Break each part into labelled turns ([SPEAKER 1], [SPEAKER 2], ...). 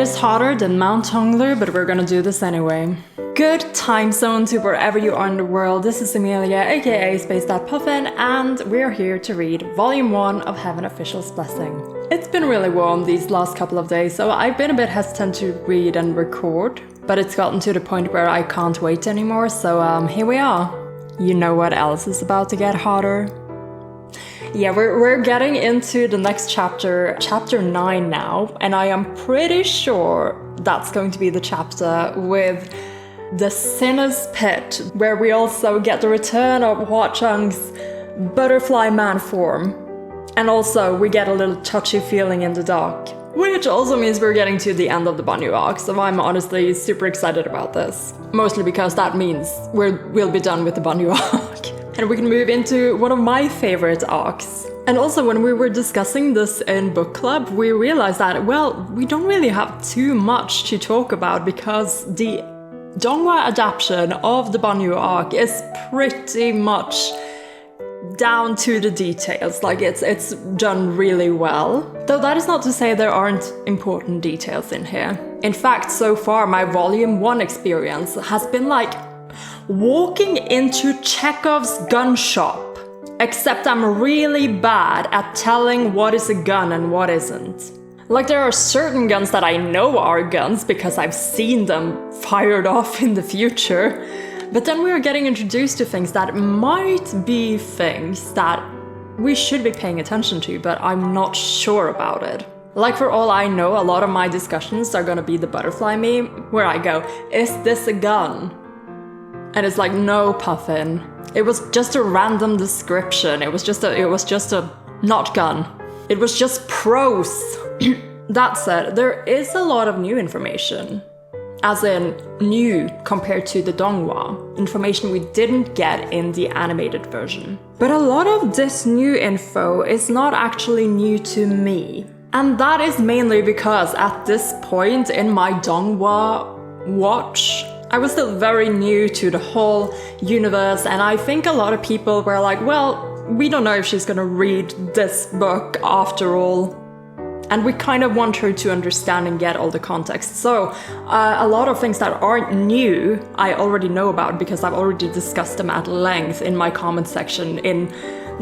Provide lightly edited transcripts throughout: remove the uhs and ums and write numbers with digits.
[SPEAKER 1] is hotter than Mount Tongler, but we're gonna do this anyway. Good time zone to wherever you are in the world. This is Amelia, aka Space.Puffin, and we're here to read Volume 1 of Heaven Official's Blessing. It's been really warm these last couple of days, so I've been a bit hesitant to read and record, but it's gotten to the point where I can't wait anymore, so here we are. You know what else is about to get hotter? Yeah, we're getting into the next chapter, chapter 9 now, and I am pretty sure that's going to be the chapter with the Sinner's Pit, where we also get the return of Hua Chang's butterfly man form. And also, we get a little touchy feeling in the dark. Which also means we're getting to the end of the Banyu arc, so I'm honestly super excited about this. Mostly because that means we'll be done with the Banyu arc. And we can move into one of my favorite arcs. And also, when we were discussing this in book club, we realized that, well, we don't really have too much to talk about because the Donghua adaptation of the Banyu arc is pretty much down to the details. Like, it's done really well. Though that is not to say there aren't important details in here. In fact, so far, my Volume 1 experience has been like walking into Chekov's gun shop. Except I'm really bad at telling what is a gun and what isn't. Like, there are certain guns that I know are guns because I've seen them fired off in the future. But then we are getting introduced to things that might be things that we should be paying attention to, but I'm not sure about it. Like, for all I know, a lot of my discussions are gonna be the butterfly meme, where I go, is this a gun? And it's like, no, Puffin. It was just a random description. It was just a not gun. It was just prose. That said, there is a lot of new information. As in, new compared to the Donghua. Information we didn't get in the animated version. But a lot of this new info is not actually new to me. And that is mainly because at this point in my Donghua watch, I was still very new to the whole universe, and I think a lot of people were like, well, we don't know if she's gonna read this book after all. And we kind of want her to understand and get all the context. So a lot of things that aren't new, I already know about because I've already discussed them at length in my comment section in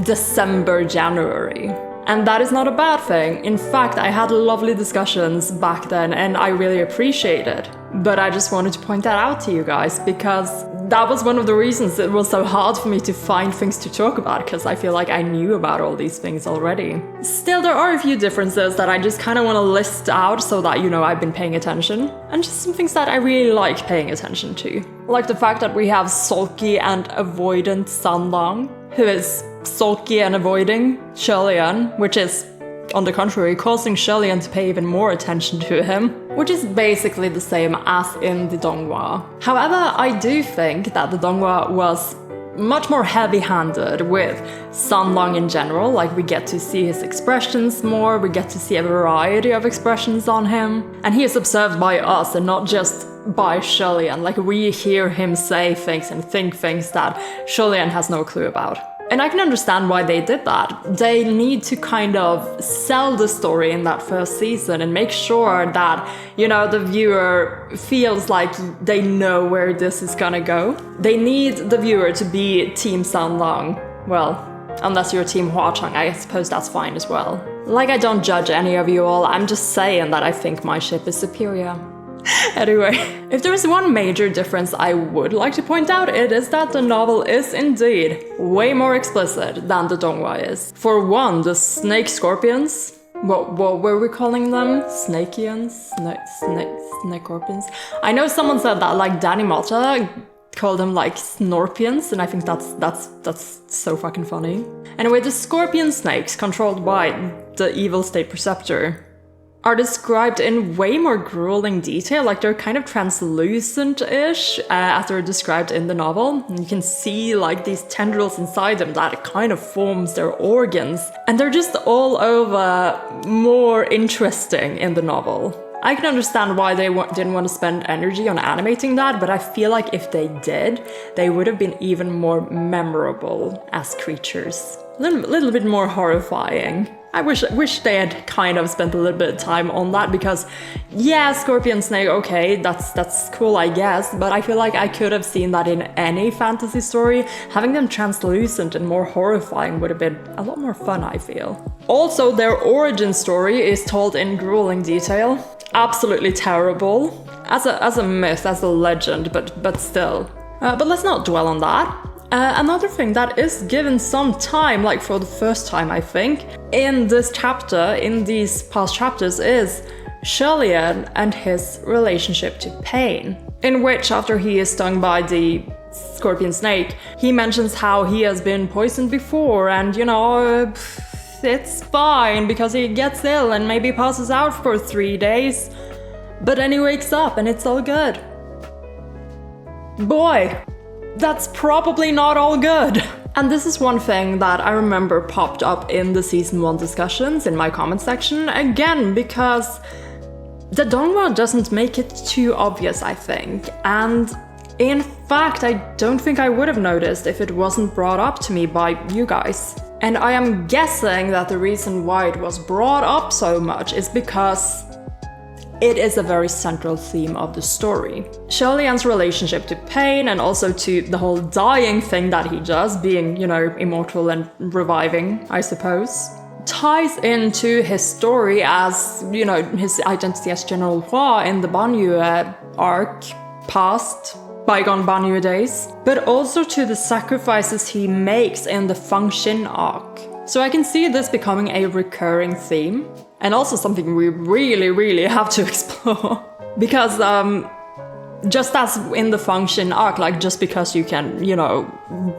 [SPEAKER 1] December, January. And that is not a bad thing. In fact, I had lovely discussions back then and I really appreciate it. But I just wanted to point that out to you guys because that was one of the reasons it was so hard for me to find things to talk about, because I feel like I knew about all these things already. Still, there are a few differences that I just kind of want to list out so that you know I've been paying attention, and just some things that I really like paying attention to. Like the fact that we have sulky and avoidant Sanlang, who is sulky and avoiding Xianle, which is, on the contrary, causing Xianle to pay even more attention to him, which is basically the same as in the Donghua. However, I do think that the Donghua was much more heavy-handed with Sanlang in general. Like, we get to see his expressions more, we get to see a variety of expressions on him, and he is observed by us and not just by Xianle. Like, we hear him say things and think things that Xianle has no clue about. And I can understand why they did that. They need to kind of sell the story in that first season and make sure that, you know, the viewer feels like they know where this is gonna go. They need the viewer to be Team Sanlang. Well, unless you're Team Hua Chang, I suppose that's fine as well. Like, I don't judge any of you all, I'm just saying that I think my ship is superior. Anyway, if there is one major difference I would like to point out, it is that the novel is indeed way more explicit than the Donghua is. For one, the snake scorpions, what were we calling them? Snakians? Snakeorpions? I know someone said that, like, Danny Mata called them like snorpions, and I think that's so fucking funny. Anyway, the scorpion snakes controlled by the evil state preceptor are described in way more grueling detail. Like, they're kind of translucent-ish as they're described in the novel. And you can see like these tendrils inside them that kind of forms their organs. And they're just all over more interesting in the novel. I can understand why they didn't want to spend energy on animating that, but I feel like if they did, they would have been even more memorable as creatures. A little bit more horrifying. I wish they had kind of spent a little bit of time on that, because yeah, Scorpion Snake, okay, that's cool, I guess, but I feel like I could have seen that in any fantasy story. Having them translucent and more horrifying would have been a lot more fun, I feel. Also, their origin story is told in grueling detail. Absolutely terrible. As a myth, as a legend, but still. But let's not dwell on that. Another thing that is given some time, like for the first time I think, in this chapter, in these past chapters, is Xianle and his relationship to pain. In which, after he is stung by the scorpion snake, he mentions how he has been poisoned before, and you know, it's fine because he gets ill and maybe passes out for 3 days. But then he wakes up and it's all good. Boy, that's probably not all good. And this is one thing that I remember popped up in the season 1 discussions in my comment section, again, because the Donghua doesn't make it too obvious, I think. And in fact, I don't think I would have noticed if it wasn't brought up to me by you guys. And I am guessing that the reason why it was brought up so much is because it is a very central theme of the story. Xianle's relationship to pain, and also to the whole dying thing that he does, being, you know, immortal and reviving, I suppose, ties into his story as, you know, his identity as General Hua in the Banyu arc, past bygone Banyu days, but also to the sacrifices he makes in the Fangxin arc. So I can see this becoming a recurring theme, and also something we really have to explore. Because just as in the Fangxin arc, like, just because you can, you know,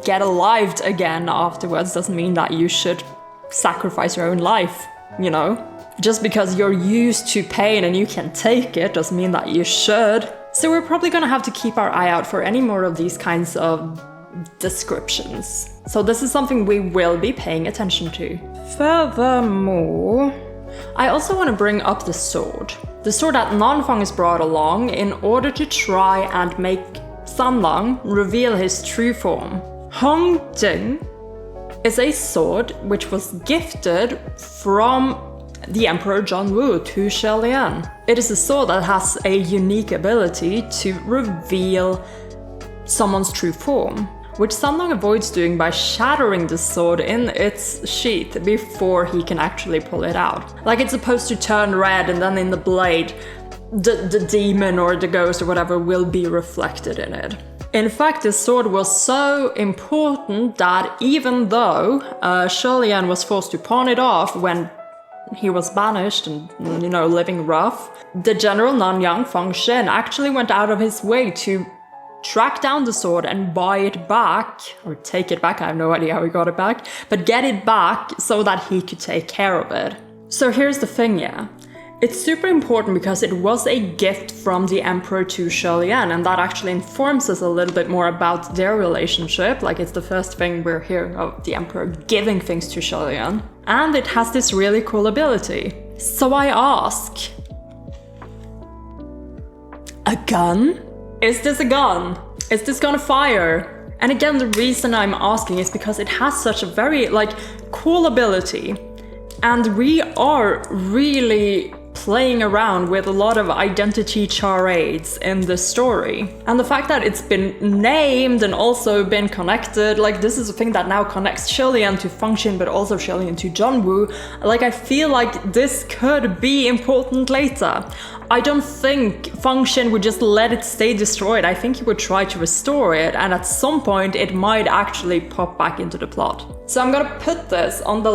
[SPEAKER 1] get alive again afterwards doesn't mean that you should sacrifice your own life, you know? Just because you're used to pain and you can take it doesn't mean that you should. So we're probably gonna have to keep our eye out for any more of these kinds of descriptions. So this is something we will be paying attention to. Furthermore, I also want to bring up the sword. The sword that Nanfang is brought along in order to try and make Sanlang reveal his true form. Hongjing is a sword which was gifted from the Emperor Zhongwu to Xianle. It is a sword that has a unique ability to reveal someone's true form, which Sanlang avoids doing by shattering the sword in its sheath before he can actually pull it out. Like, it's supposed to turn red, and then in the blade, the demon or the ghost or whatever will be reflected in it. In fact, this sword was so important that even though Xianle was forced to pawn it off when he was banished and, you know, living rough, the general Nanyang Fangxin actually went out of his way to track down the sword and buy it back, or take it back, I have no idea how he got it back, but get it back so that he could take care of it. So here's the thing, yeah. It's super important because it was a gift from the Emperor to Xianle, and that actually informs us a little bit more about their relationship. Like, it's the first thing we're hearing of the Emperor giving things to Xianle. And it has this really cool ability. So I ask, a gun? Is this a gun? Is this gonna fire? And again, the reason I'm asking is because it has such a very, like, cool ability. And we are really playing around with a lot of identity charades in this story. And the fact that it's been named and also been connected, like, this is a thing that now connects Xianle to Fangxin, but also Xianle to Zhongwu. Like, I feel like this could be important later. I don't think Fangxin would just let it stay destroyed. I think he would try to restore it, and at some point it might actually pop back into the plot. So I'm gonna put this on the...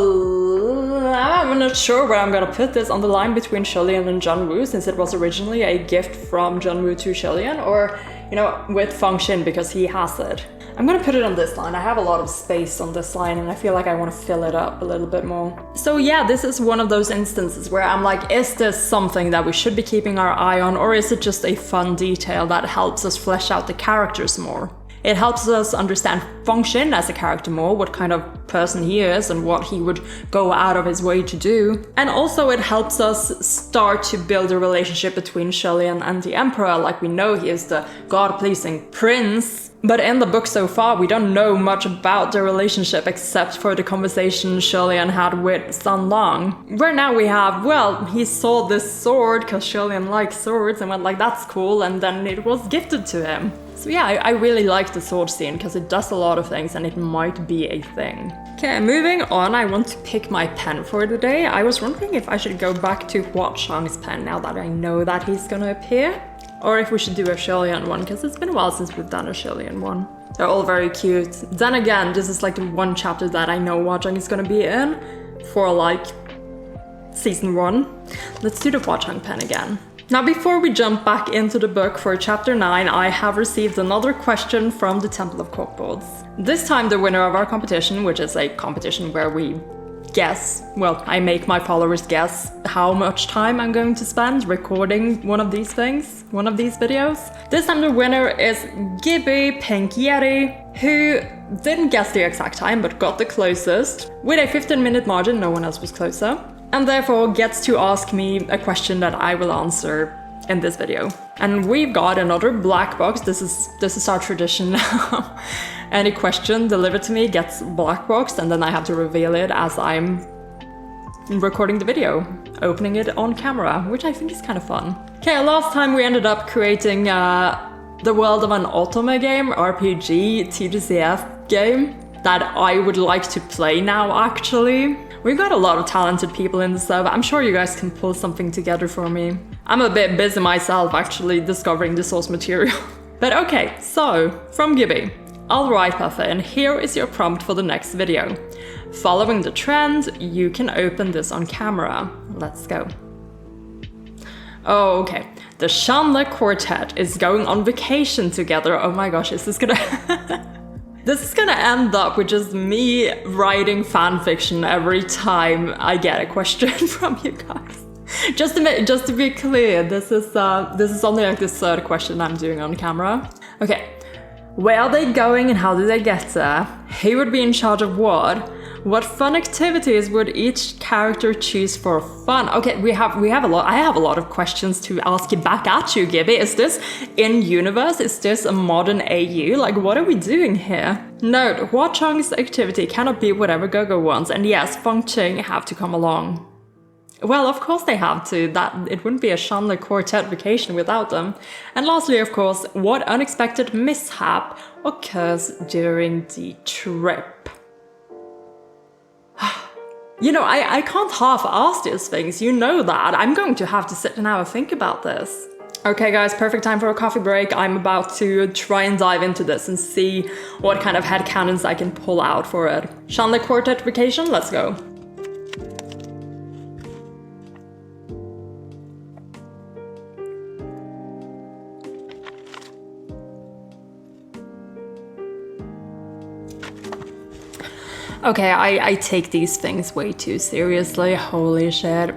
[SPEAKER 1] I'm not sure where I'm gonna put this on the line between Xianle and Zhongwu, since it was originally a gift from Zhongwu to Xianle, or, you know, with Fangxin because he has it. I'm gonna put it on this line. I have a lot of space on this line and I feel like I want to fill it up a little bit more. So yeah, this is one of those instances where I'm like, is this something that we should be keeping our eye on, or is it just a fun detail that helps us flesh out the characters more? It helps us understand Fangxin as a character more, what kind of person he is and what he would go out of his way to do. And also it helps us start to build a relationship between Xianle and the Emperor. Like, we know he is the god-pleasing prince, but in the book so far we don't know much about their relationship except for the conversation Xianle had with San Lang, where now we have, well, he saw this sword because Xianle likes swords and went like, that's cool, and then it was gifted to him. So yeah, I really like the sword scene because it does a lot of things and it might be a thing. Okay, moving on, I want to pick my pen for the day. I was wondering if I should go back to Huachang's pen now that I know that he's gonna appear, or if we should do a Xianle one, because it's been a while since we've done a Xianle one. They're all very cute. Then again, this is like the one chapter that I know Huachang is gonna be in for like season 1. Let's do the Huachang pen again. Now, before we jump back into the book for chapter 9, I have received another question from the Temple of Corkboards. This time the winner of our competition, which is a competition where we guess, well, I make my followers guess how much time I'm going to spend recording one of these things, one of these videos. This time the winner is Gege Pink Yeti, who didn't guess the exact time but got the closest. With a 15-minute margin, no one else was closer, and therefore gets to ask me a question that I will answer in this video. And we've got another black box. This is our tradition now. Any question delivered to me gets black boxed, and then I have to reveal it as I'm recording the video, opening it on camera, which I think is kind of fun. Okay, last time we ended up creating the world of an Otome game, RPG, TGCF game, that I would like to play now, actually. We've got a lot of talented people in the server. I'm sure you guys can pull something together for me. I'm a bit busy myself, actually, discovering the source material. But okay, so, from Gibby. Alright, Puffin, here is your prompt for the next video. Following the trend, you can open this on camera. Let's go. Oh, okay. The Xianle Quartet is going on vacation together. Oh my gosh, is this gonna... This is gonna end up with just me writing fanfiction every time I get a question from you guys. Just to be clear, this is only like the third question I'm doing on camera. Okay, where are they going and how do they get there? Who would be in charge of what? What fun activities would each character choose for fun? Okay, we have a lot. I have a lot of questions to ask back at you, Gibby. Is this in universe? Is this a modern AU? Like, what are we doing here? Note, Huachang's activity cannot be whatever Gege wants, and yes, Feng Qing have to come along. Well, of course they have to. It wouldn't be a Xianle Quartet vacation without them. And lastly, of course, what unexpected mishap occurs during the trip? You know, I can't half-ass these things, you know that. I'm going to have to sit and have a think about this. Okay guys, perfect time for a coffee break. I'm about to try and dive into this and see what kind of headcanons I can pull out for it. Xianle Quartet vacation, let's go. Okay, I take these things way too seriously, holy shit.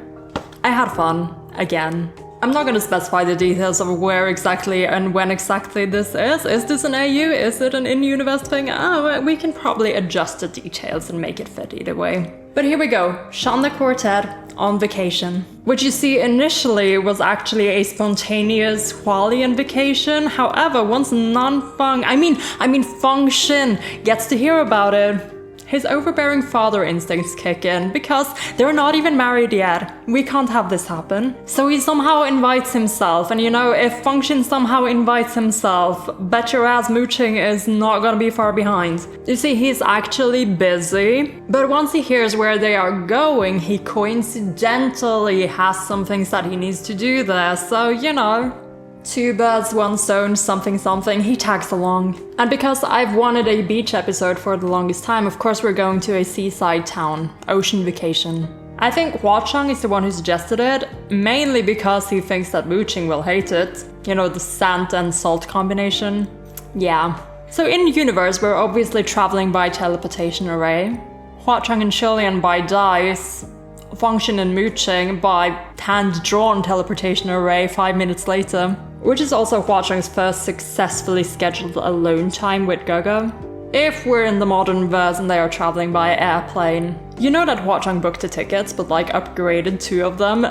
[SPEAKER 1] I had fun, again. I'm not gonna specify the details of where exactly and when exactly this is. Is this an AU? Is it an in-universe thing? Oh, we can probably adjust the details and make it fit either way. But here we go, Xianle Quartet on vacation. Which you see initially was actually a spontaneous Hualian vacation. However, once Feng Xin gets to hear about it, his overbearing father instincts kick in because they're not even married yet. We can't have this happen. So he somehow invites himself, and you know, if Feng Xin somehow invites himself, bet your ass mooching is not gonna be far behind. You see, he's actually busy, but once he hears where they are going, he coincidentally has some things that he needs to do there, so you know. Two birds, one stone, something, he tags along. And because I've wanted a beach episode for the longest time, of course we're going to a seaside town, ocean vacation. I think Huachang is the one who suggested it, mainly because he thinks that mooching will hate it. You know, the sand and salt combination. Yeah. So in universe, we're obviously traveling by teleportation array. Huachang and Xianle by dice. Feng Xin and mooching by hand-drawn teleportation array 5 minutes later. Which is also Huachang's first successfully scheduled alone time with Gege. If we're in the modern verse and they are traveling by airplane, you know that Hwa-chang booked the tickets, but like upgraded 2 of them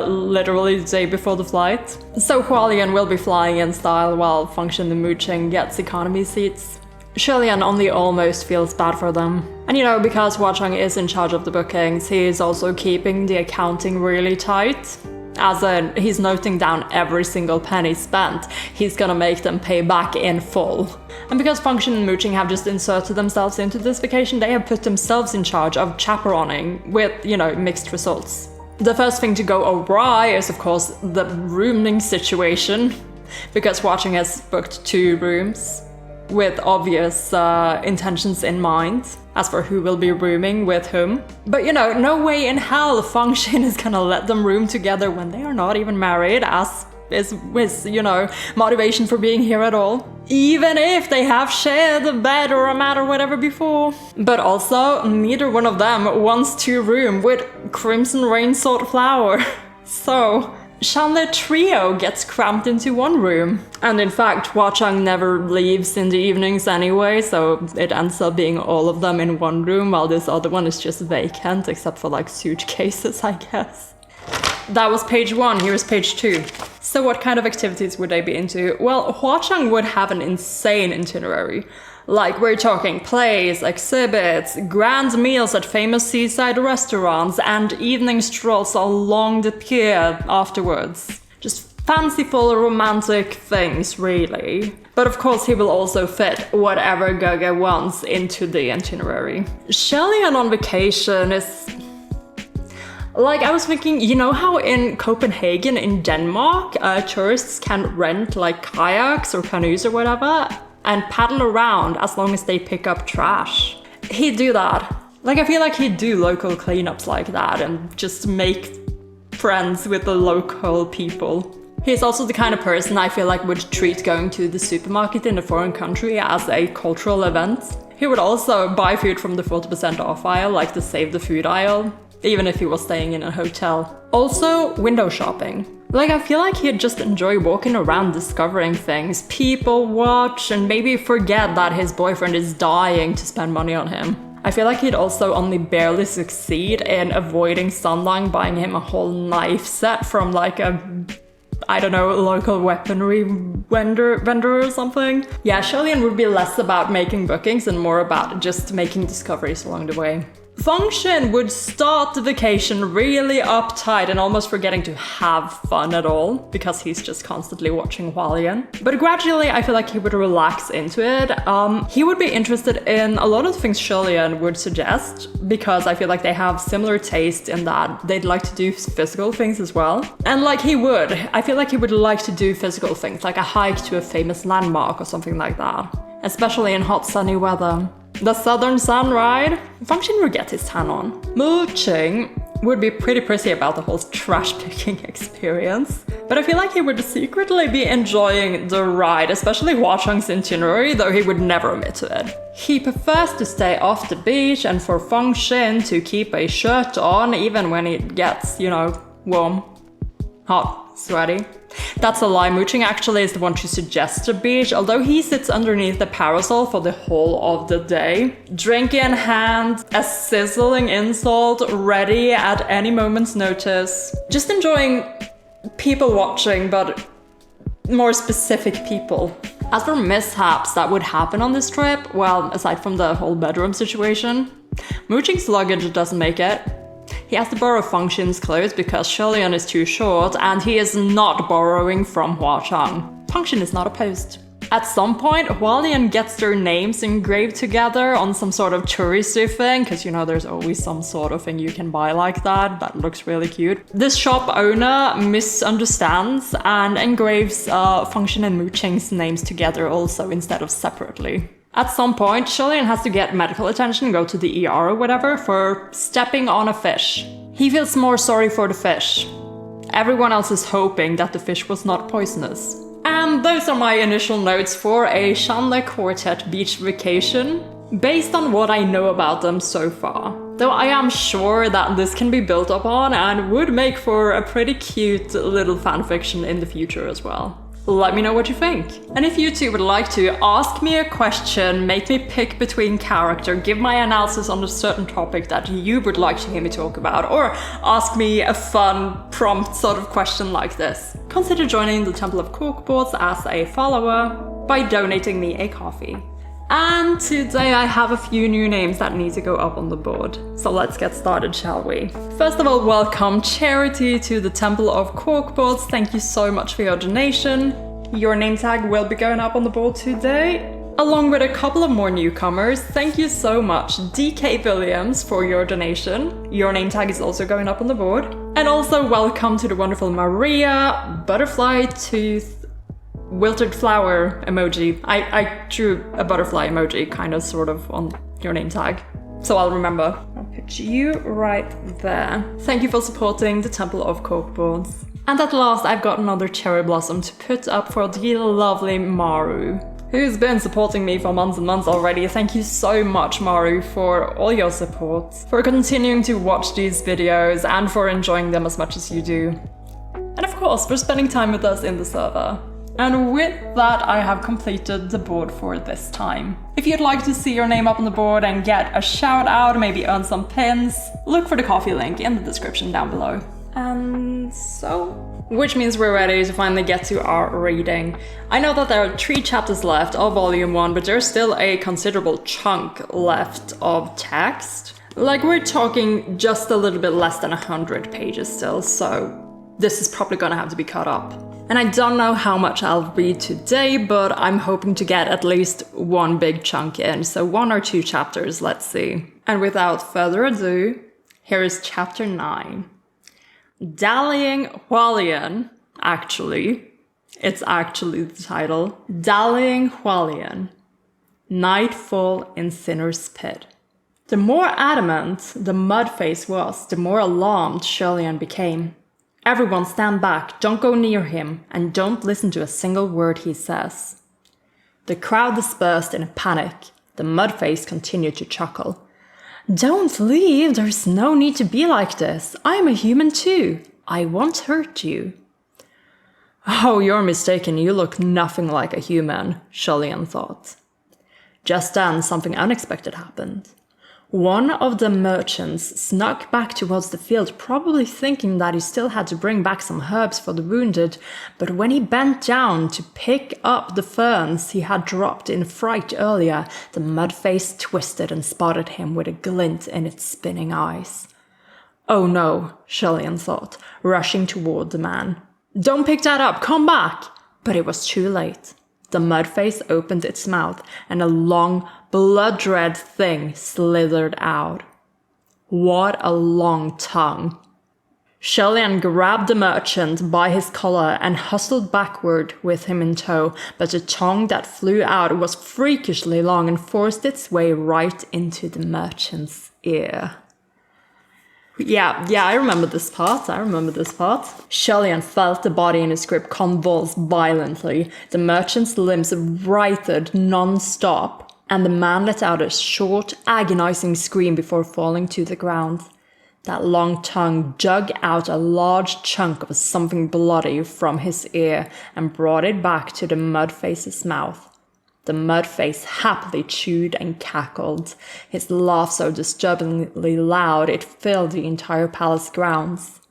[SPEAKER 1] literally the day before the flight. So Hualien will be flying in style while Function and Mooching gets economy seats. Shilian only almost feels bad for them. And you know, because Hwa-chang is in charge of the bookings, he is also keeping the accounting really tight. As in, he's noting down every single penny spent. He's gonna make them pay back in full. And because Function and Mooching have just inserted themselves into this vacation, they have put themselves in charge of chaperoning with, you know, mixed results. The first thing to go awry is, of course, the rooming situation, because Hwa-chang has booked 2 rooms with obvious intentions in mind as for who will be rooming with whom. But you know, no way in hell Function is gonna let them room together when they are not even married, as is with, you know, motivation for being here at all. Even if they have shared a bed or a mat or whatever before. But also, neither one of them wants to room with Crimson Rain Sword Flower. So Xianle trio gets cramped into 1 room. And in fact, Hwa-chang never leaves in the evenings anyway, so it ends up being all of them in 1 room, while this other one is just vacant, except for like suitcases, I guess. That was page 1, here's page 2. So what kind of activities would they be into? Well, Hwa-chang would have an insane itinerary. Like, we're talking plays, exhibits, grand meals at famous seaside restaurants, and evening strolls along the pier afterwards. Just fanciful, romantic things, really. But of course, he will also fit whatever Gege wants into the itinerary. Shilian on vacation is... Like, I was thinking, you know how in Copenhagen, in Denmark, tourists can rent, like, kayaks or canoes or whatever, and paddle around as long as they pick up trash? He'd do that. Like, I feel like he'd do local cleanups like that and just make friends with the local people. He's also the kind of person I feel like would treat going to the supermarket in a foreign country as a cultural event. He would also buy food from the 40% off aisle, like the Save the Food aisle, even if he was staying in a hotel. Also, window shopping. Like, I feel like he'd just enjoy walking around discovering things, people watch, and maybe forget that his boyfriend is dying to spend money on him. I feel like he'd also only barely succeed in avoiding Sunlang buying him a whole knife set from like a, I don't know, local weaponry vendor or something. Yeah, Shilian would be less about making bookings and more about just making discoveries along the way. Function would start the vacation really uptight and almost forgetting to have fun at all, because he's just constantly watching Hualien. But gradually, I feel like he would relax into it. He would be interested in a lot of things Shilian would suggest, because I feel like they have similar taste in that they'd like to do physical things as well. And like he would, I feel like he would like to do physical things, like a hike to a famous landmark or something like that, especially in hot sunny weather. The southern sun ride? Function would get his tan on. Mooching would be pretty prissy about the whole trash picking experience, but I feel like he would secretly be enjoying the ride, especially Hwa-chang's itinerary, though he would never admit to it. He prefers to stay off the beach and for Function to keep a shirt on even when it gets, you know, warm, hot, sweaty. That's a lie. Mooching actually is the one to suggest a beach, although he sits underneath the parasol for the whole of the day. Drink in hand, a sizzling insult ready at any moment's notice. Just enjoying people watching, but more specific people. As for mishaps that would happen on this trip, well, aside from the whole bedroom situation, Mooching's luggage doesn't make it. He has to borrow Function's clothes because Shilian is too short, and he is not borrowing from Hwa-chang. Function is not opposed. At some point, Hualien gets their names engraved together on some sort of touristy thing, because you know there's always some sort of thing you can buy like that looks really cute. This shop owner misunderstands and engraves Function and Mooching's names together also instead of separately. At some point, Shilian has to get medical attention, go to the ER or whatever, for stepping on a fish. He feels more sorry for the fish. Everyone else is hoping that the fish was not poisonous. And those are my initial notes for a Xianle Quartet beach vacation, based on what I know about them so far. Though I am sure that this can be built upon and would make for a pretty cute little fanfiction in the future as well. Let me know what you think. And if you too would like to ask me a question, make me pick between character, give my analysis on a certain topic that you would like to hear me talk about, or ask me a fun prompt sort of question like this, consider joining the Temple of Corkboards as a follower by donating me a coffee. And today I have a few new names that need to go up on the board. So let's get started, shall we? First of all, welcome Charity to the Temple of Corkboards. Thank you so much for your donation. Your name tag will be going up on the board today, along with a couple of more newcomers. Thank you so much, DK Williams, for your donation. Your name tag is also going up on the board. And also welcome to the wonderful Maria, Butterfly Tooth, Wilted flower emoji. I drew a butterfly emoji, kind of, sort of, on your name tag. So I'll remember. I'll put you right there. Thank you for supporting the Temple of Corkboards. And at last, I've got another cherry blossom to put up for the lovely Maru, who's been supporting me for months and months already. Thank you so much, Maru, for all your support, for continuing to watch these videos, and for enjoying them as much as you do. And of course, for spending time with us in the server. And with that, I have completed the board for this time. If you'd like to see your name up on the board and get a shout out, maybe earn some pins, look for the coffee link in the description down below. And so, which means we're ready to finally get to our reading. I know that there are 3 chapters left of volume 1, but there's still a considerable chunk left of text. Like, we're talking just a little bit less than 100 pages still, so this is probably gonna have to be cut up. And I don't know how much I'll read today, but I'm hoping to get at least one big chunk in, so 1 or 2 chapters, let's see. And without further ado, here is chapter 9. Dallying Hualien, it's actually the title. Dallying Hualien, Nightfall in Sinner's Pit. The more adamant the Mudface was, the more alarmed Xianle became. Everyone stand back, don't go near him, and don't listen to a single word he says. The crowd dispersed in a panic. The Mudface continued to chuckle. Don't leave, there's no need to be like this. I'm a human too. I won't hurt you. Oh, you're mistaken, you look nothing like a human, Xianle thought. Just then, something unexpected happened. One of the merchants snuck back towards the field, probably thinking that he still had to bring back some herbs for the wounded, but when he bent down to pick up the ferns he had dropped in fright earlier, the Mudface twisted and spotted him with a glint in its spinning eyes. Oh no, Xianle thought, rushing toward the man. Don't pick that up, come back! But it was too late. The Mudface opened its mouth, and a long, blood-red thing slithered out. What a long tongue! Xianle grabbed the merchant by his collar and hustled backward with him in tow, but the tongue that flew out was freakishly long and forced its way right into the merchant's ear. Yeah, I remember this part. Xianle felt the body in his grip convulse violently. The merchant's limbs writhed non-stop, and the man let out a short, agonizing scream before falling to the ground. That long tongue dug out a large chunk of something bloody from his ear and brought it back to the Mudface's mouth. The Mudface happily chewed and cackled, his laugh so disturbingly loud it filled the entire palace grounds.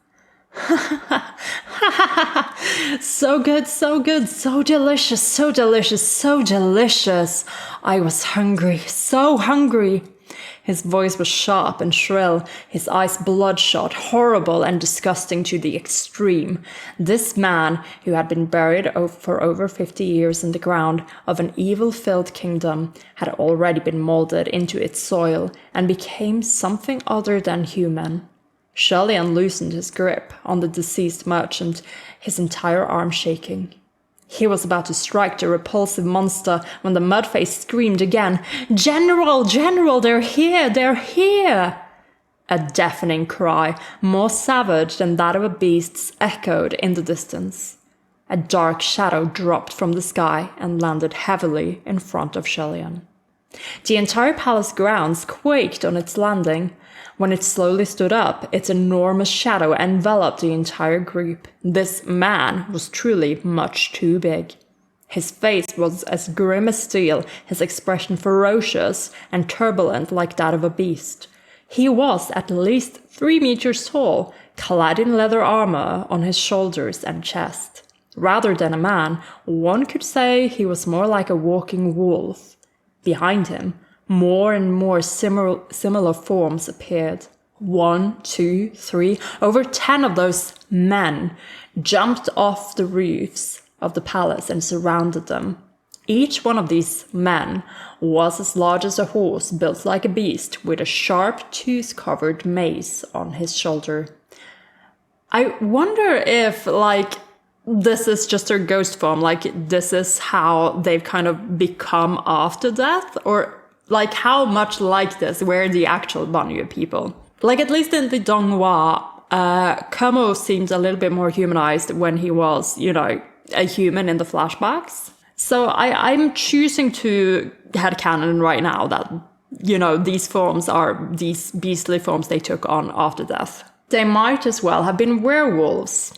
[SPEAKER 1] So good, so good, so delicious, so delicious, so delicious. I was hungry, so hungry. His voice was sharp and shrill, his eyes bloodshot, horrible and disgusting to the extreme. This man, who had been buried for over 50 years in the ground of an evil-filled kingdom, had already been molded into its soil and became something other than human. Xianle loosened his grip on the deceased merchant, his entire arm shaking. He was about to strike the repulsive monster when the Mudface screamed again, "General! General! They're here! They're here!" A deafening cry, more savage than that of a beast's, echoed in the distance. A dark shadow dropped from the sky and landed heavily in front of Xianle. The entire palace grounds quaked on its landing. When it slowly stood up, its enormous shadow enveloped the entire group. This man was truly much too big. His face was as grim as steel, his expression ferocious and turbulent like that of a beast. He was at least 3 meters tall, clad in leather armor on his shoulders and chest. Rather than a man, one could say he was more like a walking wolf. Behind him, more and more similar forms appeared. 1, 2, 3, over 10 of those men jumped off the roofs of the palace and surrounded them. Each one of these men was as large as a horse, built like a beast, with a sharp tooth-covered mace on his shoulder. I wonder if, this is just their ghost form, this is how they've kind of become after death, or, how much like this were the actual Banyu people. At least in the Donghua, Como seemed a little bit more humanized when he was, a human in the flashbacks. So I'm choosing to headcanon right now that, these forms are these beastly forms they took on after death. They might as well have been werewolves.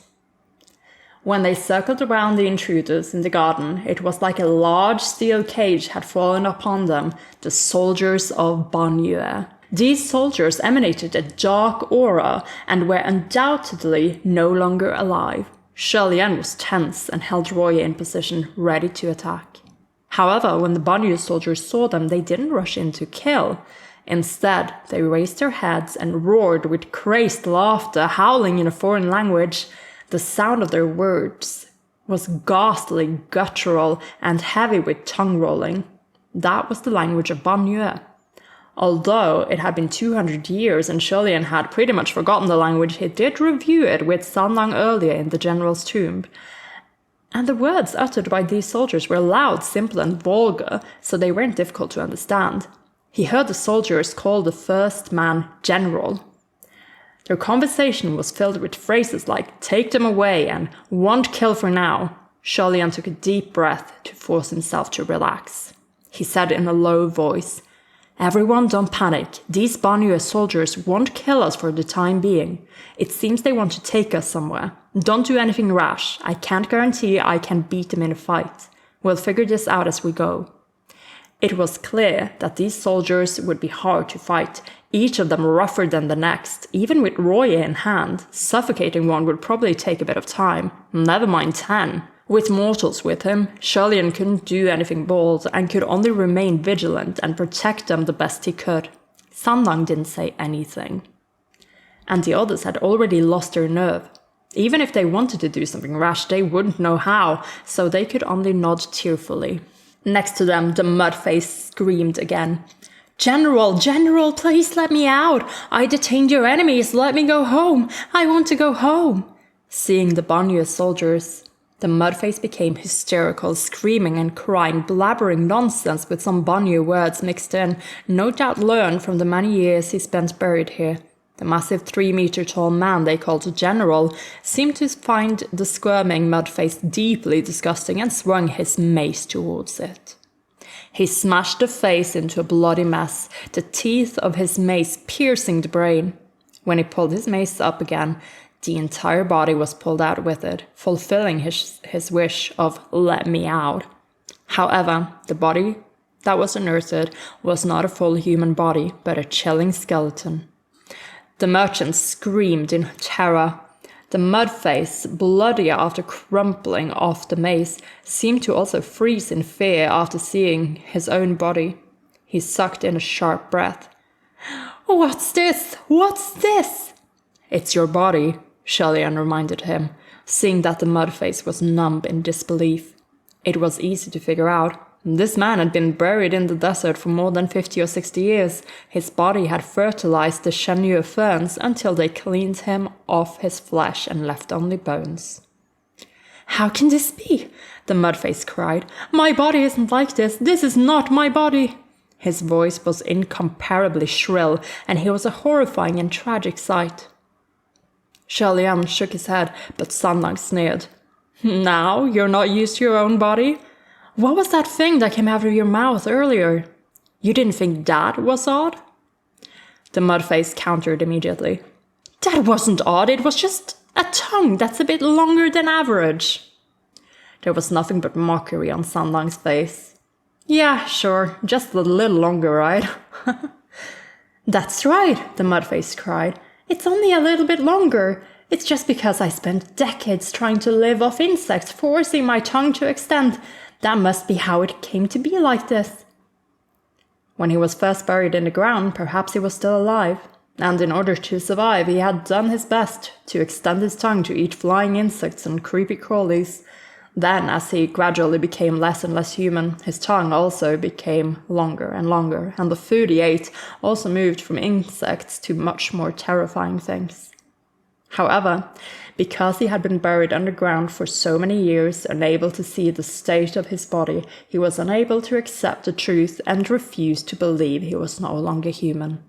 [SPEAKER 1] When they circled around the intruders in the garden, it was like a large steel cage had fallen upon them, the soldiers of Banyu. These soldiers emanated a dark aura and were undoubtedly no longer alive. Xianle was tense and held Roye in position, ready to attack. However, when the Banyu soldiers saw them, they didn't rush in to kill. Instead, they raised their heads and roared with crazed laughter, howling in a foreign language. The sound of their words was ghastly, guttural, and heavy with tongue rolling. That was the language of Banyu. Although it had been 200 years and Xianle had pretty much forgotten the language, he did review it with Sanlang earlier in the general's tomb. And the words uttered by these soldiers were loud, simple, and vulgar, so they weren't difficult to understand. He heard the soldiers call the first man General. Their conversation was filled with phrases like, "Take them away," and "Won't kill for now." Xianle took a deep breath to force himself to relax. He said in a low voice, "Everyone, don't panic. These Banyu soldiers won't kill us for the time being. It seems they want to take us somewhere. Don't do anything rash. I can't guarantee I can beat them in a fight. We'll figure this out as we go." It was clear that these soldiers would be hard to fight, each of them rougher than the next. Even with Roye in hand, suffocating one would probably take a bit of time, never mind 10. With mortals with him, Xianle couldn't do anything bold and could only remain vigilant and protect them the best he could. Sanlang didn't say anything. And the others had already lost their nerve. Even if they wanted to do something rash, they wouldn't know how, so they could only nod tearfully. Next to them, the mud-face screamed again. "General, General, please let me out! I detained your enemies, let me go home! I want to go home!" Seeing the Banyu soldiers, the mud-face became hysterical, screaming and crying, blabbering nonsense with some Banyu words mixed in, no doubt learned from the many years he spent buried here. The massive 3-meter-tall man they called General seemed to find the squirming mud-face deeply disgusting and swung his mace towards it. He smashed the face into a bloody mess, the teeth of his mace piercing the brain. When he pulled his mace up again, the entire body was pulled out with it, fulfilling his wish of "let me out." However, the body that was unearthed was not a full human body, but a chilling skeleton. The merchant screamed in terror. The mud-face, bloody after crumpling off the mace, seemed to also freeze in fear after seeing his own body. He sucked in a sharp breath. "What's this? What's this?" "It's your body," Xianle reminded him, seeing that the mud-face was numb in disbelief. It was easy to figure out. This man had been buried in the desert for more than 50 or 60 years. His body had fertilized the Shenyu ferns until they cleaned him off his flesh and left only bones. "How can this be?" the mudface cried. "My body isn't like this. This is not my body." His voice was incomparably shrill, and he was a horrifying and tragic sight. Xianle shook his head, but Sanlang sneered. "Now you're not used to your own body? What was that thing that came out of your mouth earlier?" You didn't think that was odd? The mudface countered immediately. That wasn't odd, it was just a tongue that's a bit longer than average. There was nothing but mockery on Sanlang's face. Yeah, sure, just a little longer, right? That's right, the mudface cried. It's only a little bit longer. It's just because I spent decades trying to live off insects, forcing my tongue to extend. That must be how it came to be like this. When he was first buried in the ground, perhaps he was still alive. And in order to survive, he had done his best to extend his tongue to eat flying insects and creepy crawlies. Then, as he gradually became less and less human, his tongue also became longer and longer, and the food he ate also moved from insects to much more terrifying things. However, because he had been buried underground for so many years, unable to see the state of his body, he was unable to accept the truth and refused to believe he was no longer human.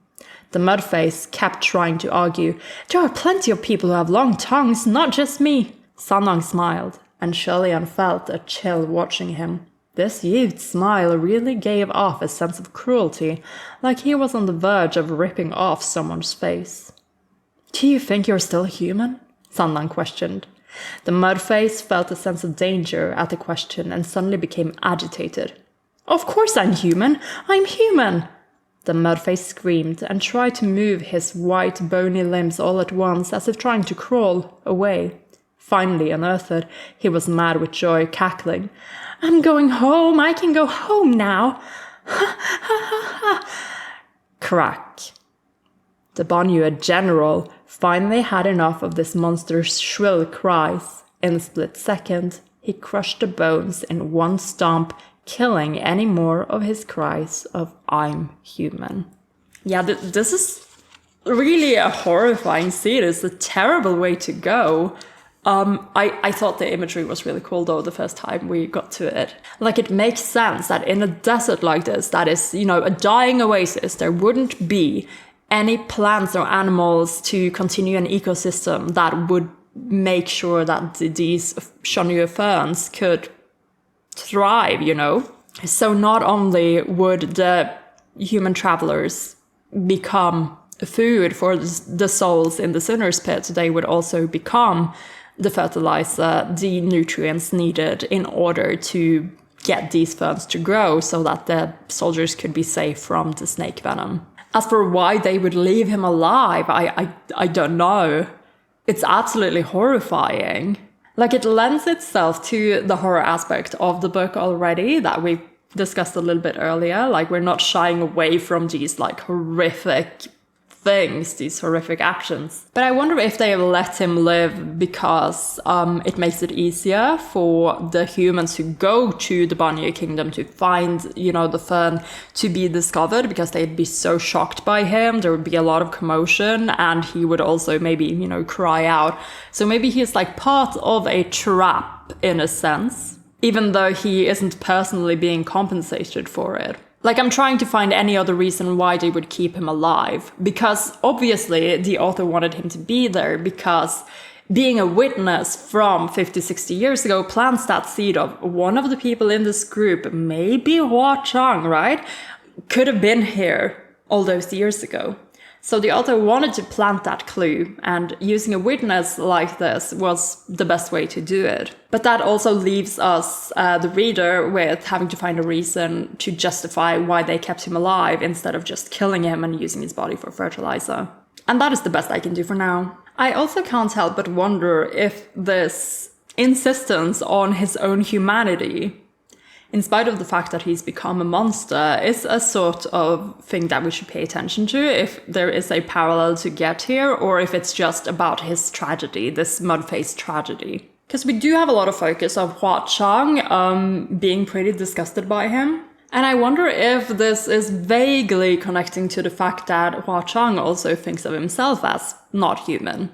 [SPEAKER 1] The mudface kept trying to argue. There are plenty of people who have long tongues, not just me. Sanlang smiled, and Xianle felt a chill watching him. This youth's smile really gave off a sense of cruelty, like he was on the verge of ripping off someone's face. Do you think you're still human? Sanlang questioned. The mudface felt a sense of danger at the question and suddenly became agitated. Of course I'm human! I'm human! The mudface screamed and tried to move his white, bony limbs all at once as if trying to crawl away. Finally unearthed, he was mad with joy, cackling. I'm going home! I can go home now! Ha ha ha ha! Crack. The Banyu general finally had enough of this monster's shrill cries. In a split second, he crushed the bones in one stomp, killing any more of his cries of I'm human. Yeah, this is really a horrifying scene. It's a terrible way to go. I thought the imagery was really cool though the first time we got to it. Like, it makes sense that in a desert like this, that is, a dying oasis, there wouldn't be any plants or animals to continue an ecosystem that would make sure that these Xianle ferns could thrive, So not only would the human travelers become food for the souls in the sinner's pit, they would also become the fertilizer, the nutrients needed in order to get these ferns to grow so that the soldiers could be safe from the snake venom. As for why they would leave him alive, I don't know. It's absolutely horrifying. Like, it lends itself to the horror aspect of the book already that we discussed a little bit earlier. Like, we're not shying away from these, horrific things, these horrific actions. But I wonder if they let him live because it makes it easier for the humans who go to the Banyu kingdom to find, the fern to be discovered, because they'd be so shocked by him. There would be a lot of commotion, and he would also maybe, cry out. So maybe he's part of a trap in a sense, even though he isn't personally being compensated for it. I'm trying to find any other reason why they would keep him alive. Because obviously the author wanted him to be there because being a witness from 50, 60 years ago plants that seed of one of the people in this group, maybe Hua Chang, right? Could have been here all those years ago. So the author wanted to plant that clue, and using a witness like this was the best way to do it. But that also leaves us, the reader, with having to find a reason to justify why they kept him alive instead of just killing him and using his body for fertilizer. And that is the best I can do for now. I also can't help but wonder if this insistence on his own humanity, in spite of the fact that he's become a monster, is a sort of thing that we should pay attention to, if there is a parallel to get here, or if it's just about his tragedy, this mud-faced tragedy. Because we do have a lot of focus of Hua Chang being pretty disgusted by him. And I wonder if this is vaguely connecting to the fact that Hua Chang also thinks of himself as not human,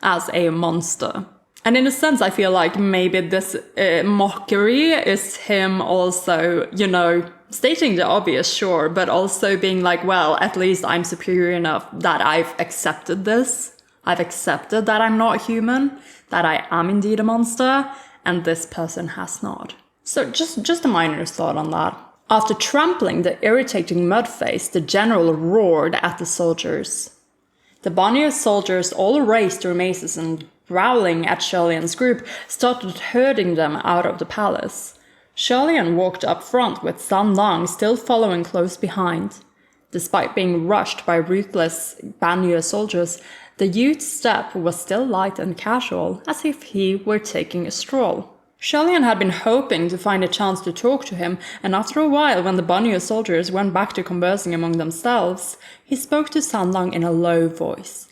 [SPEAKER 1] as a monster. And in a sense, I feel like maybe this mockery is him also, stating the obvious, sure, but also being like, well, at least I'm superior enough that I've accepted this. I've accepted that I'm not human, that I am indeed a monster, and this person has not. So just a minor thought on that. After trampling the irritating mud-face, the general roared at the soldiers. The Banyu soldiers all raised their maces and, growling at Xianle's group, started herding them out of the palace. Xianle walked up front with Sanlang still following close behind. Despite being rushed by ruthless Banyu soldiers, the youth's step was still light and casual, as if he were taking a stroll. Xianle had been hoping to find a chance to talk to him, and after a while, when the Banyu soldiers went back to conversing among themselves, he spoke to Sanlang in a low voice.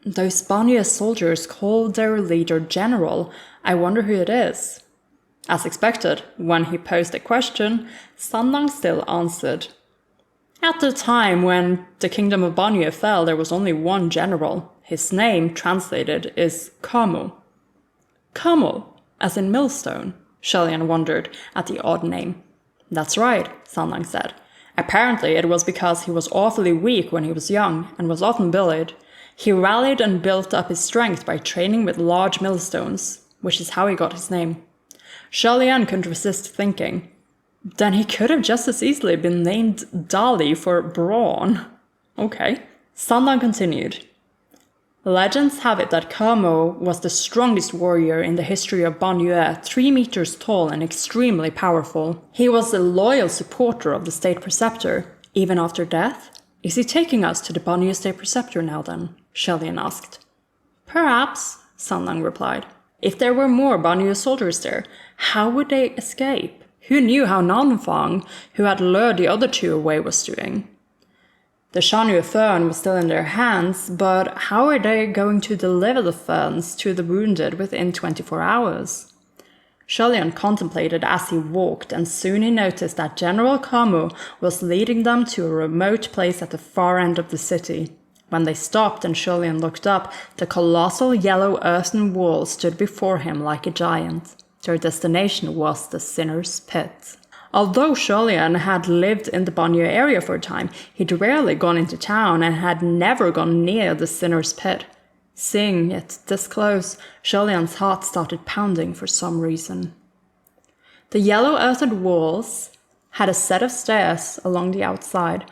[SPEAKER 1] "Those Banyu soldiers called their leader General. I wonder who it is." As expected, when he posed a question, Sanlang still answered. At the time when the kingdom of Banyu fell, there was only one general. His name, translated, is Kamu. Kamu, as in millstone? Xianle wondered at the odd name. "That's right," Sanlang said. "Apparently it was because he was awfully weak when he was young and was often bullied. He rallied and built up his strength by training with large millstones, which is how he got his name." Xianle couldn't resist thinking, then he could have just as easily been named Dali for brawn. Okay. Sanlang continued. "Legends have it that Kamu was the strongest warrior in the history of Banyu, 3 meters tall and extremely powerful. He was a loyal supporter of the state preceptor, even after death. Is he taking us to the Banyu state preceptor now then?" Xianle asked. "Perhaps," Sanlang replied. "If there were more Banyu soldiers there, how would they escape? Who knew how Nanfang, who had lured the other 2 away, was doing? The Shanyu fern was still in their hands, but how are they going to deliver the ferns to the wounded within 24 hours? Xianle contemplated as he walked, and soon he noticed that General Kamu was leading them to a remote place at the far end of the city. When they stopped and Xianle looked up, the colossal yellow earthen wall stood before him like a giant. Their destination was the Sinner's Pit. Although Xianle had lived in the Banyu area for a time, he'd rarely gone into town and had never gone near the Sinner's Pit. Seeing it this close, Xianle's heart started pounding for some reason. The yellow earthen walls had a set of stairs along the outside.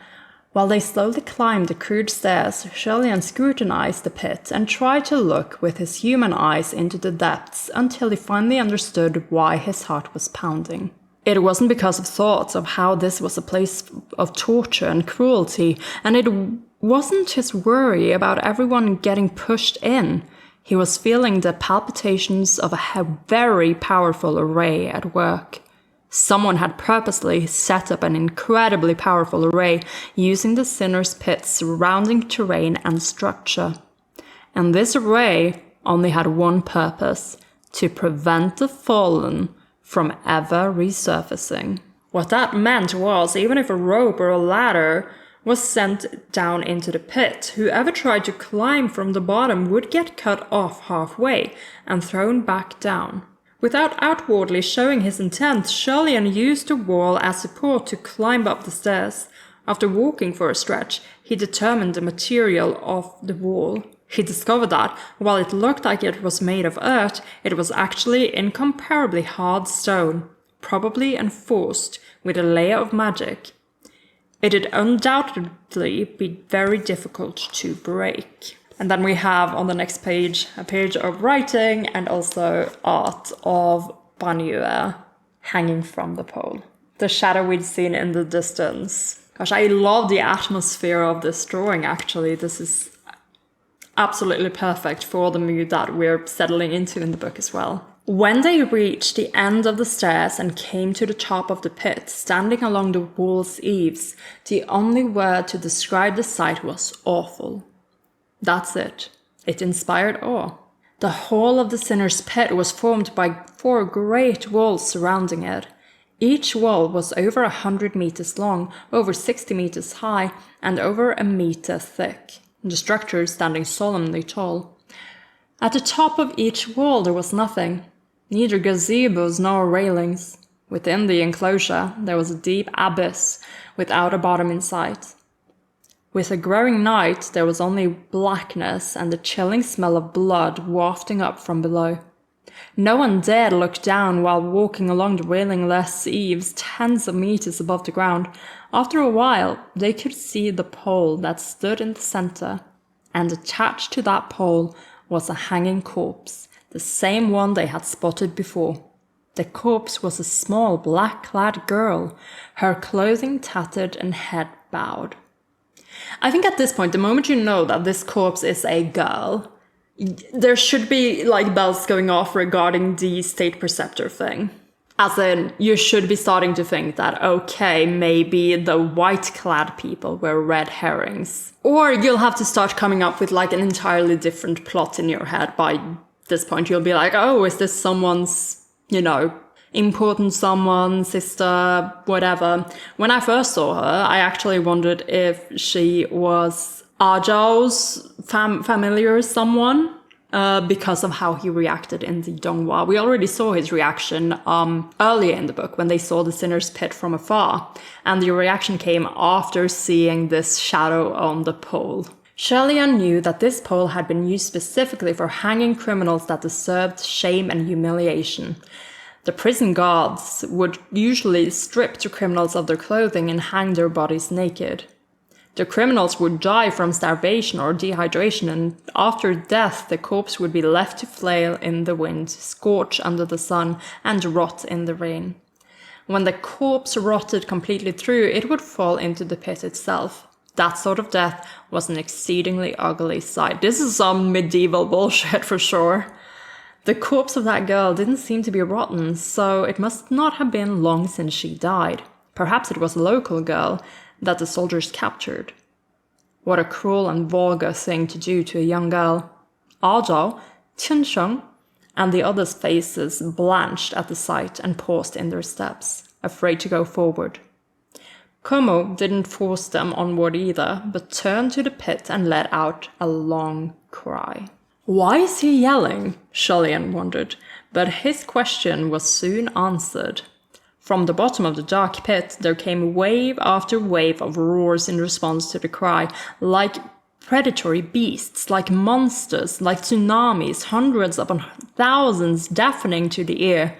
[SPEAKER 1] While they slowly climbed the crude stairs, Xianle scrutinized the pit and tried to look with his human eyes into the depths until he finally understood why his heart was pounding. It wasn't because of thoughts of how this was a place of torture and cruelty, and it wasn't his worry about everyone getting pushed in. He was feeling the palpitations of a very powerful array at work. Someone had purposely set up an incredibly powerful array using the Sinner's Pit's surrounding terrain and structure. And this array only had one purpose: to prevent the fallen from ever resurfacing. What that meant was, even if a rope or a ladder was sent down into the pit, whoever tried to climb from the bottom would get cut off halfway and thrown back down. Without outwardly showing his intent, Xianle used the wall as support to climb up the stairs. After walking for a stretch, he determined the material of the wall. He discovered that, while it looked like it was made of earth, it was actually incomparably hard stone, probably enforced with a layer of magic. It'd undoubtedly be very difficult to break. And then we have on the next page a page of writing and also art of Banyu hanging from the pole. The shadow we'd seen in the distance. Gosh, I love the atmosphere of this drawing actually. This is absolutely perfect for the mood that we're settling into in the book as well. When they reached the end of the stairs and came to the top of the pit, standing along the wall's eaves, the only word to describe the sight was awful. That's it. It inspired awe. The whole of the Sinner's Pit was formed by 4 great walls surrounding it. Each wall was over 100 meters long, over 60 meters high, and over 1 meter thick, the structure standing solemnly tall. At the top of each wall there was nothing, neither gazebos nor railings. Within the enclosure there was a deep abyss without a bottom in sight. With the growing night, there was only blackness and the chilling smell of blood wafting up from below. No one dared look down while walking along the railing-less eaves tens of meters above the ground. After a while, they could see the pole that stood in the center, and attached to that pole was a hanging corpse, the same one they had spotted before. The corpse was a small black-clad girl, her clothing tattered and head bowed. I think at this point, the moment you know that this corpse is a girl, there should be like bells going off regarding the state preceptor thing. As in, you should be starting to think that, okay, maybe the white-clad people were red herrings. Or you'll have to start coming up with like an entirely different plot in your head. By this point, you'll be like, oh, is this someone's, important someone, sister, whatever. When I first saw her, I actually wondered if she was Ajao's familiar someone, because of how he reacted in the Donghua. We already saw his reaction earlier in the book when they saw the Sinner's Pit from afar, and the reaction came after seeing this shadow on the pole. Xianle knew that this pole had been used specifically for hanging criminals that deserved shame and humiliation. The prison guards would usually strip the criminals of their clothing and hang their bodies naked. The criminals would die from starvation or dehydration, and after death the corpse would be left to flail in the wind, scorch under the sun, and rot in the rain. When the corpse rotted completely through, it would fall into the pit itself. That sort of death was an exceedingly ugly sight. This is some medieval bullshit for sure. The corpse of that girl didn't seem to be rotten, so it must not have been long since she died. Perhaps it was a local girl that the soldiers captured. What a cruel and vulgar thing to do to a young girl. Ajao, Qiansheng, and the others' faces blanched at the sight and paused in their steps, afraid to go forward. Como didn't force them onward either, but turned to the pit and let out a long cry. Why is he yelling? Xianle wondered, but his question was soon answered. From the bottom of the dark pit, there came wave after wave of roars in response to the cry, like predatory beasts, like monsters, like tsunamis, hundreds upon thousands, deafening to the ear.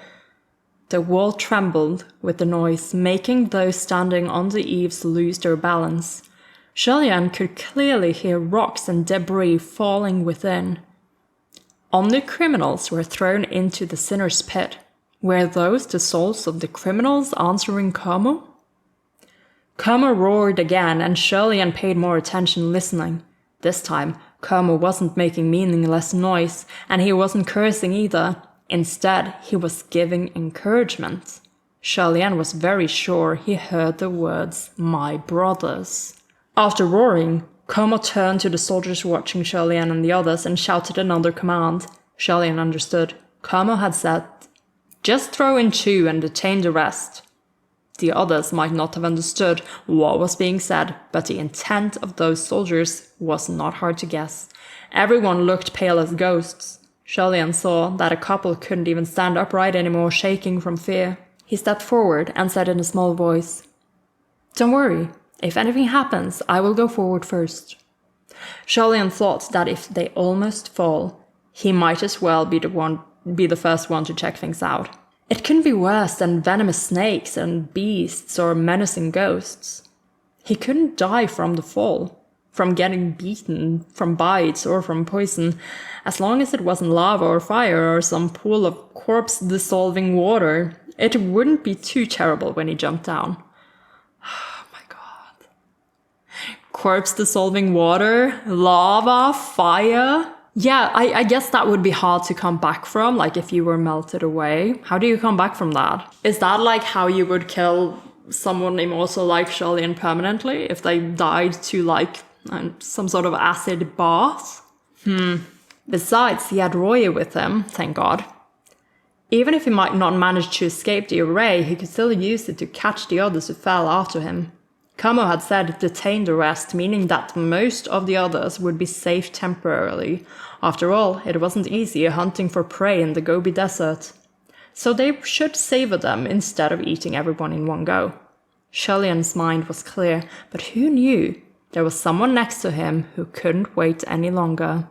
[SPEAKER 1] The wall trembled with the noise, making those standing on the eaves lose their balance. Xianle could clearly hear rocks and debris falling within. Only criminals were thrown into the Sinner's Pit. Were those the souls of the criminals answering Como? Como roared again, and Xianle paid more attention listening. This time, Como wasn't making meaningless noise, and he wasn't cursing either. Instead, he was giving encouragement. Xianle was very sure he heard the words, "my brothers." After roaring, Como turned to the soldiers watching Xianle and the others and shouted another command. Xianle understood. Como had said, "Just throw in 2 and detain the rest." The others might not have understood what was being said, but the intent of those soldiers was not hard to guess. Everyone looked pale as ghosts. Xianle saw that a couple couldn't even stand upright anymore, shaking from fear. He stepped forward and said in a small voice, "Don't worry. If anything happens, I will go forward first." Xianle thought that if they almost fall, he might as well be the first one to check things out. It couldn't be worse than venomous snakes and beasts or menacing ghosts. He couldn't die from the fall, from getting beaten, from bites, or from poison, as long as it wasn't lava or fire or some pool of corpse-dissolving water. It wouldn't be too terrible when he jumped down. Corpse-dissolving water, lava, fire. Yeah, I guess that would be hard to come back from, like if you were melted away. How do you come back from that? Is that like how you would kill someone immortal like Xianle permanently, if they died to like some sort of acid bath? Besides, he had Roya with him, thank God. Even if he might not manage to escape the array, he could still use it to catch the others who fell after him. Como had said detain the rest, meaning that most of the others would be safe temporarily. After all, it wasn't easy hunting for prey in the Gobi Desert. So they should savor them instead of eating everyone in one go. Xianle's mind was clear, but who knew? There was someone next to him who couldn't wait any longer.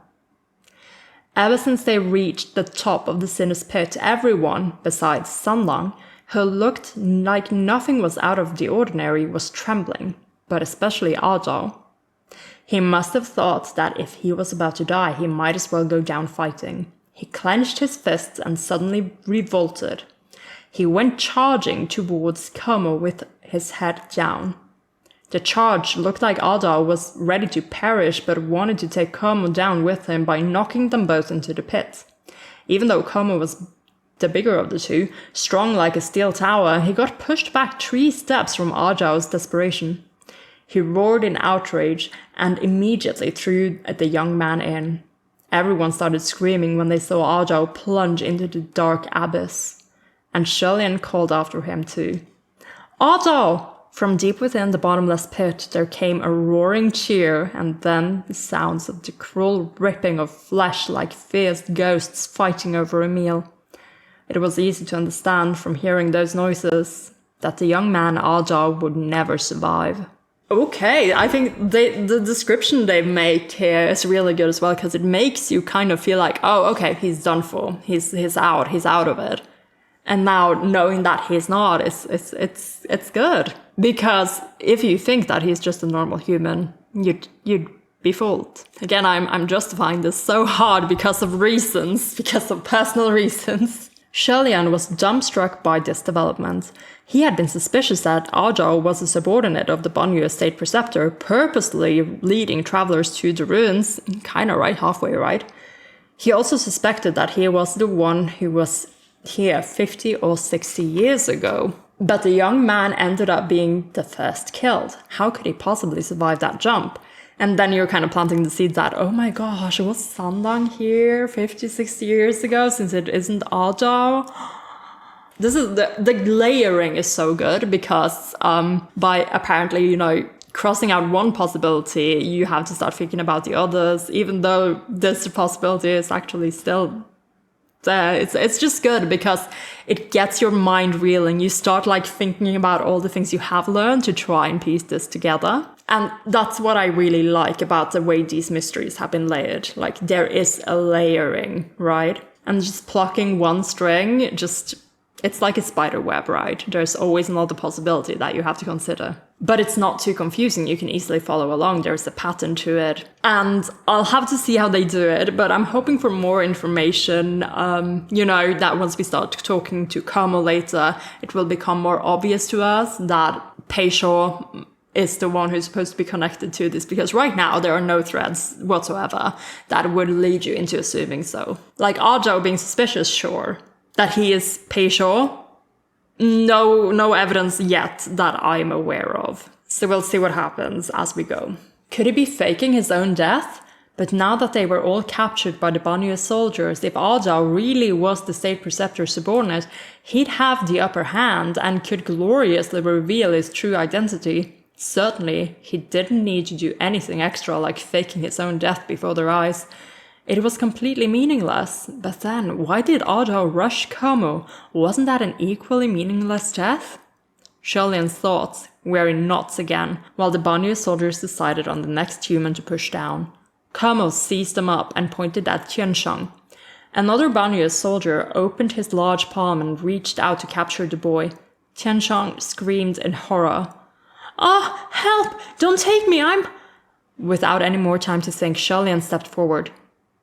[SPEAKER 1] Ever since they reached the top of the sinner's pit, everyone, besides Sanlang, who looked like nothing was out of the ordinary, was trembling, but especially Ajao. He must have thought that if he was about to die, he might as well go down fighting. He clenched his fists and suddenly revolted. He went charging towards Como with his head down. The charge looked like Ajao was ready to perish but wanted to take Como down with him by knocking them both into the pit. Even though Como was the bigger of the two, strong like a steel tower, he got pushed back 3 steps from Ajao's desperation. He roared in outrage and immediately threw the young man in. Everyone started screaming when they saw Ajao plunge into the dark abyss. And Xianle called after him too. Ajao! From deep within the bottomless pit there came a roaring cheer, and then the sounds of the cruel ripping of flesh like fierce ghosts fighting over a meal. It was easy to understand from hearing those noises that the young man Ajao would never survive. Okay, I think the description they make here is really good as well, because it makes you kind of feel like, oh, okay, he's done for. He's out of it. And now knowing that he's not, it's good. Because if you think that he's just a normal human, you'd be fooled. Again, I'm justifying this so hard because of personal reasons. Xianle was dumbstruck by this development. He had been suspicious that Ajao was a subordinate of the Banyu state preceptor, purposely leading travelers to the ruins, kinda right, halfway right. He also suspected that he was the one who was here 50 or 60 years ago. But the young man ended up being the first killed. How could he possibly survive that jump? And then you're kind of planting the seed that, oh my gosh, was Sanlang here 50, 60 years ago since it isn't Ajao? This is the layering is so good because by apparently, crossing out one possibility, you have to start thinking about the others, even though this possibility is actually still there. It's just good because it gets your mind reeling. You start thinking about all the things you have learned to try and piece this together. And that's what I really like about the way these mysteries have been layered. There is a layering, right? And just plucking one string, it's like a spider web, right? There's always another possibility that you have to consider. But it's not too confusing. You can easily follow along. There's a pattern to it. And I'll have to see how they do it, but I'm hoping for more information. That once we start talking to Como later, it will become more obvious to us that Peisho is the one who's supposed to be connected to this, because right now there are no threads whatsoever that would lead you into assuming so. Ajao being suspicious, sure. That he is Peisho, no evidence yet that I'm aware of. So we'll see what happens as we go. Could he be faking his own death? But now that they were all captured by the Banyu soldiers, if Ajao really was the state preceptor's subordinate, he'd have the upper hand and could gloriously reveal his true identity. Certainly, he didn't need to do anything extra like faking his own death before their eyes. It was completely meaningless. But then, why did Ajao rush Como? Wasn't that an equally meaningless death? Xianle's thoughts were in knots again, while the Banyu soldiers decided on the next human to push down. Como seized them up and pointed at Tianshang. Another Banyu soldier opened his large palm and reached out to capture the boy. Tianshang screamed in horror. "Ah, help! Don't take me, I'm—" Without any more time to think, Xianle stepped forward.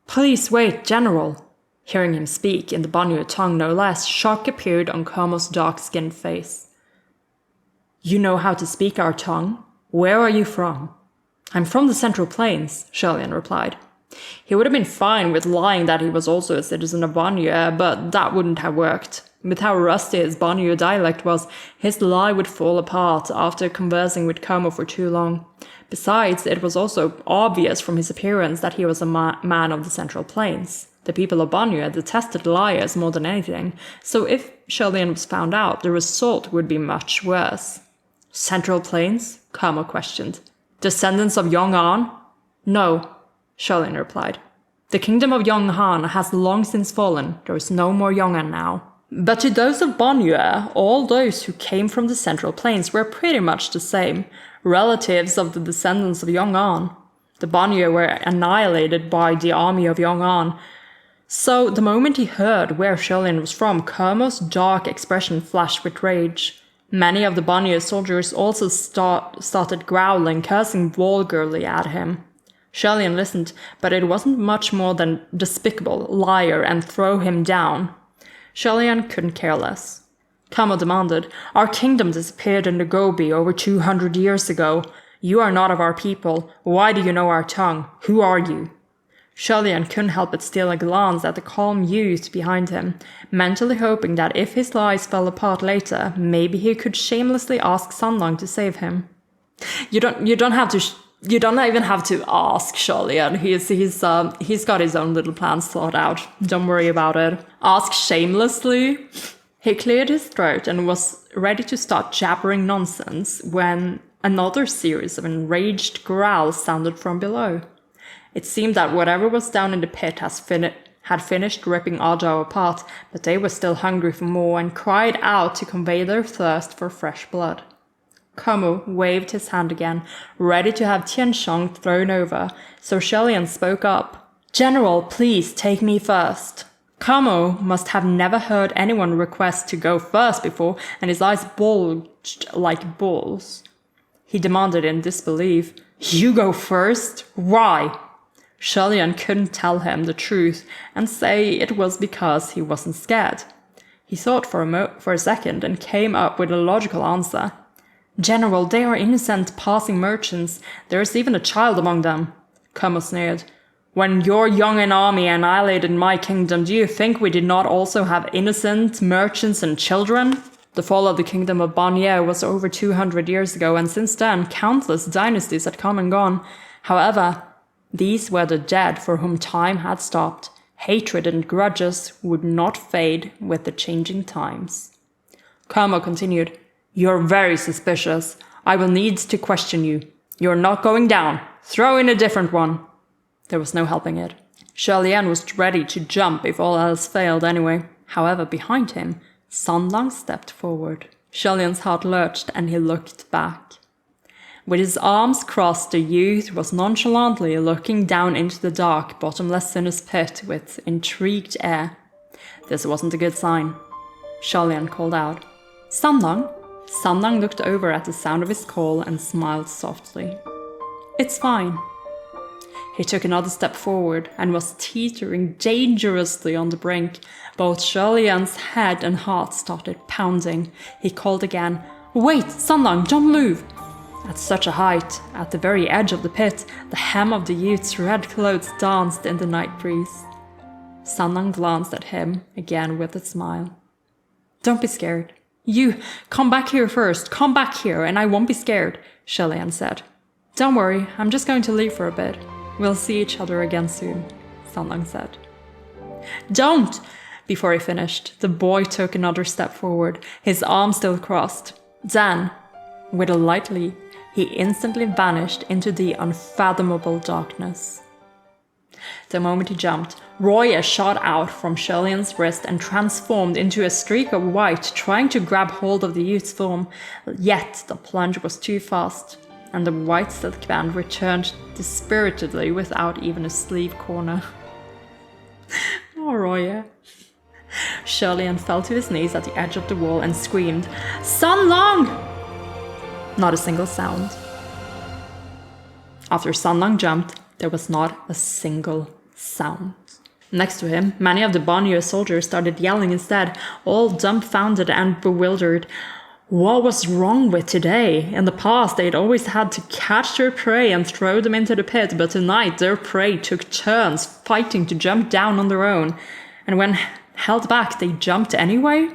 [SPEAKER 1] "Please wait, General." Hearing him speak, in the Banyu tongue no less, shock appeared on Como's dark-skinned face. "You know how to speak our tongue? Where are you from?" "I'm from the Central Plains," Xianle replied. He would have been fine with lying that he was also a citizen of Banyu, but that wouldn't have worked. With how rusty his Banyu dialect was, his lie would fall apart after conversing with Como for too long. Besides, it was also obvious from his appearance that he was a man of the Central Plains. The people of Banyu detested liars more than anything, so if Xianle was found out, the result would be much worse. "Central Plains?" Como questioned. "Descendants of Yong'an?" "No," Xianle replied. "The kingdom of Yong'an has long since fallen. There is no more Yong'an now." But to those of Banyu, all those who came from the Central Plains were pretty much the same, relatives of the descendants of Yong'an. The Banyu were annihilated by the army of Yong'an. So the moment he heard where Xianle was from, Kermo's dark expression flashed with rage. Many of the Bonnier soldiers also started growling, cursing vulgarly at him. Xianle listened, but it wasn't much more than despicable, liar, and throw him down. Xianle couldn't care less. Kermo demanded, "Our kingdom disappeared in the Gobi over 200 years ago. You are not of our people. Why do you know our tongue? Who are you?" Xianle couldn't help but steal a glance at the calm youth behind him, mentally hoping that if his lies fell apart later, maybe he could shamelessly ask Sanlang to save him. You don't even have to ask Xianle. He's got his own little plans thought out. Don't worry about it. Ask shamelessly. He cleared his throat and was ready to start jabbering nonsense when another series of enraged growls sounded from below. It seemed that whatever was down in the pit had finished ripping Ajao apart, but they were still hungry for more and cried out to convey their thirst for fresh blood. Kermo waved his hand again, ready to have Tianshong thrown over, so Xianle spoke up. "General, please take me first." Kermo must have never heard anyone request to go first before, and his eyes bulged like balls. He demanded in disbelief, "You go first? Why?" Xianle couldn't tell him the truth and say it was because he wasn't scared. He thought for a second and came up with a logical answer. "General, they are innocent passing merchants. There is even a child among them." Kermo sneered. "When your young army annihilated my kingdom, do you think we did not also have innocent merchants and children? The fall of the kingdom of Bonnier was over 200 years ago, and since then, countless dynasties had come and gone. However, these were the dead for whom time had stopped. Hatred and grudges would not fade with the changing times." Kermo continued, "You're very suspicious. I will need to question you. You're not going down. Throw in a different one." There was no helping it. Xianle was ready to jump if all else failed anyway. However, behind him, Sanlang stepped forward. Xianle's heart lurched and he looked back. With his arms crossed, the youth was nonchalantly looking down into the dark, bottomless sinner's pit with intrigued air. This wasn't a good sign. Xianle called out, "Sanlang?" Sanlang looked over at the sound of his call and smiled softly. "It's fine." He took another step forward and was teetering dangerously on the brink. Both Xianle's head and heart started pounding. He called again, "Wait, Sanlang, don't move!" At such a height, at the very edge of the pit, the hem of the youth's red clothes danced in the night breeze. Sanlang glanced at him, again with a smile. "Don't be scared. You, come back here first, come back here, and I won't be scared," Xianle said. "Don't worry, I'm just going to leave for a bit. We'll see each other again soon," Sanlang said. "Don't!" Before he finished, the boy took another step forward, his arms still crossed. Then, with a light leap, he instantly vanished into the unfathomable darkness. The moment he jumped, Roya shot out from Xianle's wrist and transformed into a streak of white, trying to grab hold of the youth's form. Yet the plunge was too fast, and the white silk band returned dispiritedly without even a sleeve corner. Oh, Roya. Xianle fell to his knees at the edge of the wall and screamed, "Sanlang!" Not a single sound. After Sanlang jumped, there was not a single sound. Next to him, many of the Bonnier soldiers started yelling instead, all dumbfounded and bewildered. What was wrong with today? In the past, they'd always had to catch their prey and throw them into the pit, but tonight their prey took turns fighting to jump down on their own. And when held back, they jumped anyway?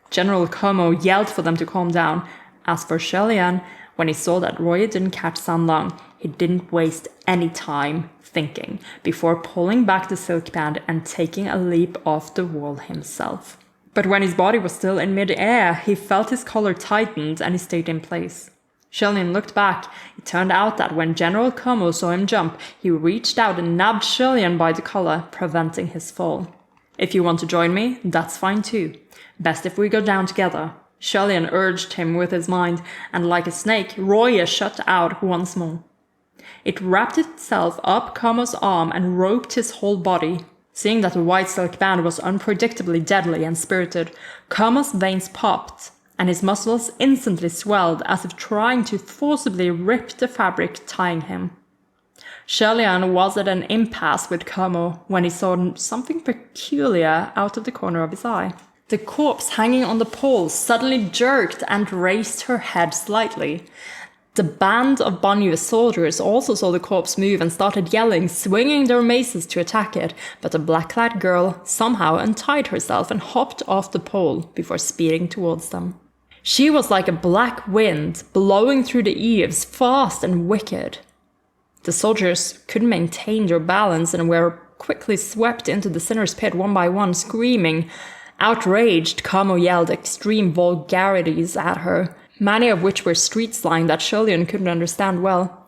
[SPEAKER 1] General Kermo yelled for them to calm down. As for Xianle, when he saw that Roya didn't catch Sanlang, he didn't waste any time thinking before pulling back the silk band and taking a leap off the wall himself. But when his body was still in mid-air, he felt his collar tightened and he stayed in place. Xianle looked back. It turned out that when General Kermo saw him jump, he reached out and nabbed Xianle by the collar, preventing his fall. "If you want to join me, that's fine too. Best if we go down together." Xianle urged him with his mind, and like a snake, Roya shot out once more. It wrapped itself up Kermo's arm and roped his whole body. Seeing that the white silk band was unpredictably deadly and spirited, Kamo's veins popped, and his muscles instantly swelled as if trying to forcibly rip the fabric tying him. Xianle was at an impasse with Kamo when he saw something peculiar out of the corner of his eye. The corpse hanging on the pole suddenly jerked and raised her head slightly. The band of Banyu soldiers also saw the corpse move and started yelling, swinging their maces to attack it, but the black-clad girl somehow untied herself and hopped off the pole before speeding towards them. She was like a black wind, blowing through the eaves, fast and wicked. The soldiers couldn't maintain their balance and were quickly swept into the sinner's pit one by one, screaming. Outraged, Kamo yelled extreme vulgarities at her, many of which were street slang that Xianle couldn't understand well.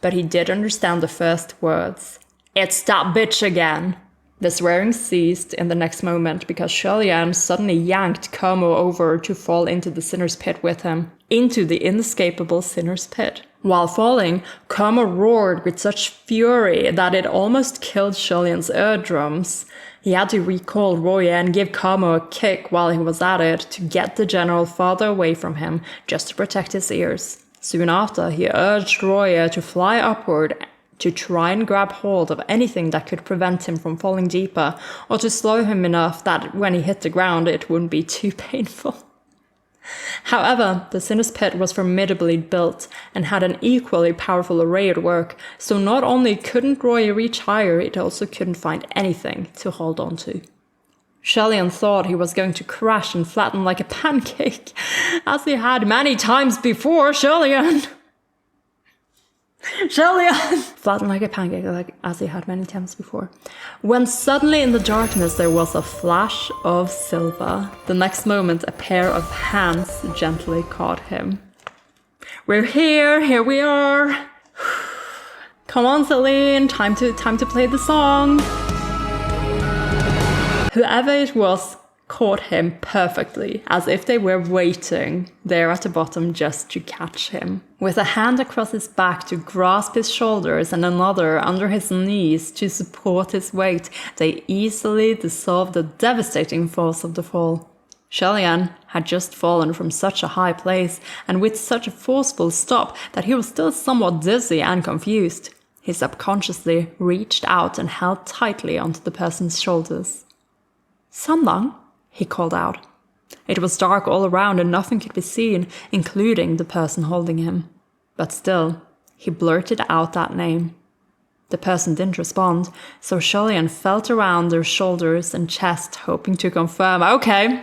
[SPEAKER 1] But he did understand the first words. "It's that bitch again!" The swearing ceased in the next moment because Xianle suddenly yanked Kamo over to fall into the sinner's pit with him, into the inescapable sinner's pit. While falling, Kamo roared with such fury that it almost killed Xianle's eardrums. He had to recall Roye and give Kamo a kick while he was at it to get the general farther away from him, just to protect his ears. Soon after, he urged Roye to fly upward to try and grab hold of anything that could prevent him from falling deeper, or to slow him enough that when he hit the ground it wouldn't be too painful. However, the sinner's pit was formidably built and had an equally powerful array at work, so not only couldn't Roy reach higher, it also couldn't find anything to hold on to. Xianle thought he was going to crash and flatten like a pancake, as he had many times before. Xianle flattened like a pancake, as he had many times before. When suddenly in the darkness there was a flash of silver. The next moment a pair of hands gently caught him. "We're here we are. Come on, Celine, time to play the song." Whoever it was caught him perfectly, as if they were waiting there at the bottom just to catch him. With a hand across his back to grasp his shoulders and another under his knees to support his weight, they easily dissolved the devastating force of the fall. Xianle had just fallen from such a high place, and with such a forceful stop that he was still somewhat dizzy and confused. He subconsciously reached out and held tightly onto the person's shoulders. "Sanlang?" he called out. It was dark all around and nothing could be seen, including the person holding him. But still, he blurted out that name. The person didn't respond, so Xianle felt around their shoulders and chest, hoping to confirm. Okay.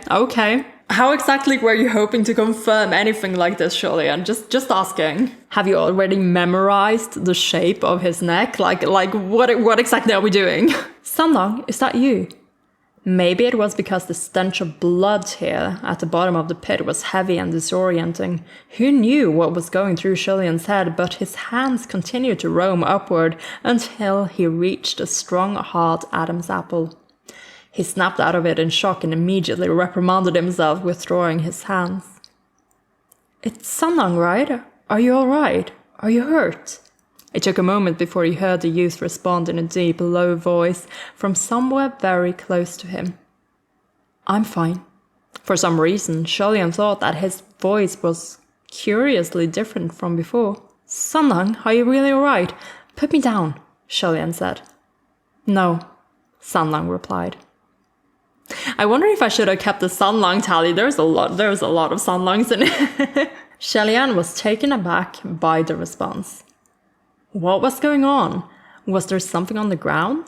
[SPEAKER 1] How exactly were you hoping to confirm anything like this, Xianle? Just asking. Have you already memorized the shape of his neck? Like what exactly are we doing? "Sanlang, is that you?" Maybe it was because the stench of blood here at the bottom of the pit was heavy and disorienting. Who knew what was going through Xianle's head, but his hands continued to roam upward until he reached a strong, hard Adam's apple. He snapped out of it in shock and immediately reprimanded himself, withdrawing his hands. "It's Sanlang, right? Are you all right? Are you hurt?" It took a moment before he heard the youth respond in a deep, low voice from somewhere very close to him. "I'm fine." For some reason, Xianle thought that his voice was curiously different from before. "Sanlang, are you really all right? Put me down," Xianle said. "No," Sanlang replied. I wonder if I should have kept the Sanlang tally. There's a lot of Sanlangs in it. Xianle was taken aback by the response. What was going on? Was there something on the ground?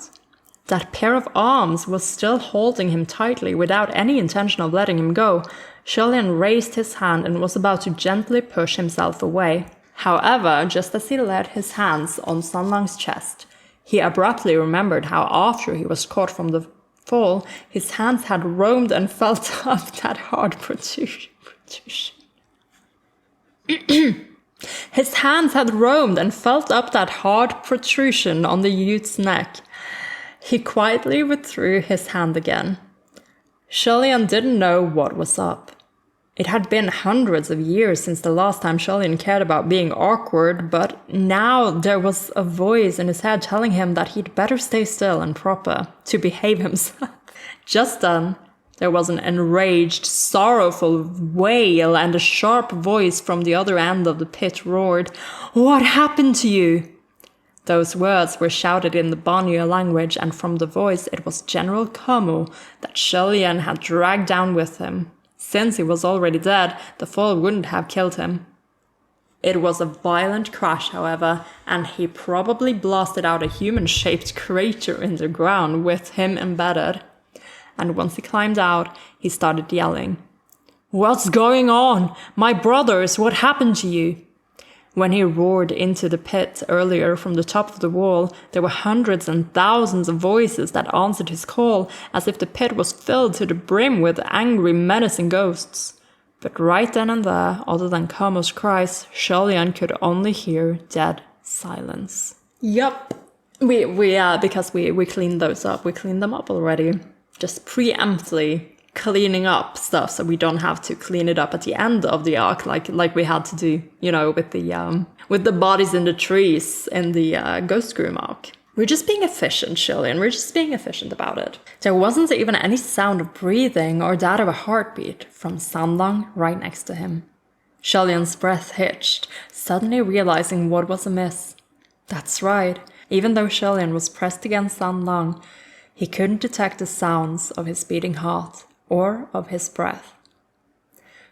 [SPEAKER 1] That pair of arms was still holding him tightly without any intention of letting him go. Xianle raised his hand and was about to gently push himself away. However, just as he laid his hands on Sanlang's chest, he abruptly remembered how after he was caught from the fall, his hands had roamed and felt up that hard protrusion. His hands had roamed and felt up that hard protrusion on the youth's neck. He quietly withdrew his hand again. Xianle didn't know what was up. It had been hundreds of years since the last time Xianle cared about being awkward, but now there was a voice in his head telling him that he'd better stay still and proper to behave himself. Just then, there was an enraged, sorrowful wail, and a sharp voice from the other end of the pit roared, "What happened to you?" Those words were shouted in the Banyu language, and from the voice it was General Como that Xianle had dragged down with him. Since he was already dead, the fall wouldn't have killed him. It was a violent crash, however, and he probably blasted out a human-shaped crater in the ground with him embedded. And once he climbed out, he started yelling, "What's going on? My brothers, what happened to you?" When he roared into the pit earlier from the top of the wall, there were hundreds and thousands of voices that answered his call, as if the pit was filled to the brim with angry, menacing ghosts. But right then and there, other than Kamo's cries, Xianle could only hear dead silence. Yup. Because we cleaned those up. We cleaned them up already. Just preemptively cleaning up stuff so we don't have to clean it up at the end of the arc like we had to do, with the bodies in the trees in the Ghost Groom arc. We're just being efficient, Xianle. We're just being efficient about it. There wasn't even any sound of breathing or that of a heartbeat from Sanlang right next to him. Xianle's breath hitched, suddenly realizing what was amiss. That's right. Even though Xianle was pressed against Sanlang, he couldn't detect the sounds of his beating heart or of his breath.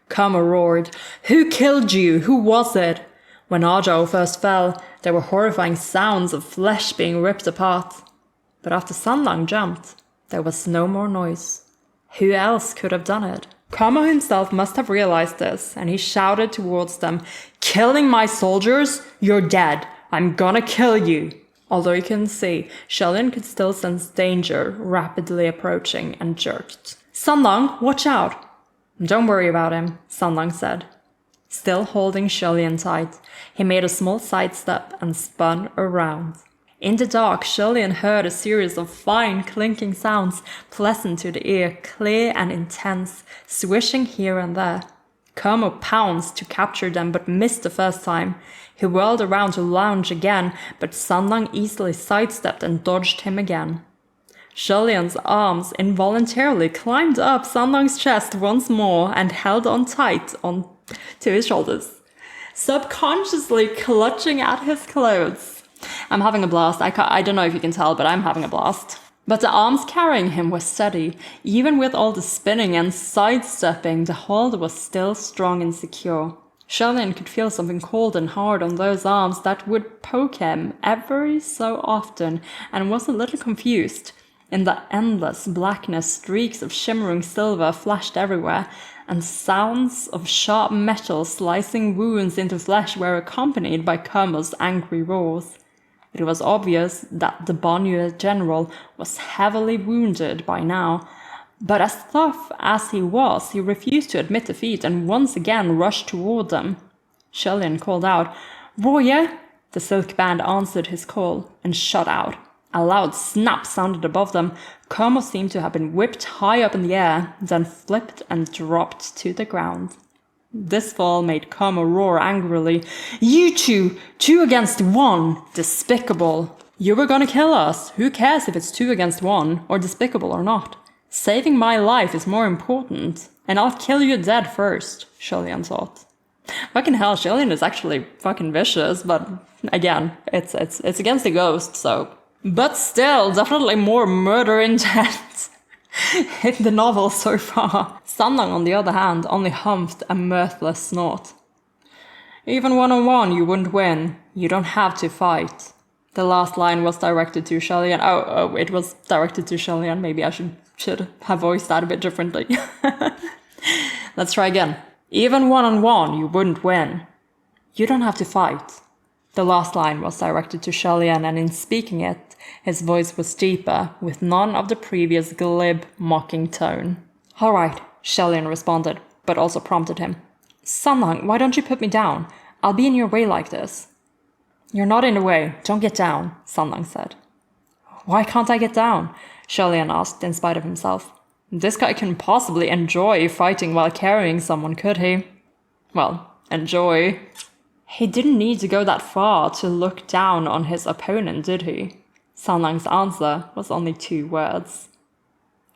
[SPEAKER 1] Kama roared, "Who killed you? Who was it?" When Ajao first fell, there were horrifying sounds of flesh being ripped apart. But after Sanlang jumped, there was no more noise. Who else could have done it? Kama himself must have realized this, and he shouted towards them, "Killing my soldiers? You're dead. I'm gonna kill you." Although he couldn't see, Xianle could still sense danger rapidly approaching and jerked. "Sanlang, watch out!" "Don't worry about him," Sanlang said. Still holding Xianle tight, he made a small sidestep and spun around. In the dark, Xianle heard a series of fine clinking sounds, pleasant to the ear, clear and intense, swishing here and there. Como pounced to capture them but missed the first time. He whirled around to lunge again, but Sanlang easily sidestepped and dodged him again. Xianle's arms involuntarily climbed up Sanlang's chest once more and held on tight to his shoulders, subconsciously clutching at his clothes. I'm having a blast. I don't know if you can tell, but I'm having a blast. But the arms carrying him were steady. Even with all the spinning and sidestepping, the hold was still strong and secure. Xianle could feel something cold and hard on those arms that would poke him every so often, and was a little confused. In the endless blackness, streaks of shimmering silver flashed everywhere, and sounds of sharp metal slicing wounds into flesh were accompanied by Kerma's angry roars. It was obvious that the Banyu general was heavily wounded by now, but as tough as he was, he refused to admit defeat and once again rushed toward them. Xianle called out, "Warrior!" The silk band answered his call and shot out. A loud snap sounded above them. Kerma seemed to have been whipped high up in the air, then flipped and dropped to the ground. This fall made Kerma roar angrily. "You two against one! Despicable! You were gonna kill us! Who cares if it's 2 against 1, or despicable or not? Saving my life is more important, and I'll kill you dead first," Xianle thought. Fucking hell, Xianle is actually fucking vicious, but again, it's against the ghost, so... But still, definitely more murder intent in the novel so far. Sanlang, on the other hand, only humphed a mirthless snort. "Even one-on-one you wouldn't win. You don't have to fight." The last line was directed to Xianle. Oh, it was directed to Xianle. Maybe I should have voiced that a bit differently. Let's try again. "Even one-on-one you wouldn't win. You don't have to fight." The last line was directed to Xianle, and in speaking it, his voice was deeper, with none of the previous glib, mocking tone. "All right," Xianle responded, but also prompted him. "Sanlang, why don't you put me down? I'll be in your way like this." "You're not in the way. Don't get down," Sanlang said. "Why can't I get down?" Xianle asked, in spite of himself. This guy couldn't possibly enjoy fighting while carrying someone, could he? Well, enjoy. He didn't need to go that far to look down on his opponent, did he? Xianle's answer was only 2 words.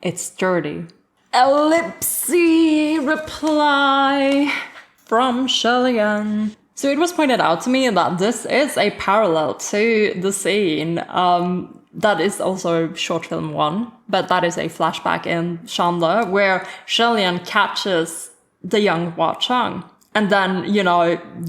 [SPEAKER 1] It's dirty. Ellipsy reply from Xianle. So it was pointed out to me that this is a parallel to the scene that is also short film 1, but that is a flashback in Xianle where Xianle catches the young Hua Cheng and then,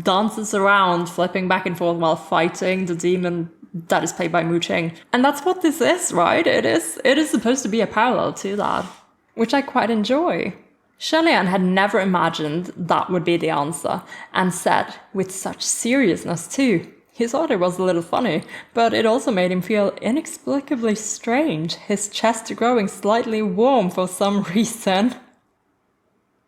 [SPEAKER 1] dances around, flipping back and forth while fighting the demon that is played by Mu Qing. And that's what this is, right? It is supposed to be a parallel to that, which I quite enjoy. Xianle had never imagined that would be the answer, and said with such seriousness too. He thought it was a little funny, but it also made him feel inexplicably strange, his chest growing slightly warm for some reason.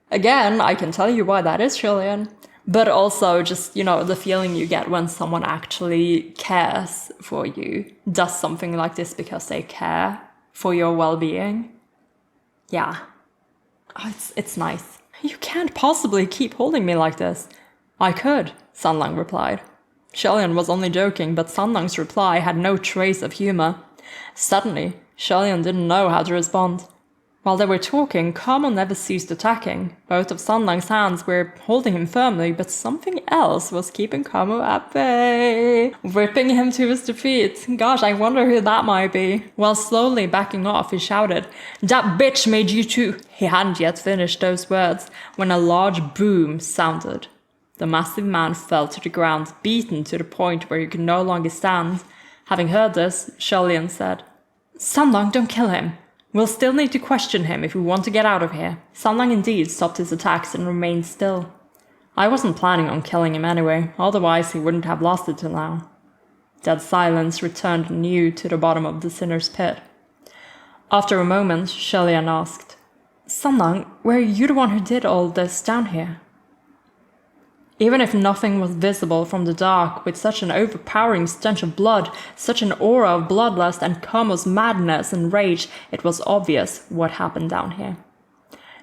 [SPEAKER 1] Again, I can tell you why that is, Xianle, but also just, the feeling you get when someone actually cares for you, does something like this because they care for your well-being. Yeah. Oh, it's nice. You can't possibly keep holding me like this. I could, Xianle replied. Xianle was only joking, but Xianle's reply had no trace of humor. Suddenly, Xianle didn't know how to respond. While they were talking, Kamo never ceased attacking. Both of Xianle's hands were holding him firmly, but something else was keeping Kamo at bay, whipping him to his defeat. Gosh, I wonder who that might be. While slowly backing off, he shouted, "That bitch made you too!" He hadn't yet finished those words when a large boom sounded. The massive man fell to the ground, beaten to the point where he could no longer stand. Having heard this, Xianle said, "Xianle, don't kill him. We'll still need to question him if we want to get out of here." Xianle indeed stopped his attacks and remained still. I wasn't planning on killing him anyway, otherwise he wouldn't have lasted till now. Dead silence returned anew to the bottom of the sinner's pit. After a moment, Xianle asked, "Xianle, were you the one who did all this down here?" Even if nothing was visible from the dark, with such an overpowering stench of blood, such an aura of bloodlust and Kamo's madness and rage, it was obvious what happened down here.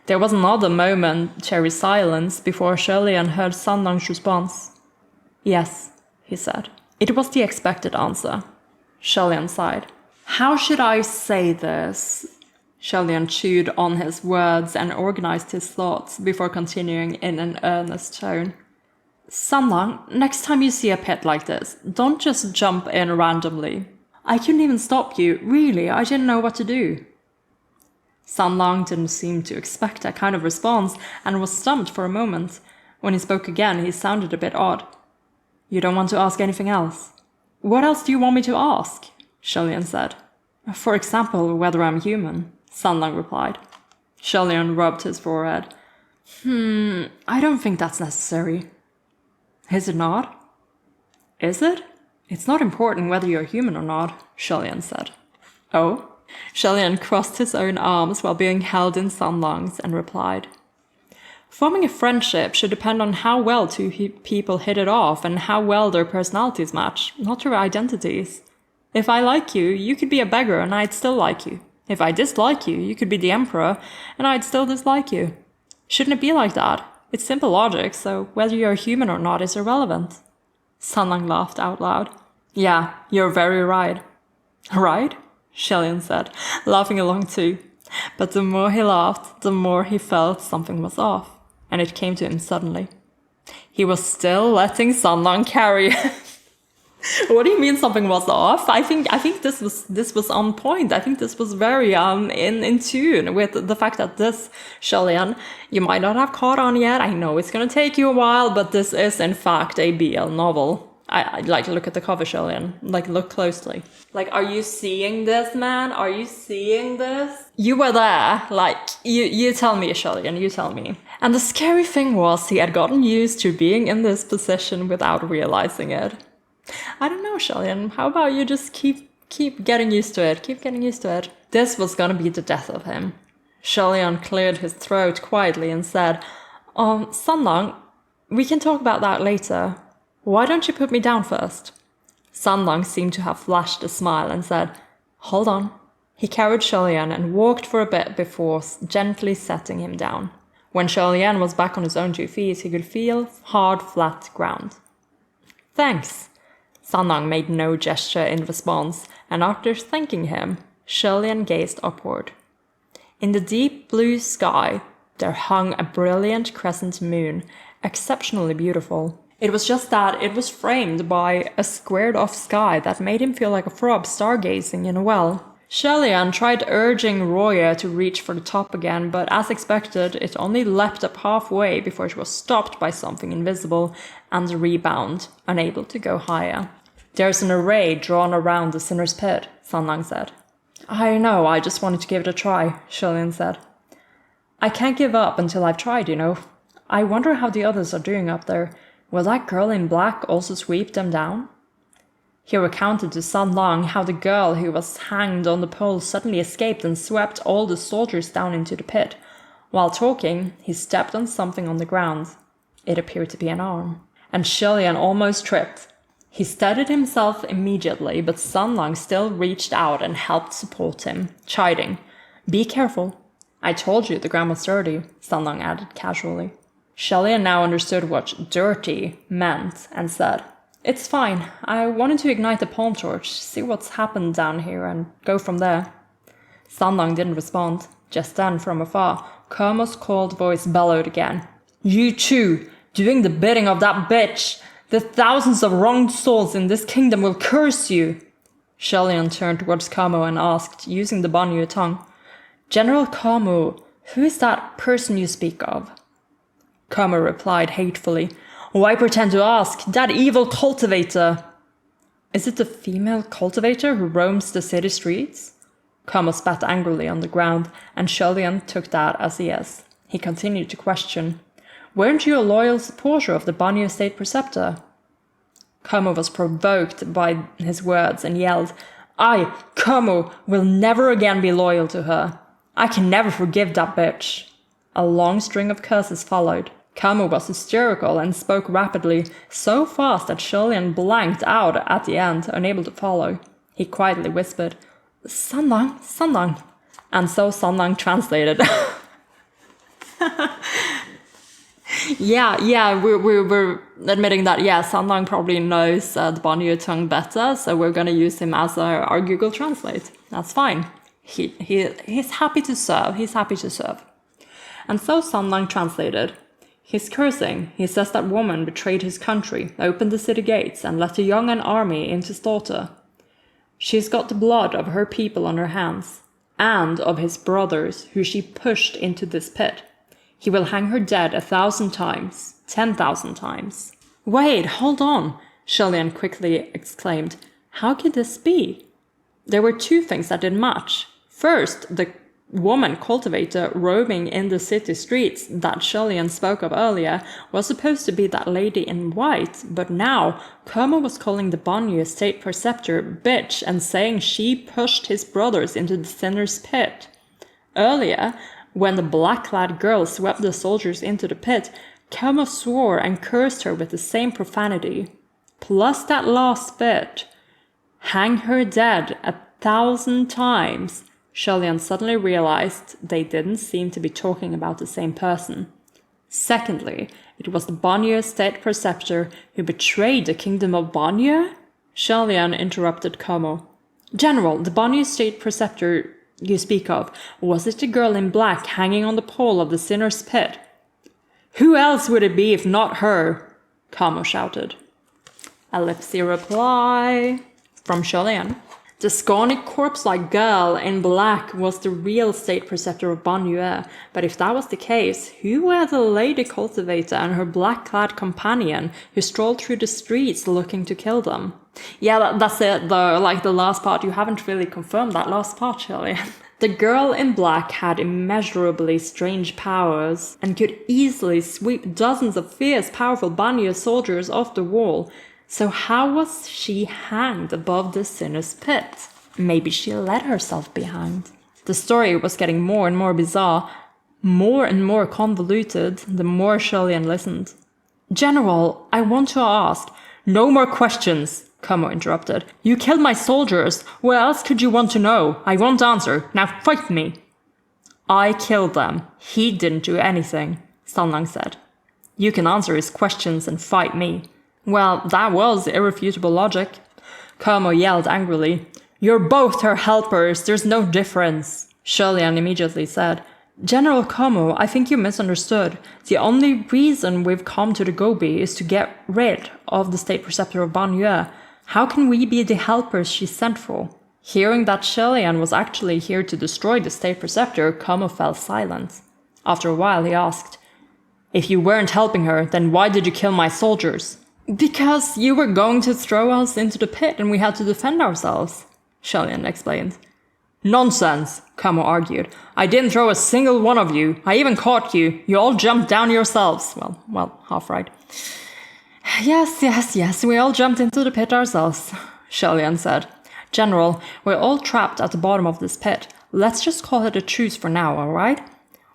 [SPEAKER 1] There was another momentary silence before Xianle heard Xianle's response. "Yes," he said. It was the expected answer. Xianle sighed. "How should I say this?" Xianle chewed on his words and organized his thoughts before continuing in an earnest tone. "Xianle, next time you see a pit like this, don't just jump in randomly. I couldn't even stop you, really, I didn't know what to do." Xianle didn't seem to expect that kind of response and was stumped for a moment. When he spoke again, he sounded a bit odd. "You don't want to ask anything else?" "What else do you want me to ask?" Xianle said. "For example, whether I'm human," Xianle replied. Xianle rubbed his forehead. I don't think that's necessary." "Is it not?" "Is it? It's not important whether you're human or not," Xianle said. "Oh?" Xianle crossed his own arms while being held in Xianle's and replied, "Forming a friendship should depend on how well two people hit it off and how well their personalities match, not their identities. If I like you, you could be a beggar and I'd still like you. If I dislike you, you could be the emperor and I'd still dislike you. Shouldn't it be like that? It's simple logic, so whether you're human or not is irrelevant." Xianle laughed out loud. "Yeah, you're very right." "Right?" Xianle said, laughing along too. But the more he laughed, the more he felt something was off, and it came to him suddenly. He was still letting Xianle carry. What do you mean something was off? I think this was on point. I think this was very in tune with the fact that this Xianle, you might not have caught on yet. I know it's gonna take you a while, but this is in fact a BL novel. I'd like to look at the cover, Xianle. Like, look closely. Like, are you seeing this, man? Are you seeing this? You were there. Like, you tell me, Xianle, you tell me. And the scary thing was he had gotten used to being in this position without realizing it. I don't know, Xianle. How about you just keep getting used to it? Keep getting used to it. This was gonna be the death of him. Xianle cleared his throat quietly and said, Xianle, we can talk about that later. Why don't you put me down first?" Xianle seemed to have flashed a smile and said, "Hold on." He carried Xianle and walked for a bit before gently setting him down. When Xianle was back on his own 2 feet, he could feel hard, flat ground. Thanks. Sanlang made no gesture in response, and after thanking him, Xianle gazed upward. In the deep blue sky, there hung a brilliant crescent moon, exceptionally beautiful. It was just that it was framed by a squared-off sky that made him feel like a frog stargazing in a well. Xianle tried urging Roya to reach for the top again, but as expected, it only leapt up halfway before it was stopped by something invisible and rebound, unable to go higher. There's an array drawn around the Sinner's Pit, Sanlang said. I know, I just wanted to give it a try, Xianle said. I can't give up until I've tried, you know. I wonder how the others are doing up there. Will that girl in black also sweep them down? He recounted to Sanlang how the girl who was hanged on the pole suddenly escaped and swept all the soldiers down into the pit. While talking, he stepped on something on the ground. It appeared to be an arm. And Xianle almost tripped. He steadied himself immediately, but Sanlang still reached out and helped support him, chiding. Be careful. I told you the ground was dirty, Sanlang added casually. Xianle now understood what dirty meant and said, It's fine. I wanted to ignite the palm torch, see what's happened down here, and go from there. Sanlang didn't respond. Just then, from afar, Kermo's cold voice bellowed again. You too, doing the bidding of that bitch! The thousands of wronged souls in this kingdom will curse you! Xianle turned towards Kermo and asked, using the Banyu tongue, General Kermo, who is that person you speak of? Kermo replied hatefully, Why pretend to ask? That evil cultivator! Is it the female cultivator who roams the city streets? Kermo spat angrily on the ground, and Xianle took that as a yes. He continued to question, Weren't you a loyal supporter of the Banyu State Preceptor? Kermo was provoked by his words and yelled, I, Kermo, will never again be loyal to her. I can never forgive that bitch. A long string of curses followed. Kermo was hysterical and spoke rapidly, so fast that Xianle blanked out at the end, unable to follow. He quietly whispered, Sanlang, Sanlang. And so Sanlang translated. We're admitting that, Sanlang probably knows the Banyu tongue better, so we're going to use him as our Google Translate. That's fine. He's happy to serve. He's happy to serve. And so Sanlang translated. He's cursing. He says that woman betrayed his country, opened the city gates, and led a young army into slaughter. She's got the blood of her people on her hands, and of his brothers, who she pushed into this pit. He will hang her dead 1,000 times, 10,000 times. Wait, hold on, Xianle quickly exclaimed. How could this be? There were 2 things that didn't match. First, the woman cultivator roaming in the city streets that Xianle spoke of earlier was supposed to be that lady in white, but now Kermo was calling the Banyu State Preceptor bitch and saying she pushed his brothers into the Sinner's Pit. Earlier, when the black-clad girl swept the soldiers into the pit, Kermo swore and cursed her with the same profanity. Plus that last bit. Hang her dead 1,000 times. Xianle suddenly realized they didn't seem to be talking about the same person. Secondly, it was the Banyu State Preceptor who betrayed the kingdom of Banyu? Xianle interrupted Kermo. General, the Banyu State Preceptor you speak of, was it the girl in black hanging on the pole of the Sinner's Pit? Who else would it be if not her? Kermo shouted. Ellipsy reply from Xianle. The scrawny corpse-like girl in black was the real state preceptor of Banyu, but if that was the case, who were the lady cultivator and her black-clad companion who strolled through the streets looking to kill them? Yeah, that's it though, like the last part, you haven't really confirmed that last part, Xianle. The girl in black had immeasurably strange powers and could easily sweep dozens of fierce, powerful Banyu soldiers off the wall. So how was she hanged above the Sinner's Pit? Maybe she let herself be hanged. The story was getting more and more bizarre, more and more convoluted, the more Xianle listened. General, I want to ask. No more questions, Como interrupted. You killed my soldiers. What else could you want to know? I won't answer. Now fight me. I killed them. He didn't do anything, Xianle said. You can answer his questions and fight me. Well, that was irrefutable logic. Como yelled angrily. You're both her helpers. There's no difference. Xianle immediately said. General Como, I think you misunderstood. The only reason we've come to the Gobi is to get rid of the state preceptor of Banyue. How can we be the helpers she sent for? Hearing that Xianle was actually here to destroy the state preceptor, Como fell silent. After a while he asked, If you weren't helping her, then why did you kill my soldiers? Because you were going to throw us into the pit and we had to defend ourselves, Xianle explained. Nonsense, Como argued. I didn't throw a single one of you. I even caught you. You all jumped down yourselves. Well, half right. Yes, we all jumped into the pit ourselves, Xianle said. General, we're all trapped at the bottom of this pit. Let's just call it a truce for now, alright?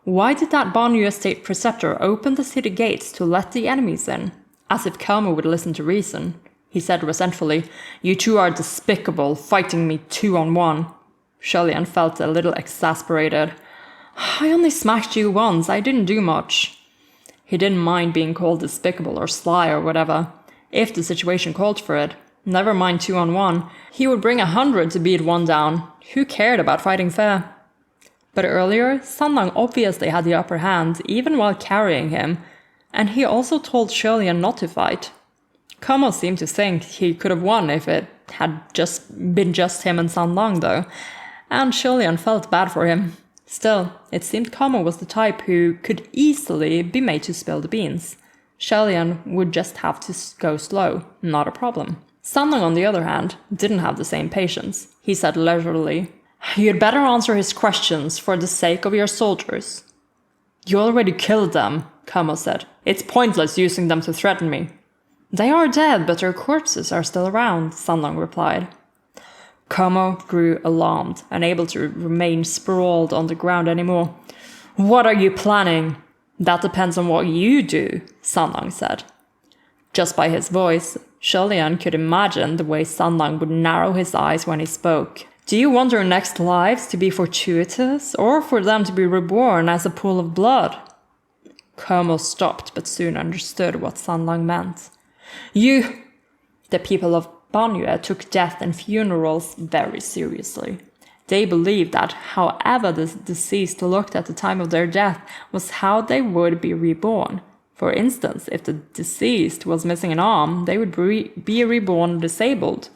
[SPEAKER 1] Why did that Banyue state preceptor open the city gates to let the enemies in? As if Como would listen to reason. He said resentfully, You two are despicable, fighting me 2-on-1. Xianle felt a little exasperated. I only smacked you once, I didn't do much. He didn't mind being called despicable or sly or whatever, if the situation called for it. Never mind 2-on-1, he would bring 100 to beat one down. Who cared about fighting fair? But earlier, Xianle obviously had the upper hand, even while carrying him, and he also told Xianle not to fight. Como seemed to think he could have won if it had been just him and Xianle though, and Xianle felt bad for him. Still, it seemed Como was the type who could easily be made to spill the beans. Xianle would just have to go slow, not a problem. Xianle, on the other hand, didn't have the same patience. He said leisurely, You'd better answer his questions for the sake of your soldiers. You already killed them, Como said. It's pointless using them to threaten me. They are dead, but their corpses are still around, Xianle replied. Como grew alarmed, unable to remain sprawled on the ground anymore. What are you planning? That depends on what you do, Xianle said. Just by his voice, Xianle could imagine the way Xianle would narrow his eyes when he spoke. Do you want your next lives to be fortuitous, or for them to be reborn as a pool of blood? Como stopped, but soon understood what Xianle meant. The people of Banyue took death and funerals very seriously. They believed that however the deceased looked at the time of their death was how they would be reborn. For instance, if the deceased was missing an arm, they would be reborn disabled.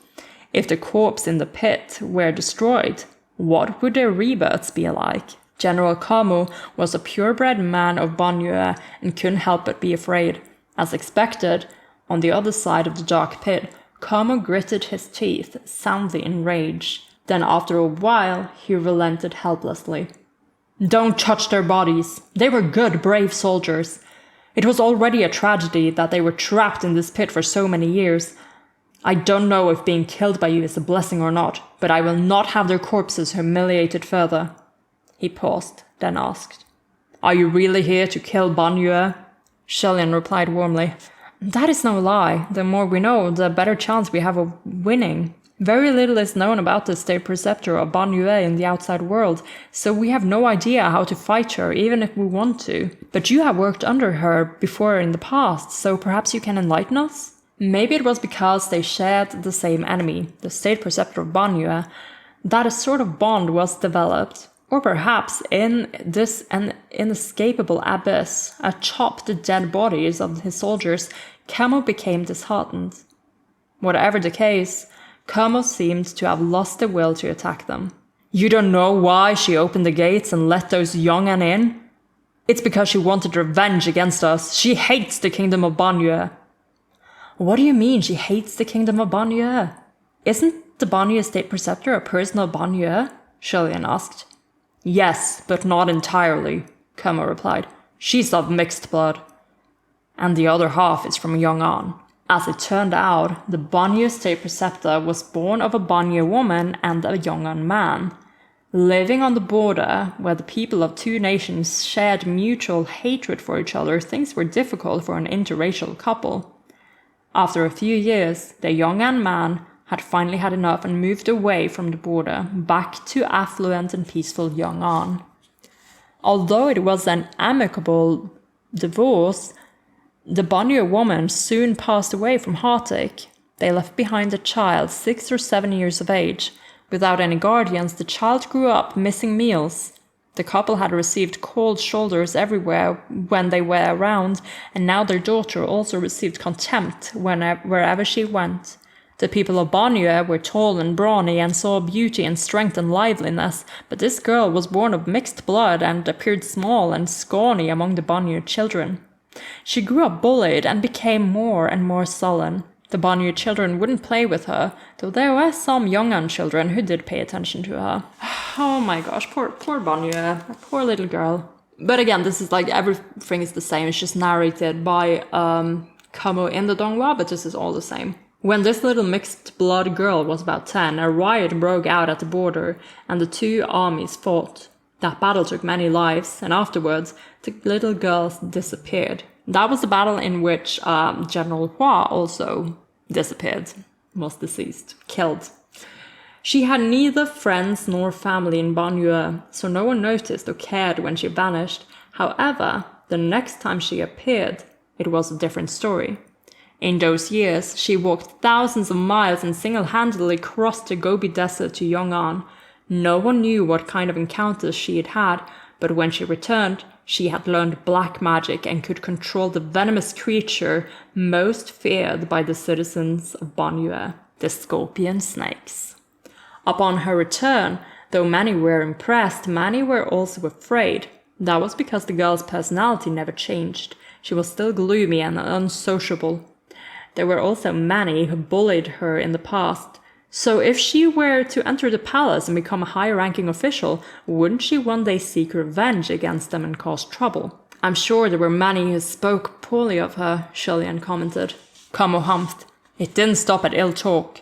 [SPEAKER 1] If the corpse in the pit were destroyed, what would their rebirths be like? General Como was a purebred man of Banyue and couldn't help but be afraid. As expected, on the other side of the dark pit, Como gritted his teeth, soundly enraged. Then after a while, he relented helplessly. Don't touch their bodies. They were good, brave soldiers. It was already a tragedy that they were trapped in this pit for so many years. I don't know if being killed by you is a blessing or not, but I will not have their corpses humiliated further. He paused, then asked, Are you really here to kill Banyue? Xianle replied warmly, That is no lie. The more we know, the better chance we have of winning. Very little is known about the state preceptor of Banyue in the outside world, so we have no idea how to fight her, even if we want to. But you have worked under her before in the past, so perhaps you can enlighten us? Maybe it was because they shared the same enemy, the state preceptor of Banyue, that a sort of bond was developed. Or perhaps in this an inescapable abyss, atop the dead bodies of his soldiers, Como became disheartened. Whatever the case, Como seemed to have lost the will to attack them. You don't know why she opened the gates and let those young'un in? It's because she wanted revenge against us. She hates the kingdom of Banyue. What do you mean she hates the kingdom of Banyue? Isn't the Banyue state preceptor a person of Banyue? Xianle asked. Yes, but not entirely, Como replied. She's of mixed blood. And the other half is from Yong'an. As it turned out, the Banyue state preceptor was born of a Banyue woman and a Yong'an man. Living on the border, where the people of two nations shared mutual hatred for each other, things were difficult for an interracial couple. After a few years, the Yong'an man had finally had enough and moved away from the border, back to affluent and peaceful Yong'an. Although it was an amicable divorce, the Banyu woman soon passed away from heartache. They left behind a child 6 or 7 years of age. Without any guardians, the child grew up missing meals. The couple had received cold shoulders everywhere when they were around, and now their daughter also received contempt wherever she went. The people of Banyu were tall and brawny and saw beauty and strength and liveliness, but this girl was born of mixed blood and appeared small and scrawny among the Banyu children. She grew up bullied and became more and more sullen. The Banyu children wouldn't play with her, though there were some Yong'an children who did pay attention to her. Oh my gosh, poor Banyu, poor little girl. But again, this is like everything is the same. It's just narrated by Kamo in the Donghua, but this is all the same. When this little mixed blood girl was about 10, a riot broke out at the border, and the two armies fought. That battle took many lives, and afterwards, the little girl disappeared. That was the battle in which General Hua also disappeared, was deceased, killed. She had neither friends nor family in Banyu, so no one noticed or cared when she vanished. However, the next time she appeared, it was a different story. In those years, she walked thousands of miles and single-handedly crossed the Gobi Desert to Yong'an. No one knew what kind of encounters she had had, but when she returned, she had learned black magic and could control the venomous creature most feared by the citizens of Banyu, the scorpion snakes. Upon her return, though many were impressed, many were also afraid. That was because the girl's personality never changed. She was still gloomy and unsociable. There were also many who bullied her in the past. So if she were to enter the palace and become a high-ranking official, wouldn't she one day seek revenge against them and cause trouble? I'm sure there were many who spoke poorly of her, Xianle commented. Kamo humphed. It didn't stop at ill talk.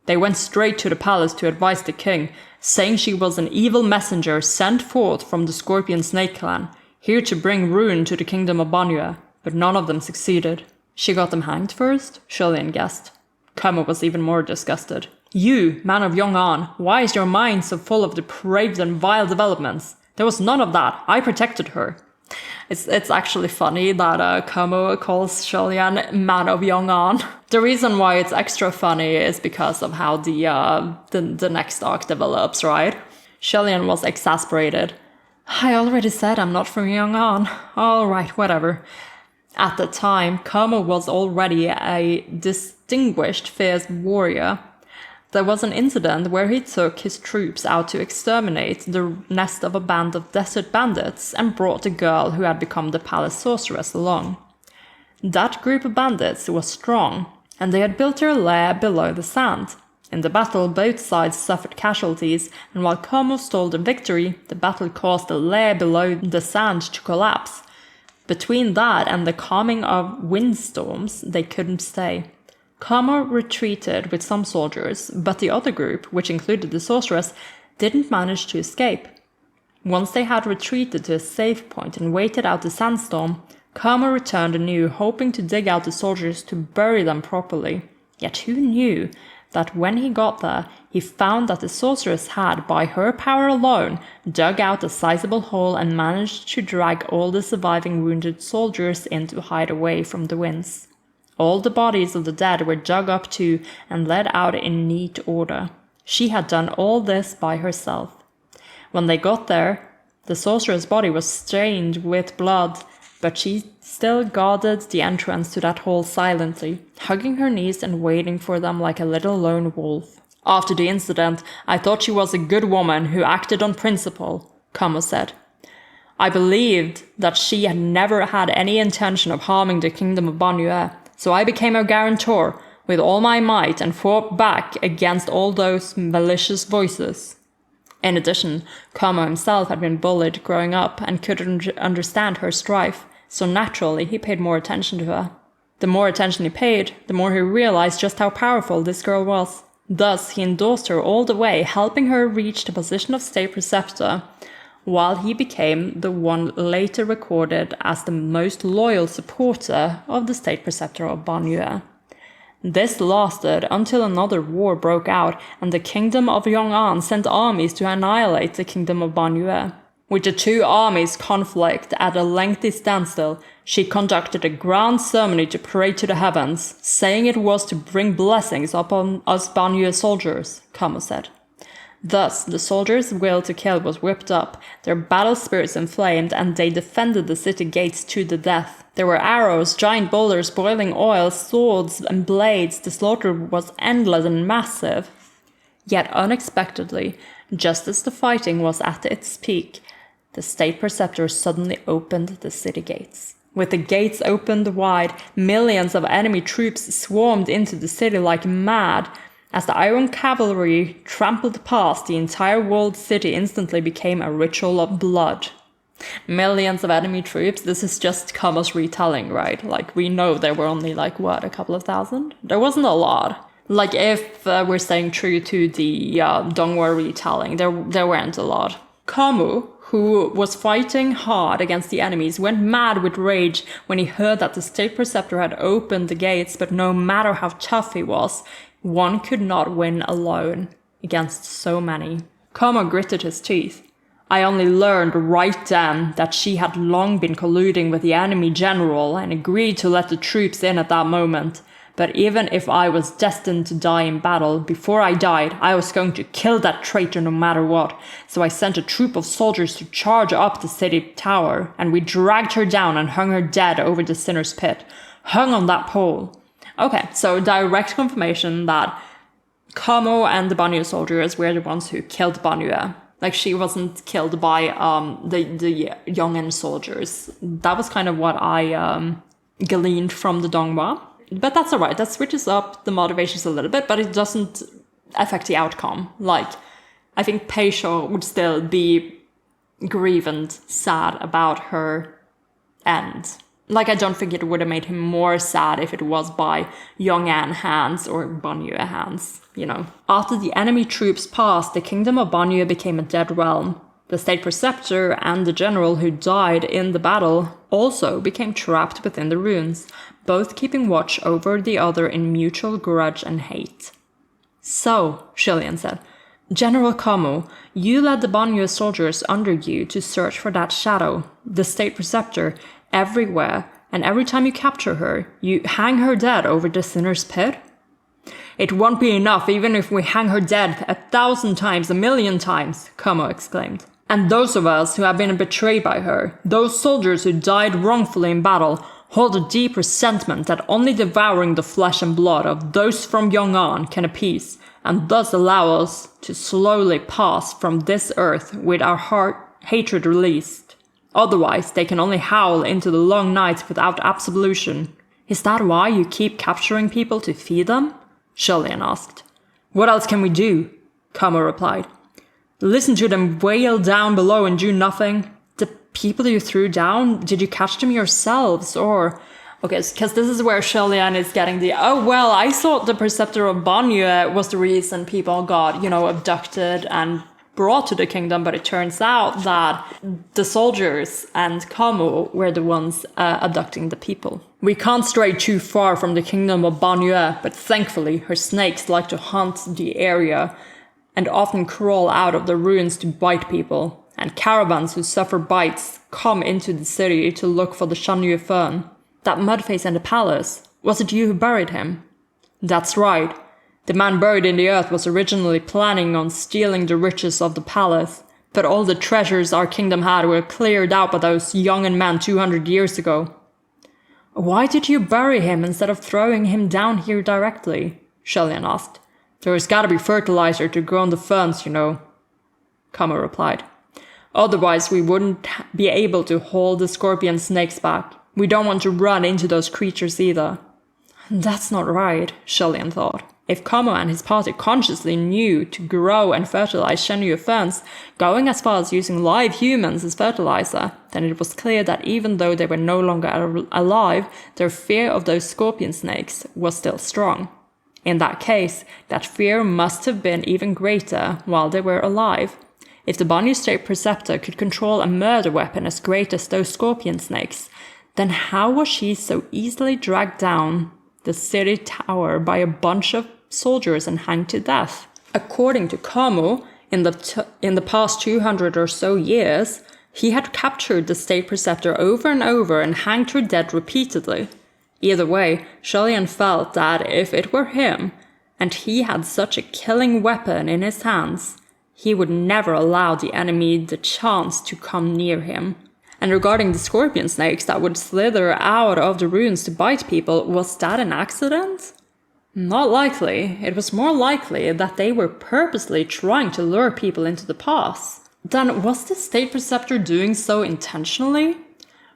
[SPEAKER 1] They went straight to the palace to advise the king, saying she was an evil messenger sent forth from the Scorpion Snake clan, here to bring ruin to the kingdom of Banyu, but none of them succeeded. She got them hanged first? Xianle guessed. Kamo was even more disgusted. You, man of Yong'an, why is your mind so full of depraved and vile developments? There was none of that. I protected her. It's actually funny that Kamo calls Xianle man of Yong'an. The reason why it's extra funny is because of how the next arc develops, right? Xianle was exasperated. I already said I'm not from Yong'an. All right, whatever. At the time, Kamo was already a distinguished, fierce warrior. There was an incident where he took his troops out to exterminate the nest of a band of desert bandits and brought a girl who had become the palace sorceress along. That group of bandits was strong, and they had built their lair below the sand. In the battle, both sides suffered casualties, and while Kamo stole the victory, the battle caused the lair below the sand to collapse. Between that and the calming of windstorms, they couldn't stay. Kamo retreated with some soldiers, but the other group, which included the sorceress, didn't manage to escape. Once they had retreated to a safe point and waited out the sandstorm, Kamo returned anew, hoping to dig out the soldiers to bury them properly. Yet who knew that when he got there, he found that the sorceress had, by her power alone, dug out a sizable hole and managed to drag all the surviving wounded soldiers in to hide away from the winds. All the bodies of the dead were dug up too and laid out in neat order. She had done all this by herself. When they got there, the sorcerer's body was stained with blood, but she still guarded the entrance to that hole silently, hugging her knees and waiting for them like a little lone wolf. After the incident, I thought she was a good woman who acted on principle, Kamo said. I believed that she had never had any intention of harming the kingdom of Banyu, so I became her guarantor with all my might and fought back against all those malicious voices. In addition, Kamo himself had been bullied growing up and couldn't understand her strife, so naturally he paid more attention to her. The more attention he paid, the more he realized just how powerful this girl was. Thus, he endorsed her all the way, helping her reach the position of state preceptor, while he became the one later recorded as the most loyal supporter of the state preceptor of Banyu. This lasted until another war broke out and the kingdom of Yong'an sent armies to annihilate the kingdom of Banyue. With the two armies' conflict at a lengthy standstill, she conducted a grand ceremony to pray to the heavens, saying it was to bring blessings upon us Banyue soldiers, Kamo said. Thus, the soldiers' will to kill was whipped up, their battle spirits inflamed, and they defended the city gates to the death. There were arrows, giant boulders, boiling oil, swords, and blades. The slaughter was endless and massive. Yet unexpectedly, just as the fighting was at its peak, the state preceptor suddenly opened the city gates. With the gates opened wide, millions of enemy troops swarmed into the city like mad. As the iron cavalry trampled past, the entire walled city instantly became a ritual of blood. Millions of enemy troops, this is just Kamo's retelling, right? Like, we know there were only, like, what, a couple of thousand? There wasn't a lot. Like, if we're staying true to the Dongwon retelling, there weren't a lot. Kamo, who was fighting hard against the enemies, went mad with rage when he heard that the state preceptor had opened the gates, but no matter how tough he was, one could not win alone against so many. Kamo gritted his teeth. I only learned right then that she had long been colluding with the enemy general and agreed to let the troops in at that moment. But even if I was destined to die in battle, before I died, I was going to kill that traitor no matter what. So I sent a troop of soldiers to charge up the city tower, and we dragged her down and hung her dead over the sinner's pit, hung on that pole. Okay, so direct confirmation that Kamo and the Banyue soldiers were the ones who killed Banyue. Like, she wasn't killed by the Yong'an soldiers. That was kind of what I gleaned from the Donghua. But that's alright, that switches up the motivations a little bit, but it doesn't affect the outcome. Like, I think Peisho would still be grieved and sad about her end. Like, I don't think it would have made him more sad if it was by Yong'an hands or Banyue hands, you know. After the enemy troops passed, the kingdom of Banyue became a dead realm. The state preceptor and the general who died in the battle also became trapped within the ruins, both keeping watch over the other in mutual grudge and hate. So, Xianle said, General Kamo, you led the Banyue soldiers under you to search for that shadow, the state preceptor, everywhere, and every time you capture her, you hang her dead over the sinner's pit? It won't be enough even if we hang her dead 1,000 times, 1,000,000 times, Kamo exclaimed. And those of us who have been betrayed by her, those soldiers who died wrongfully in battle, hold a deep resentment that only devouring the flesh and blood of those from Yong'an can appease, and thus allow us to slowly pass from this earth with our hatred released. Otherwise, they can only howl into the long nights without absolution. Is that why you keep capturing people to feed them? Xianle asked. What else can we do? Kamo replied. Listen to them wail down below and do nothing. The people you threw down, did you catch them yourselves, or... Okay, because this is where Xianle is getting the, oh, well, I thought the preceptor of Banyue was the reason people got, abducted and brought to the kingdom, but it turns out that the soldiers and Kamo were the ones abducting the people. We can't stray too far from the kingdom of Banyue, but thankfully her snakes like to haunt the area and often crawl out of the ruins to bite people, and caravans who suffer bites come into the city to look for the Shanyu fern. That mudface in the palace, was it you who buried him? That's right. The man buried in the earth was originally planning on stealing the riches of the palace, but all the treasures our kingdom had were cleared out by those Yong'an men 200 years ago. Why did you bury him instead of throwing him down here directly? Xianle asked. There's gotta be fertilizer to grow on the ferns, Kamo replied. Otherwise we wouldn't be able to hold the scorpion snakes back. We don't want to run into those creatures either. That's not right, Xianle thought. If Kamo and his party consciously knew to grow and fertilize Shanyu ferns, going as far as using live humans as fertilizer, then it was clear that even though they were no longer alive, their fear of those scorpion snakes was still strong. In that case, that fear must have been even greater while they were alive. If the Banyue State Preceptor could control a murder weapon as great as those scorpion snakes, then how was she so easily dragged down? the city tower by a bunch of soldiers and hanged to death. According to Kamo, in the past 200 or so years, he had captured the state preceptor over and over and hanged her dead repeatedly. Either way, Xianle felt that if it were him, and he had such a killing weapon in his hands, he would never allow the enemy the chance to come near him. And regarding the scorpion snakes that would slither out of the ruins to bite people, was that an accident? Not likely. It was more likely that they were purposely trying to lure people into the pass. Then was the state preceptor doing so intentionally?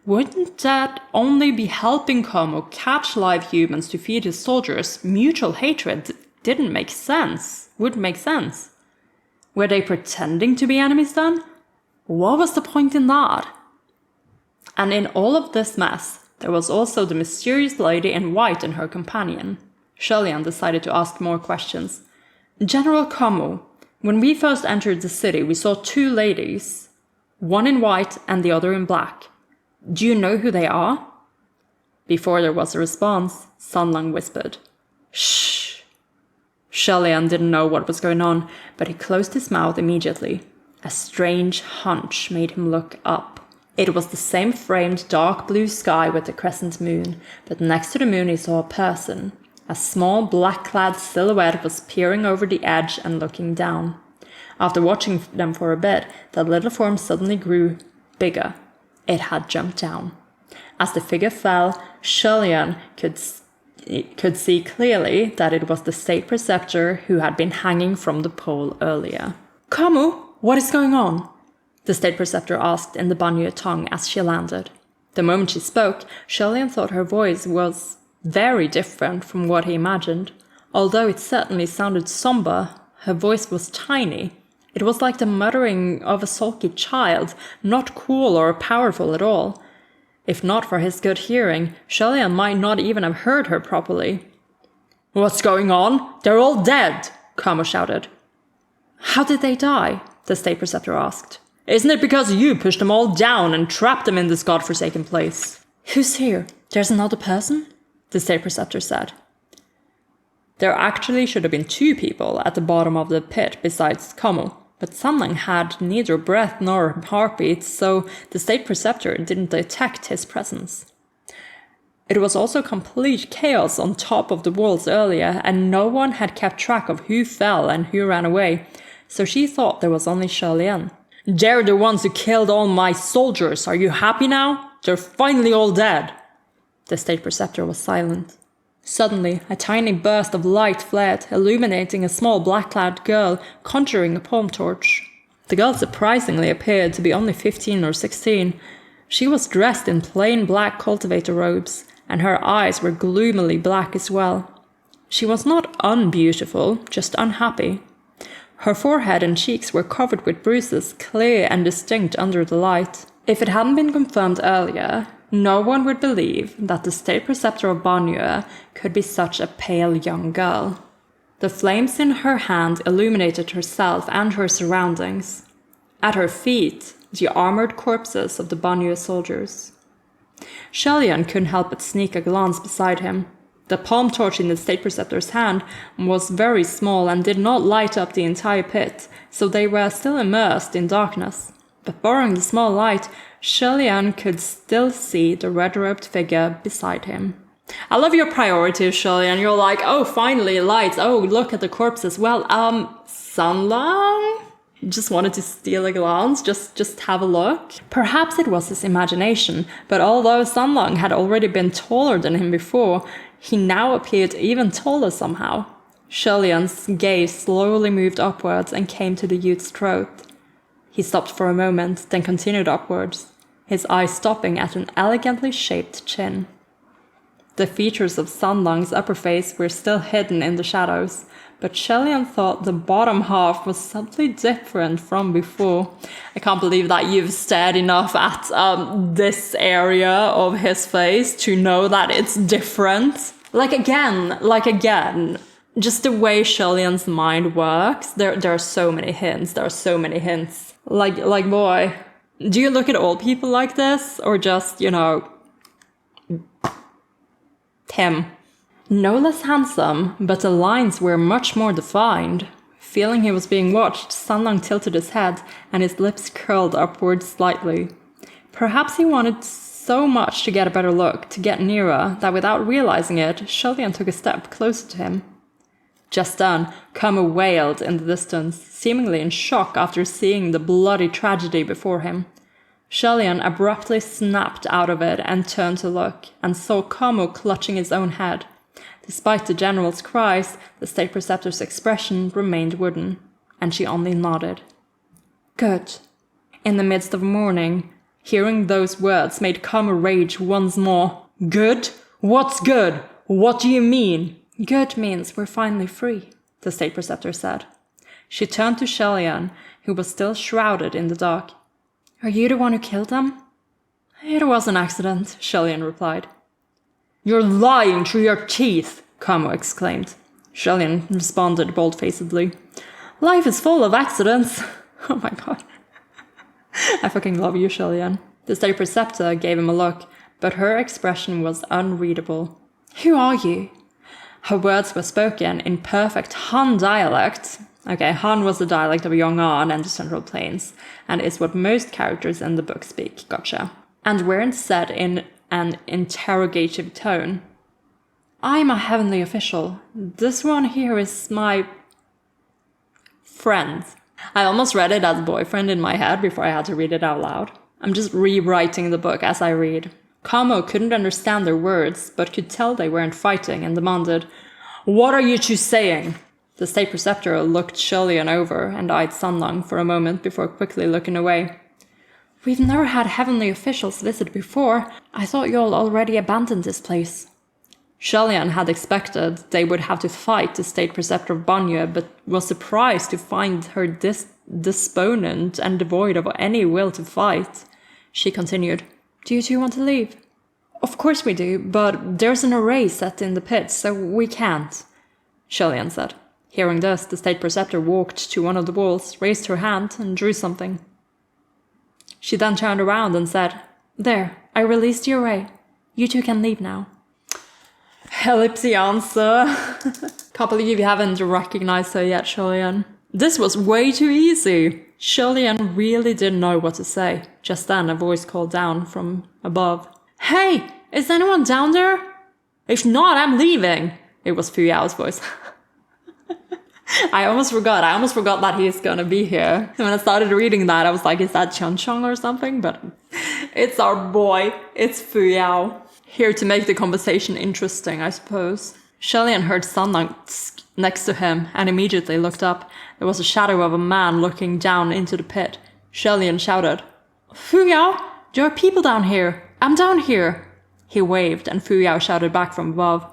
[SPEAKER 1] Wouldn't that only be helping Como catch live humans to feed his soldiers? Mutual hatred wouldn't make sense. Were they pretending to be enemies then? What was the point in that? And in all of this mess, there was also the mysterious lady in white and her companion. Xianle decided to ask more questions. General Como, when we first entered the city, we saw two ladies, one in white and the other in black. Do you know who they are? Before there was a response, Sanlang whispered, Shh. Xianle didn't know what was going on, but he closed his mouth immediately. A strange hunch made him look up. It was the same framed dark blue sky with the crescent moon, but next to the moon he saw a person. A small black-clad silhouette was peering over the edge and looking down. After watching them for a bit, the little form suddenly grew bigger. It had jumped down. As the figure fell, Xianle could see clearly that it was the state preceptor who had been hanging from the pole earlier. Kamu, what is going on? The state preceptor asked in the Banyu tongue as she landed. The moment she spoke, Xianle thought her voice was very different from what he imagined. Although it certainly sounded somber, her voice was tiny. It was like the muttering of a sulky child, not cool or powerful at all. If not for his good hearing, Xianle might not even have heard her properly. What's going on? They're all dead, Kamo shouted. How did they die? The state preceptor asked. Isn't it because you pushed them all down and trapped them in this godforsaken place? Who's here? There's another person? The state preceptor said. There actually should have been two people at the bottom of the pit besides Kamo, but Sanlang had neither breath nor heartbeat, so the state preceptor didn't detect his presence. It was also complete chaos on top of the walls earlier, and no one had kept track of who fell and who ran away, so she thought there was only Xianle. They're the ones who killed all my soldiers. Are you happy now? They're finally all dead. The state preceptor was silent. Suddenly, a tiny burst of light flared, illuminating a small black-clad girl conjuring a palm torch. The girl surprisingly appeared to be only 15 or 16. She was dressed in plain black cultivator robes, and her eyes were gloomily black as well. She was not unbeautiful, just unhappy. Her forehead and cheeks were covered with bruises, clear and distinct under the light. If it hadn't been confirmed earlier, no one would believe that the state preceptor of Banyu could be such a pale young girl. The flames in her hand illuminated herself and her surroundings. At her feet, the armored corpses of the Banyu soldiers. Xianle couldn't help but sneak a glance beside him. The palm torch in the state preceptor's hand was very small and did not light up the entire pit, so they were still immersed in darkness. But barring the small light, Xianle could still see the red-robed figure beside him. I love your priorities, Xianle. You're like, oh, finally, lights. Oh, look at the corpses. Well, Sanlang? Just wanted to steal a glance, just have a look. Perhaps it was his imagination, but although Sanlang had already been taller than him before, he now appeared even taller somehow. Xianle's gaze slowly moved upwards and came to the youth's throat. He stopped for a moment, then continued upwards, his eyes stopping at an elegantly shaped chin. The features of Sanlang's upper face were still hidden in the shadows, but Xianle thought the bottom half was subtly different from before. I can't believe that you've stared enough at this area of his face to know that it's different. Like again, just the way Xianle's mind works, there are so many hints. Like, boy, do you look at all people like this? Or just, him? No less handsome, but the lines were much more defined. Feeling he was being watched, Sanlang tilted his head, and his lips curled upwards slightly. Perhaps he wanted so much to get a better look, to get nearer, that without realizing it, Xianle took a step closer to him. Just then, Kamo wailed in the distance, seemingly in shock after seeing the bloody tragedy before him. Xianle abruptly snapped out of it and turned to look, and saw Kamo clutching his own head. Despite the general's cries, the state preceptor's expression remained wooden, and she only nodded. Good. In the midst of mourning, hearing those words made Kamo rage once more. Good? What's good? What do you mean? Good means we're finally free, the state preceptor said. She turned to Xianle, who was still shrouded in the dark. Are you the one who killed them? It was an accident, Xianle replied. You're lying through your teeth, Kamo exclaimed. Xianle responded bold-facedly. Life is full of accidents. Oh my god. I fucking love you, Xianle. The state preceptor gave him a look, but her expression was unreadable. Who are you? Her words were spoken in perfect Han dialect. Okay, Han was the dialect of Yong'an and the Central Plains, and is what most characters in the book speak, gotcha. And weren't said in an interrogative tone. I'm a heavenly official. This one here is my friend. I almost read it as boyfriend in my head before I had to read it out loud. I'm just rewriting the book as I read. Kamo couldn't understand their words, but could tell they weren't fighting and demanded, What are you two saying? The state preceptor looked Xianle over and eyed Sanlang for a moment before quickly looking away. We've never had heavenly officials visit before. I thought you all already abandoned this place. Xianle had expected they would have to fight the state preceptor of Banyu, but was surprised to find her despondent and devoid of any will to fight. She continued, Do you two want to leave? Of course we do, but there's an array set in the pit, so we can't, Xianle said. Hearing this, the state preceptor walked to one of the walls, raised her hand, and drew something. She then turned around and said, There, I released the array. You two can leave now. Ellipsy answer. Can't believe you haven't recognized her yet, Xianle. This was way too easy. Xianle really didn't know what to say. Just then, a voice called down from above. Hey, is anyone down there? If not, I'm leaving. It was Fu Yao's voice. I almost forgot that he's gonna be here. And when I started reading that, I was like, is that Chun Chong or something? But it's our boy. It's Fu Yao. Here to make the conversation interesting, I suppose. Xianle heard Sanlang next to him and immediately looked up. There was a shadow of a man looking down into the pit. Xianle shouted, Fu Yao, there are people down here. I'm down here. He waved and Fu Yao shouted back from above,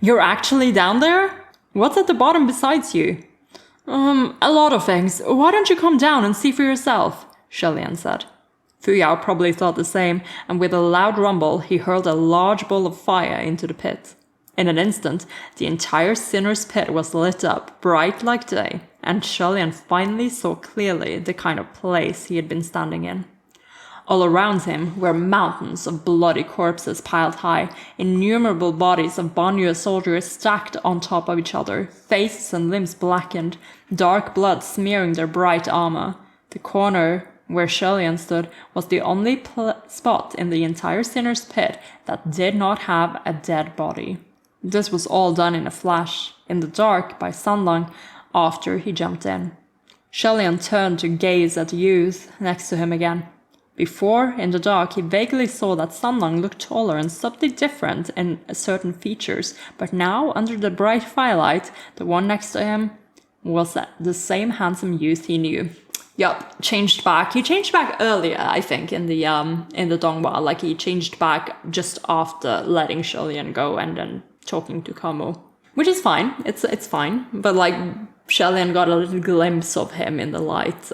[SPEAKER 1] You're actually down there? What's at the bottom besides you? A lot of things. Why don't you come down and see for yourself? Xianle said. Fu Yao probably thought the same, and with a loud rumble, he hurled a large ball of fire into the pit. In an instant, the entire sinner's pit was lit up, bright like day, and Xianle finally saw clearly the kind of place he had been standing in. All around him were mountains of bloody corpses piled high, innumerable bodies of Banyu soldiers stacked on top of each other, faces and limbs blackened, dark blood smearing their bright armor. The corner where Xianle stood was the only spot in the entire sinner's pit that did not have a dead body. This was all done in a flash, in the dark, by Sanlang, after he jumped in. Xianle turned to gaze at the youth next to him again. Before, in the dark, he vaguely saw that Sanlang looked taller and subtly different in certain features, but now, under the bright firelight, the one next to him was the same handsome youth he knew. Yup, changed back. He changed back earlier, I think, in the Donghua. Like, he changed back just after letting Xianle go and then talking to Kamo. Which is fine. It's fine. But, like, Xianle got a little glimpse of him in the light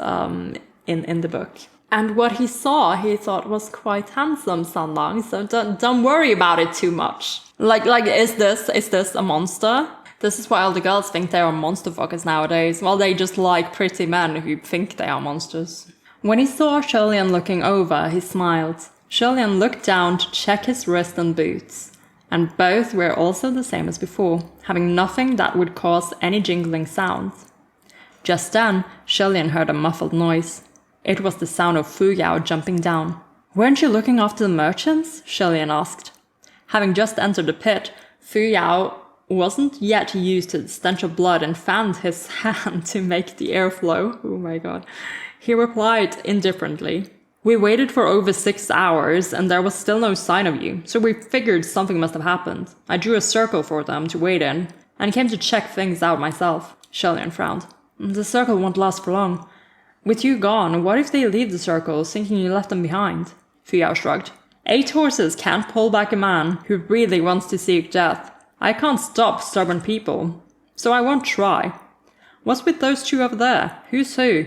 [SPEAKER 1] in the book. And what he saw, he thought was quite handsome, Sanlang, so don't worry about it too much. Like, is this a monster? This is why all the girls think they are monster fuckers nowadays. Well, they just like pretty men who think they are monsters. When he saw Xianle looking over, he smiled. Xianle looked down to check his wrist and boots. and both were also the same as before, having nothing that would cause any jingling sounds. Just then, Xianle heard a muffled noise. It was the sound of Fu Yao jumping down. "Weren't you looking after the merchants?" Xianle asked. Having just entered the pit, Fu Yao wasn't yet used to the stench of blood and fanned his hand to make the air flow. Oh my god. He replied indifferently, "We waited for over 6 hours and there was still no sign of you, so we figured something must have happened. I drew a circle for them to wait in and came to check things out myself." Xianle frowned. "The circle won't last for long. With you gone, what if they leave the circle, thinking you left them behind?" Fu Yao shrugged. 8 horses can't pull back a man who really wants to seek death. I can't stop stubborn people, so I won't try. What's with those two over there? Who's who?"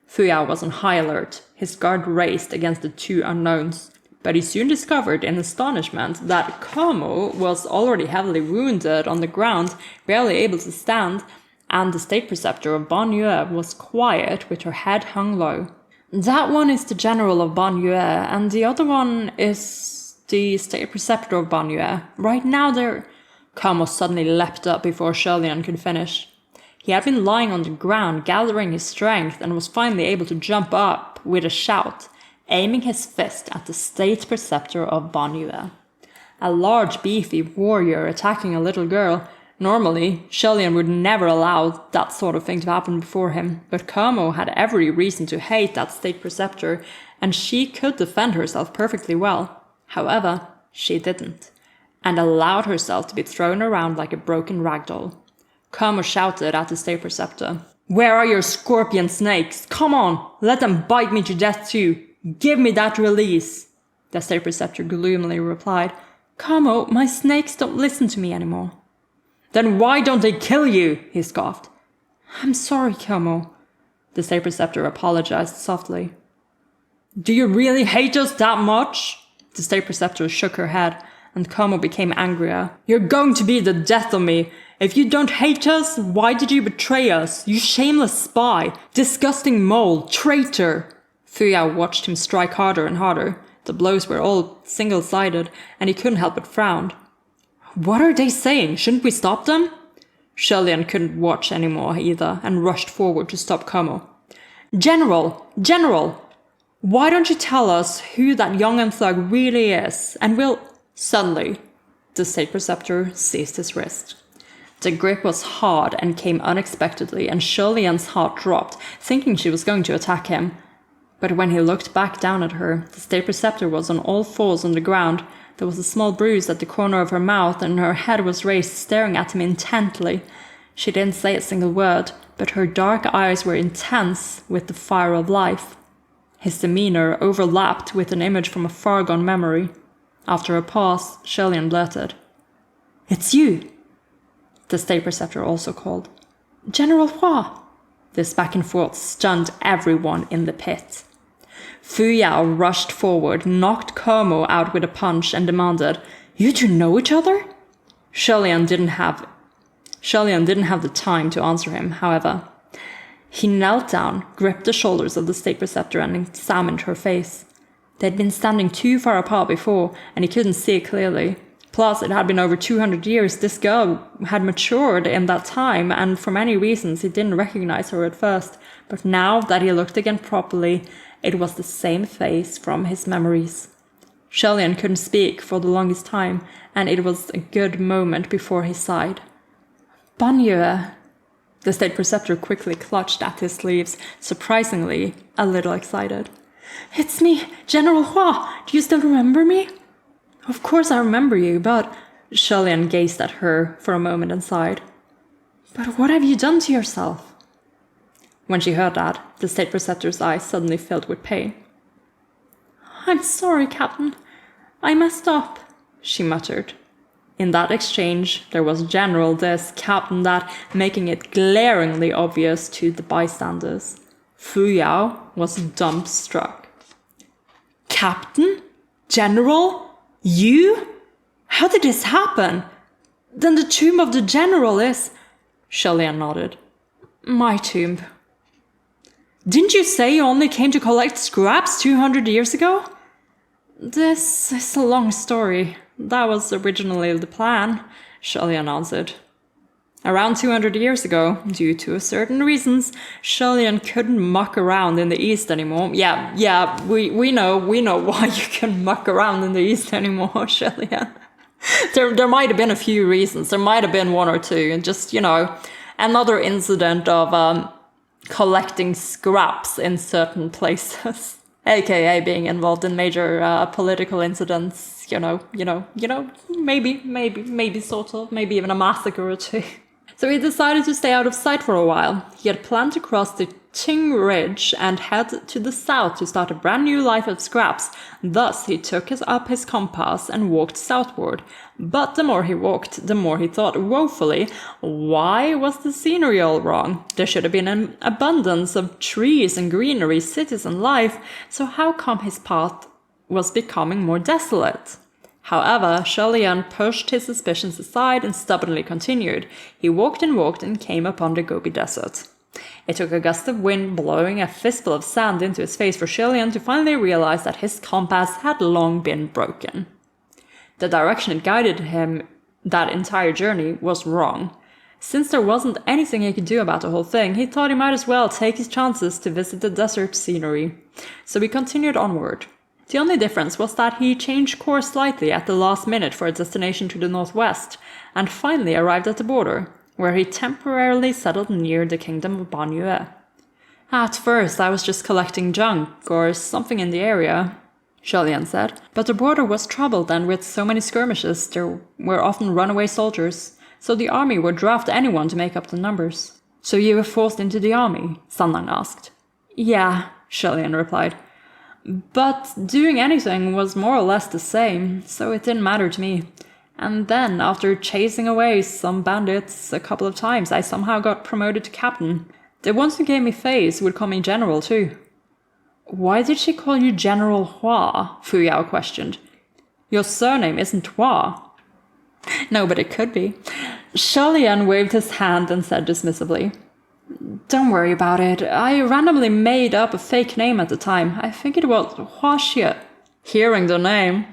[SPEAKER 1] Fu Yao was on high alert. His guard raced against the two unknowns, but he soon discovered in astonishment that Como was already heavily wounded on the ground, barely able to stand, and the state preceptor of Banyue was quiet with her head hung low. "That one is the general of Banyue, and the other one is the state preceptor of Banyue. Right now they're..." Como suddenly leapt up before Xianle could finish. He had been lying on the ground, gathering his strength, and was finally able to jump up with a shout, aiming his fist at the state preceptor of Banyue. A large, beefy warrior attacking a little girl. Normally, Xianle would never allow that sort of thing to happen before him, but Como had every reason to hate that state preceptor, and she could defend herself perfectly well. However, she didn't, and allowed herself to be thrown around like a broken ragdoll. Como shouted at the state preceptor, "Where are your scorpion snakes? Come on, let them bite me to death too. Give me that release." The state preceptor gloomily replied, "Como, my snakes don't listen to me anymore." "Then why don't they kill you?" he scoffed. "I'm sorry, Como." The state preceptor apologized softly. "Do you really hate us that much?" The state preceptor shook her head, and Como became angrier. "You're going to be the death of me. If you don't hate us, why did you betray us? You shameless spy, disgusting mole, traitor." Fu Yao watched him strike harder and harder. The blows were all single-sided, and he couldn't help but frown. "What are they saying? Shouldn't we stop them?" Xianle couldn't watch anymore either, and rushed forward to stop Como. General! Why don't you tell us who that young thug really is, and we'll..." Suddenly, the state preceptor seized his wrist. The grip was hard and came unexpectedly, and Xianle's heart dropped, thinking she was going to attack him. But when he looked back down at her, the state preceptor was on all fours on the ground. There was a small bruise at the corner of her mouth, and her head was raised, staring at him intently. She didn't say a single word, but her dark eyes were intense with the fire of life. His demeanor overlapped with an image from a far-gone memory. After a pause, Xianle blurted, "It's you!" The state preceptor also called, "General Hua!" This back and forth stunned everyone in the pit. Fu Yao rushed forward, knocked Como out with a punch, and demanded, "You two know each other?" Xianle didn't have the time to answer him, however. He knelt down, gripped the shoulders of the state preceptor, and examined her face. They'd been standing too far apart before, and he couldn't see it clearly. Plus, it had been over 200 years. This girl had matured in that time, and for many reasons he didn't recognize her at first. But now that he looked again properly, it was the same face from his memories. Xianle couldn't speak for the longest time, and it was a good moment before he sighed. "Banyue." The state preceptor quickly clutched at his sleeves, surprisingly a little excited. "It's me, General Hua. Do you still remember me?" "Of course I remember you, but..." Xianle gazed at her for a moment and sighed. "But what have you done to yourself?" When she heard that, the state preceptor's eyes suddenly filled with pain. "I'm sorry, Captain. I messed up," she muttered. In that exchange, there was General this, Captain that, making it glaringly obvious to the bystanders. Fu Yao was dumbstruck. "Captain? General? You? How did this happen? Then the tomb of the general is..." Xianle nodded. "My tomb." "Didn't you say you only came to collect scraps 200 years ago?" "This is a long story," That was originally the plan, Xianle answered. Around 200 years ago, due to certain reasons, Xianle couldn't muck around in the East anymore. Yeah, we know why you can muck around in the East anymore, Xianle. There might have been a few reasons. There might have been one or two. And just, another incident of collecting scraps in certain places. AKA being involved in major political incidents, maybe sort of, maybe even a massacre or two. So he decided to stay out of sight for a while. He had planned to cross the Qing Ridge and head to the south to start a brand new life of scraps. Thus, he took up his compass and walked southward. But the more he walked, the more he thought woefully, why was the scenery all wrong? There should have been an abundance of trees and greenery, cities and life, so how come his path was becoming more desolate? However, Xianle pushed his suspicions aside and stubbornly continued. He walked and came upon the Gobi Desert. It took a gust of wind blowing a fistful of sand into his face for Xianle to finally realize that his compass had long been broken. The direction it guided him that entire journey was wrong. Since there wasn't anything he could do about the whole thing, he thought he might as well take his chances to visit the desert scenery. So he continued onward. The only difference was that he changed course slightly at the last minute for a destination to the northwest, and finally arrived at the border, where he temporarily settled near the kingdom of Banyue. At first, I was just collecting junk or something in the area, Xianle said, but the border was troubled, and with so many skirmishes, there were often runaway soldiers, so the army would draft anyone to make up the numbers. So you were forced into the army? Sanlang asked. Yeah, Xianle replied. But doing anything was more or less the same, so it didn't matter to me. And then, after chasing away some bandits a couple of times, I somehow got promoted to captain. The ones who gave me face would call me general too. Why did she call you General Hua? Fu Yao questioned. Your surname isn't Hua. No, but it could be. Xianle waved his hand and said dismissively, Don't worry about it. I randomly made up a fake name at the time. I think it was Hua Xie. Hearing the name,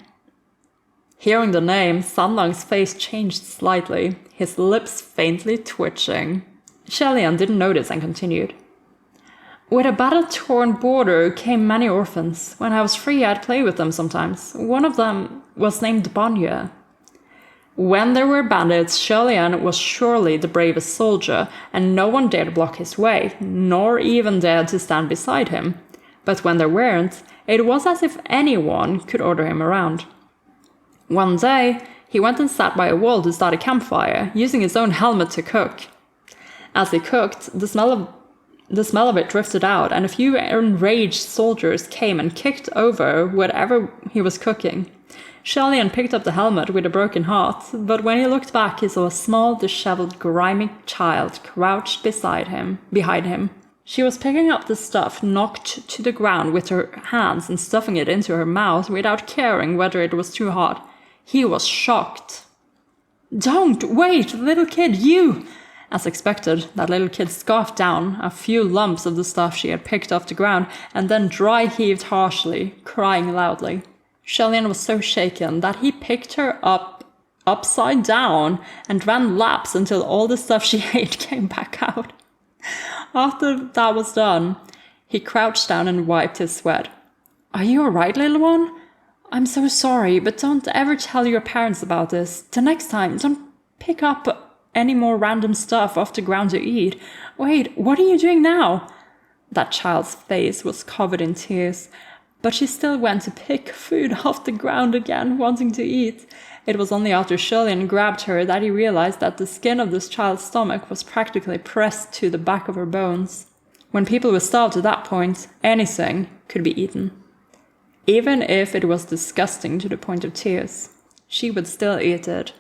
[SPEAKER 1] Sanlang's face changed slightly, his lips faintly twitching. Xianle didn't notice and continued. With a battle-torn border came many orphans. When I was free, I'd play with them sometimes. One of them was named Banyue. When there were bandits, Xianle was surely the bravest soldier, and no one dared block his way, nor even dared to stand beside him. But when there weren't, it was as if anyone could order him around. One day, he went and sat by a wall to start a campfire, using his own helmet to cook. As he cooked, the smell of it drifted out, and a few enraged soldiers came and kicked over whatever he was cooking. Xianle picked up the helmet with a broken heart, but when he looked back, he saw a small, disheveled, grimy child crouched behind him. She was picking up the stuff knocked to the ground with her hands and stuffing it into her mouth without caring whether it was too hot. He was shocked. Don't! Wait! Little kid, you! As expected, that little kid scarfed down a few lumps of the stuff she had picked off the ground and then dry-heaved harshly, crying loudly. Xianle was so shaken that he picked her up upside down and ran laps until all the stuff she ate came back out. After that was done, he crouched down and wiped his sweat. Are you alright, little one? I'm so sorry, but don't ever tell your parents about this. The next time, don't pick up any more random stuff off the ground to eat. Wait, what are you doing now? That child's face was covered in tears, but she still went to pick food off the ground again, wanting to eat. It was only after Xianle grabbed her that he realized that the skin of this child's stomach was practically pressed to the back of her bones. When people were starved to that point, anything could be eaten. Even if it was disgusting to the point of tears, she would still eat it.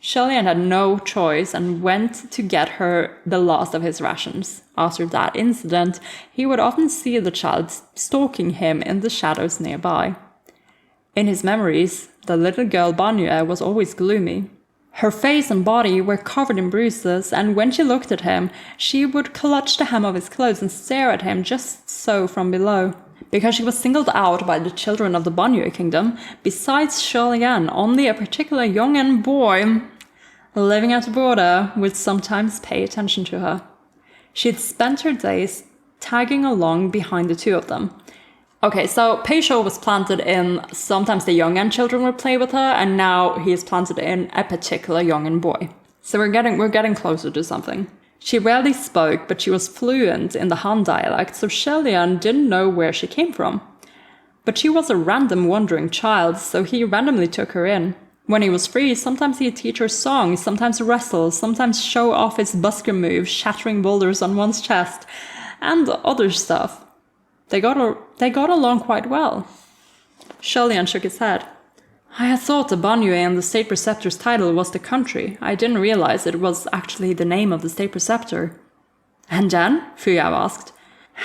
[SPEAKER 1] Xianle had no choice and went to get her the last of his rations. After that incident, he would often see the child stalking him in the shadows nearby. In his memories, the little girl Banyue was always gloomy. Her face and body were covered in bruises, and when she looked at him, she would clutch the hem of his clothes and stare at him just so from below. because she was singled out by the children of the Banyu kingdom. Besides Xianle, only a particular young boy living at the border would sometimes pay attention to her. She'd spent her days tagging along behind the two of them. Okay, so Peisho was planted in sometimes the young children would play with her, and now he is planted in a particular young boy. So we're getting closer to something. She rarely spoke, but she was fluent in the Han dialect, so Xianle didn't know where she came from. But she was a random wandering child, so he randomly took her in. When he was free, sometimes he'd teach her songs, sometimes wrestle, sometimes show off his busker moves, shattering boulders on one's chest, and other stuff. They got along quite well. Xianle shook his head. I had thought the Banyu and the state preceptor's title was the country. I didn't realize it was actually the name of the state preceptor. And then? Fuyao asked.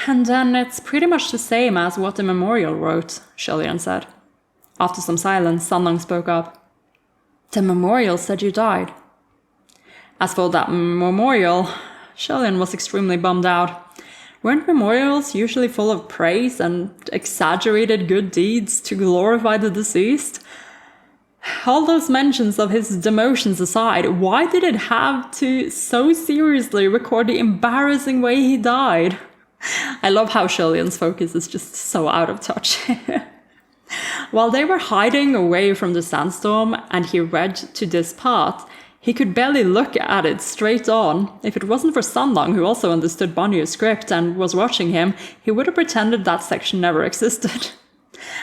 [SPEAKER 1] And then it's pretty much the same as what the memorial wrote, Xianle said. After some silence, Sannong spoke up. The memorial said you died. As for that memorial, Xianle was extremely bummed out. Weren't memorials usually full of praise and exaggerated good deeds to glorify the deceased? All those mentions of his demotions aside, why did it have to so seriously record the embarrassing way he died? I love how Xianle's focus is just so out of touch. While they were hiding away from the sandstorm and he read to this part, he could barely look at it straight on. If it wasn't for Sannong, who also understood Banyu's script and was watching him, he would have pretended that section never existed.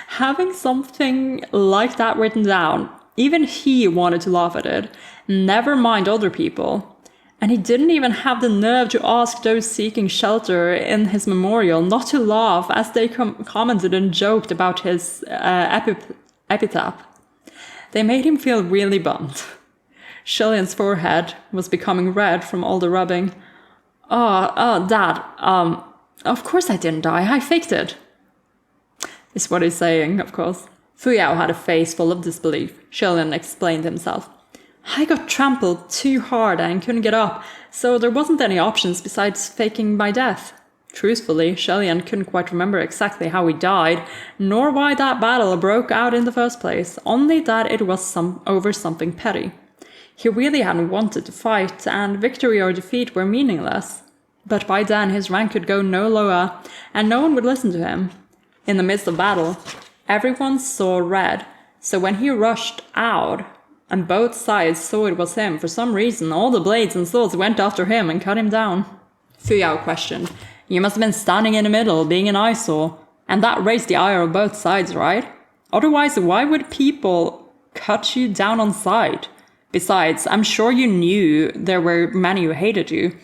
[SPEAKER 1] Having something like that written down, even he wanted to laugh at it, never mind other people. And he didn't even have the nerve to ask those seeking shelter in his memorial not to laugh as they commented and joked about his epitaph. They made him feel really bummed. Xianle's forehead was becoming red from all the rubbing. Dad, of course I didn't die, I faked it. Is what he's saying, of course. Fuyao had a face full of disbelief. Xianle explained himself. I got trampled too hard and couldn't get up, so there wasn't any options besides faking my death. Truthfully, Xianle couldn't quite remember exactly how he died, nor why that battle broke out in the first place, only that it was over something petty. He really hadn't wanted to fight, and victory or defeat were meaningless. But by then his rank could go no lower, and no one would listen to him. In the midst of battle, everyone saw red, so when he rushed out, and both sides saw it was him, for some reason all the blades and swords went after him and cut him down. Fuyao questioned. You must have been standing in the middle, being an eyesore, and that raised the ire of both sides, right? Otherwise, why would people cut you down on sight? Besides, I'm sure you knew there were many who hated you,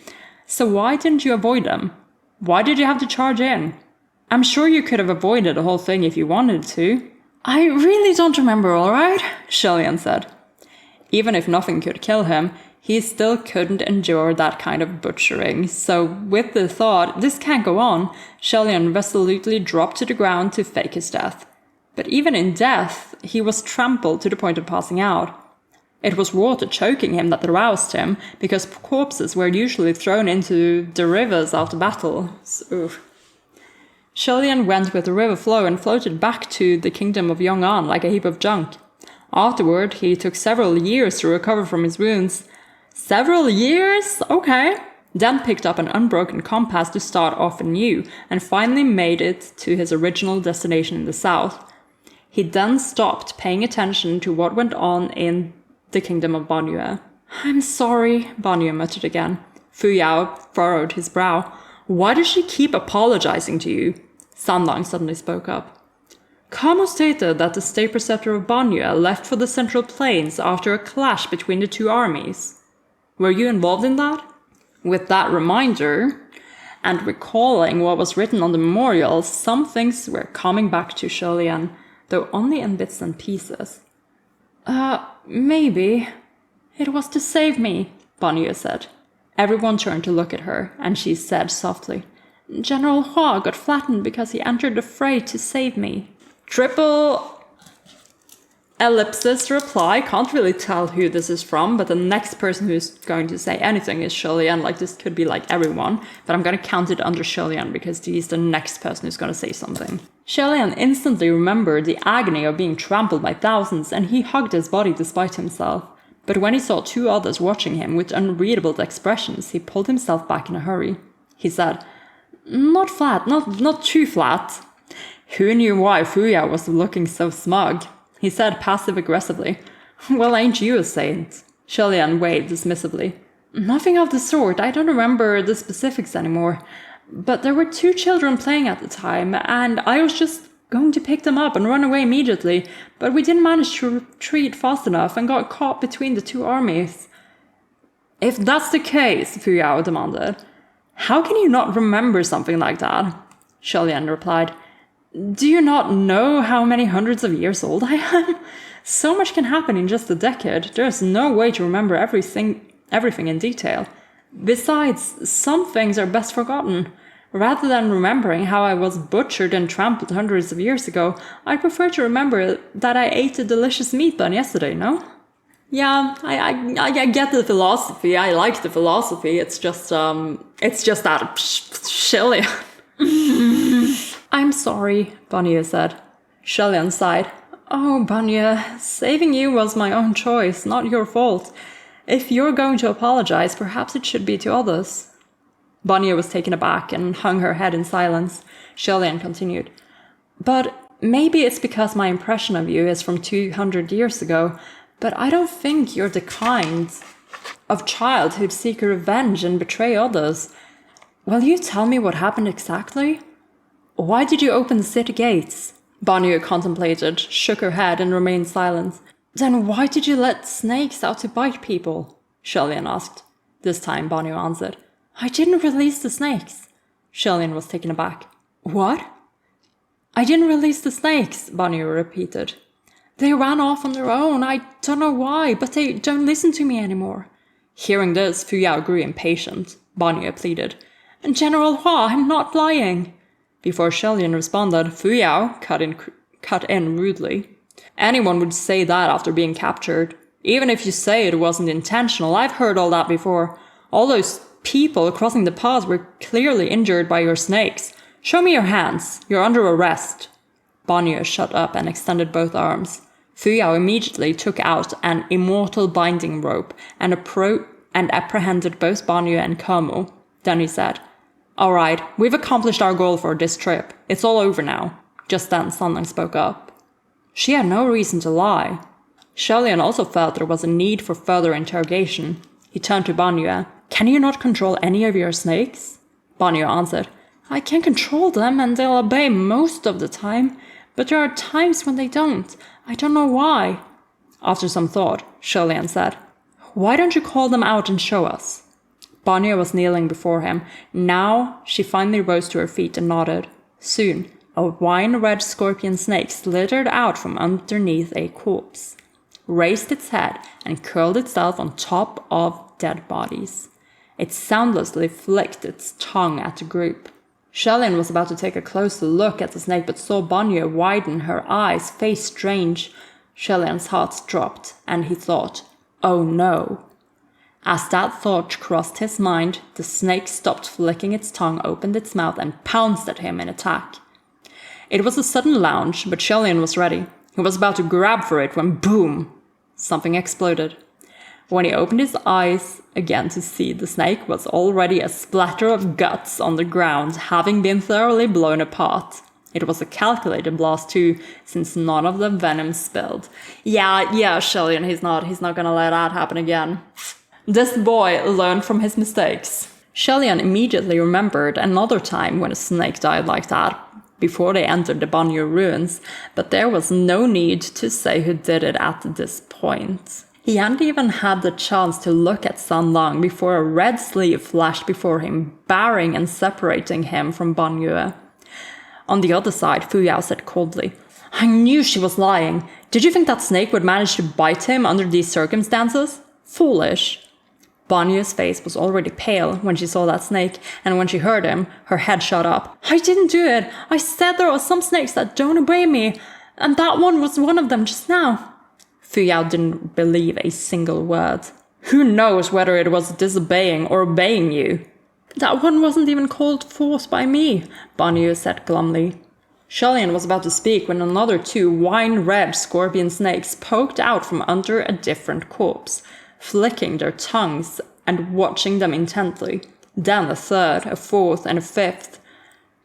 [SPEAKER 1] so why didn't you avoid them? Why did you have to charge in? I'm sure you could have avoided the whole thing if you wanted to. I really don't remember, alright? Xianle said. Even if nothing could kill him, he still couldn't endure that kind of butchering, so with the thought, this can't go on, Xianle resolutely dropped to the ground to fake his death. But even in death, he was trampled to the point of passing out. It was water choking him that aroused him, because corpses were usually thrown into the rivers after battle. Xianle went with the river flow and floated back to the kingdom of Yong'an like a heap of junk. Afterward, he took several years to recover from his wounds. Several years? Okay. Then picked up an unbroken compass to start off anew, and finally made it to his original destination in the south. He then stopped paying attention to what went on in the kingdom of Banyu. I'm sorry, Banyu muttered again. Fuyao furrowed his brow. Why does she keep apologizing to you? Sannong suddenly spoke up. Kamo stated that the state preceptor of Banyu left for the Central Plains after a clash between the two armies. Were you involved in that? With that reminder, and recalling what was written on the memorial, some things were coming back to Xianle, though only in bits and pieces. Maybe. It was to save me, Banyu said. Everyone turned to look at her, and she said softly, General Hua got flattened because he entered the fray to save me. Triple Ellipsis reply. Can't really tell who this is from, but the next person who's going to say anything is Xianle. Like, this could be like everyone, but I'm going to count it under Xianle because he's the next person who's going to say something. Xianle instantly remembered the agony of being trampled by thousands, and he hugged his body despite himself. But when he saw two others watching him with unreadable expressions, he pulled himself back in a hurry. He said, "Not flat, not too flat." Who knew why Fuyao was looking so smug? He said passive-aggressively, "Well, ain't you a saint?" Xianle waved dismissively. "Nothing of the sort. I don't remember the specifics anymore. But there were two children playing at the time, and I was just going to pick them up and run away immediately, but we didn't manage to retreat fast enough and got caught between the two armies." "If that's the case," Fuyao demanded, "how can you not remember something like that?" Xianle replied, "Do you not know how many hundreds of years old I am? So much can happen in just a decade. There's no way to remember everything in detail. Besides, some things are best forgotten. Rather than remembering how I was butchered and trampled hundreds of years ago, I prefer to remember that I ate a delicious meat bun yesterday, no?" Yeah, I get the philosophy. I like the philosophy. It's just that Xianle. "I'm sorry," Banya said. Xianle sighed. "Oh, Banya, saving you was my own choice, not your fault. If you're going to apologize, perhaps it should be to others." Banya was taken aback and hung her head in silence. Xianle continued, "But maybe it's because my impression of you is from 200 years ago, but I don't think you're the kind of child who'd seek revenge and betray others. Will you tell me what happened exactly? Why did you open the city gates?" Banya contemplated, shook her head, and remained silent. "Then why did you let snakes out to bite people?" Xianle asked. This time Banya answered, "I didn't release the snakes." Xianle was taken aback. "What?" "I didn't release the snakes," Banya repeated. "They ran off on their own. I don't know why, but they don't listen to me anymore." Hearing this, Fuyao grew impatient. Banya pleaded, "General Hua, I'm not lying." Before Xianle responded, Fuyao cut in rudely. "Anyone would say that after being captured. Even if you say it wasn't intentional, I've heard all that before. All those people crossing the path were clearly injured by your snakes. Show me your hands. You're under arrest." Banya shut up and extended both arms. Fuyao immediately took out an immortal binding rope and apprehended both Banya and Kamo. Then he said, "All right, we've accomplished our goal for this trip. It's all over now." Just then Xianle spoke up. She had no reason to lie. Xianle also felt there was a need for further interrogation. He turned to Banya. "Can you not control any of your snakes?" Banya answered, "I can control them and they'll obey most of the time, but there are times when they don't. I don't know why." After some thought, Xianle said, "Why don't you call them out and show us?" Banya was kneeling before him. Now she finally rose to her feet and nodded. Soon, a wine-red scorpion snake slithered out from underneath a corpse, raised its head, and curled itself on top of dead bodies. It soundlessly flicked its tongue at the group. Xianle was about to take a closer look at the snake, but saw Banya widen her eyes, face strange. Xianle's heart dropped, and he thought, "Oh no." As that thought crossed his mind, the snake stopped flicking its tongue, opened its mouth, and pounced at him in attack. It was a sudden lunge, but Xianle was ready. He was about to grab for it when boom! Something exploded. When he opened his eyes again to see, the snake was already a splatter of guts on the ground, having been thoroughly blown apart. It was a calculated blast too, since none of the venom spilled. Yeah, Xianle, he's not gonna let that happen again. This boy learned from his mistakes. Xianle immediately remembered another time when a snake died like that, before they entered the Banyu ruins, but there was no need to say who did it at this point. He hadn't even had the chance to look at San Lang before a red sleeve flashed before him, barring and separating him from Banyu. On the other side, Fuyao said coldly, "I knew she was lying. Did you think that snake would manage to bite him under these circumstances? Foolish." Banyu's face was already pale when she saw that snake, and when she heard him, her head shot up. "I didn't do it. I said there are some snakes that don't obey me, and that one was one of them just now." Fu Yao didn't believe a single word. Who knows whether it was disobeying or obeying you? That one wasn't even called forth by me, Banyu said glumly. Xianle was about to speak when another 2 wine-red scorpion snakes poked out from under a different corpse, flicking their tongues and watching them intently. Then a 3rd, a 4th, and a 5th.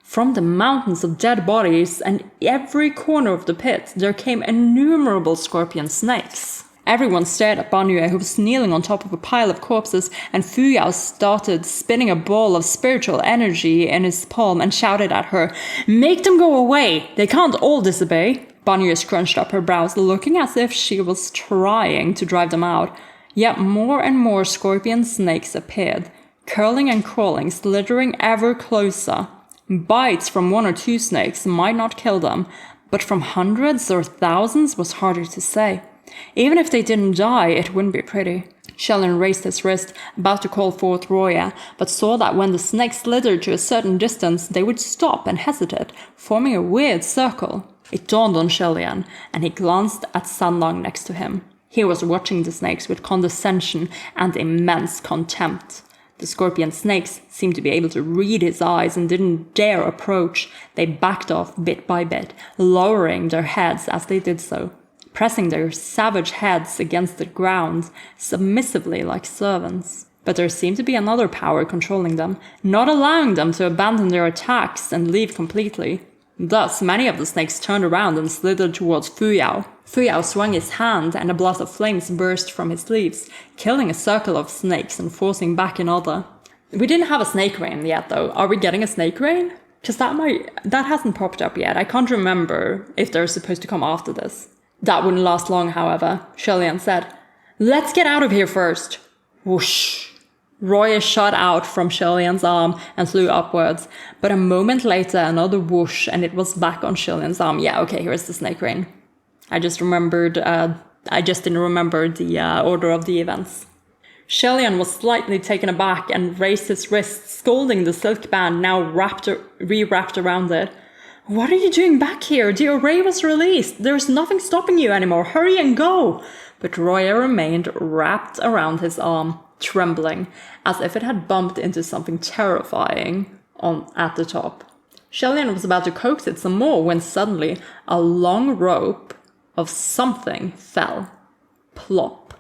[SPEAKER 1] From the mountains of dead bodies and every corner of the pit, there came innumerable scorpion snakes. Everyone stared at Banyu, who was kneeling on top of a pile of corpses, and Fu Yao started spinning a ball of spiritual energy in his palm and shouted at her, "Make them go away! They can't all disobey!" Banyu scrunched up her brows, looking as if she was trying to drive them out. Yet more and more scorpion snakes appeared, curling and crawling, slithering ever closer. Bites from 1 or 2 snakes might not kill them, but from hundreds or thousands was harder to say. Even if they didn't die, it wouldn't be pretty. Xianle raised his wrist, about to call forth Roya, but saw that when the snakes slithered to a certain distance, they would stop and hesitate, forming a weird circle. It dawned on Xianle, and he glanced at Sanlang next to him. He was watching the snakes with condescension and immense contempt. The scorpion snakes seemed to be able to read his eyes and didn't dare approach. They backed off bit by bit, lowering their heads as they did so, pressing their savage heads against the ground, submissively like servants. But there seemed to be another power controlling them, not allowing them to abandon their attacks and leave completely. Thus, many of the snakes turned around and slithered towards Fu Yao. Fu Yao swung his hand, and a blast of flames burst from his sleeves, killing a circle of snakes and forcing back another. We didn't have a snake rain yet, though. Are we getting a snake rain? Because that hasn't popped up yet. I can't remember if they're supposed to come after this. That wouldn't last long, however, Xianle said. "Let's get out of here first." Whoosh! Roya shot out from Xianle's arm and flew upwards, but a moment later another whoosh and it was back on Xianle's arm. Yeah, okay, here's the snake rain. I just didn't remember the order of the events. Xianle was slightly taken aback and raised his wrist, scolding the silk band now re-wrapped around it. "What are you doing back here? The array was released. There's nothing stopping you anymore. Hurry and go!" But Roya remained wrapped around his arm, trembling, as if it had bumped into something terrifying at the top. Xianle was about to coax it some more when suddenly a long rope of something fell. Plop.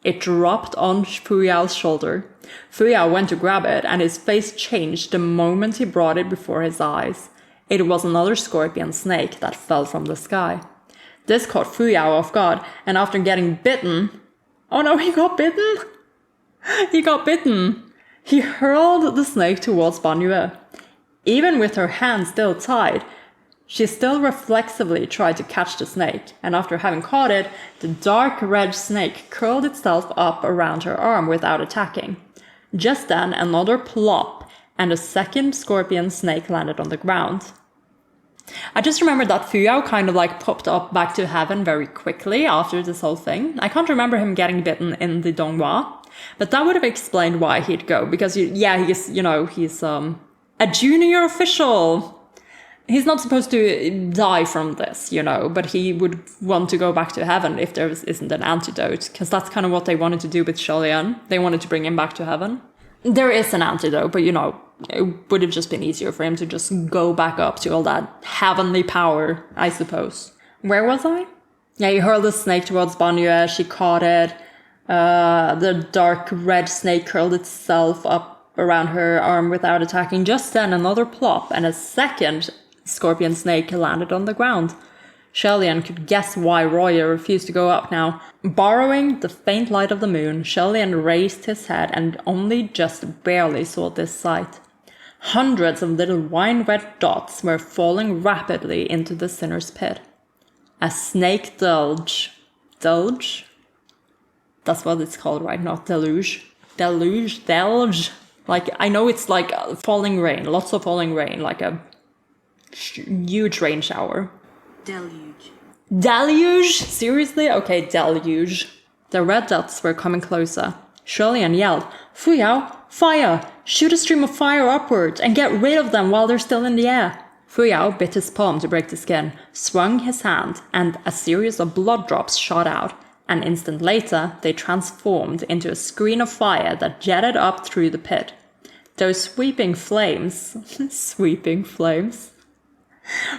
[SPEAKER 1] It dropped on Fu Yao's shoulder. Fu Yao went to grab it, and his face changed the moment he brought it before his eyes. It was another scorpion snake that fell from the sky. This caught Fu Yao off guard, and after getting bitten... Oh no, he got bitten! He got bitten! He hurled the snake towards Banyu. Even with her hand still tied, she still reflexively tried to catch the snake, and after having caught it, the dark red snake curled itself up around her arm without attacking. Just then, another plop, and a second scorpion snake landed on the ground. I just remembered that Fu Yao kind of like popped up back to heaven very quickly after this whole thing. I can't remember him getting bitten in the Donghua, but that would have explained why he'd go, because he's a junior official. He's not supposed to die from this, but he would want to go back to heaven if there isn't an antidote, because that's kind of what they wanted to do with Xianle. They wanted to bring him back to heaven. There is an antidote, but it would have just been easier for him to just go back up to all that heavenly power, I suppose. Where was I? Yeah, he hurled the snake towards Banyu. She caught it. The dark red snake curled itself up around her arm without attacking. Just then, another plop, and a second scorpion snake landed on the ground. Xianle could guess why Roya refused to go up now. Borrowing the faint light of the moon, Xianle raised his head and only just barely saw this sight. Hundreds of little wine-red dots were falling rapidly into the sinner's pit. A snake deluge. Deluge? That's what it's called, right? Not deluge. Deluge. Like, I know it's like falling rain, lots of falling rain, like a huge rain shower.
[SPEAKER 2] Deluge.
[SPEAKER 1] Deluge? Seriously? Okay, deluge. The red dots were coming closer. Xianle yelled, "Fu Yao, fire! Shoot a stream of fire upwards and get rid of them while they're still in the air." Fu Yao bit his palm to break the skin, swung his hand, and a series of blood drops shot out. An instant later, they transformed into a screen of fire that jetted up through the pit. Those sweeping flames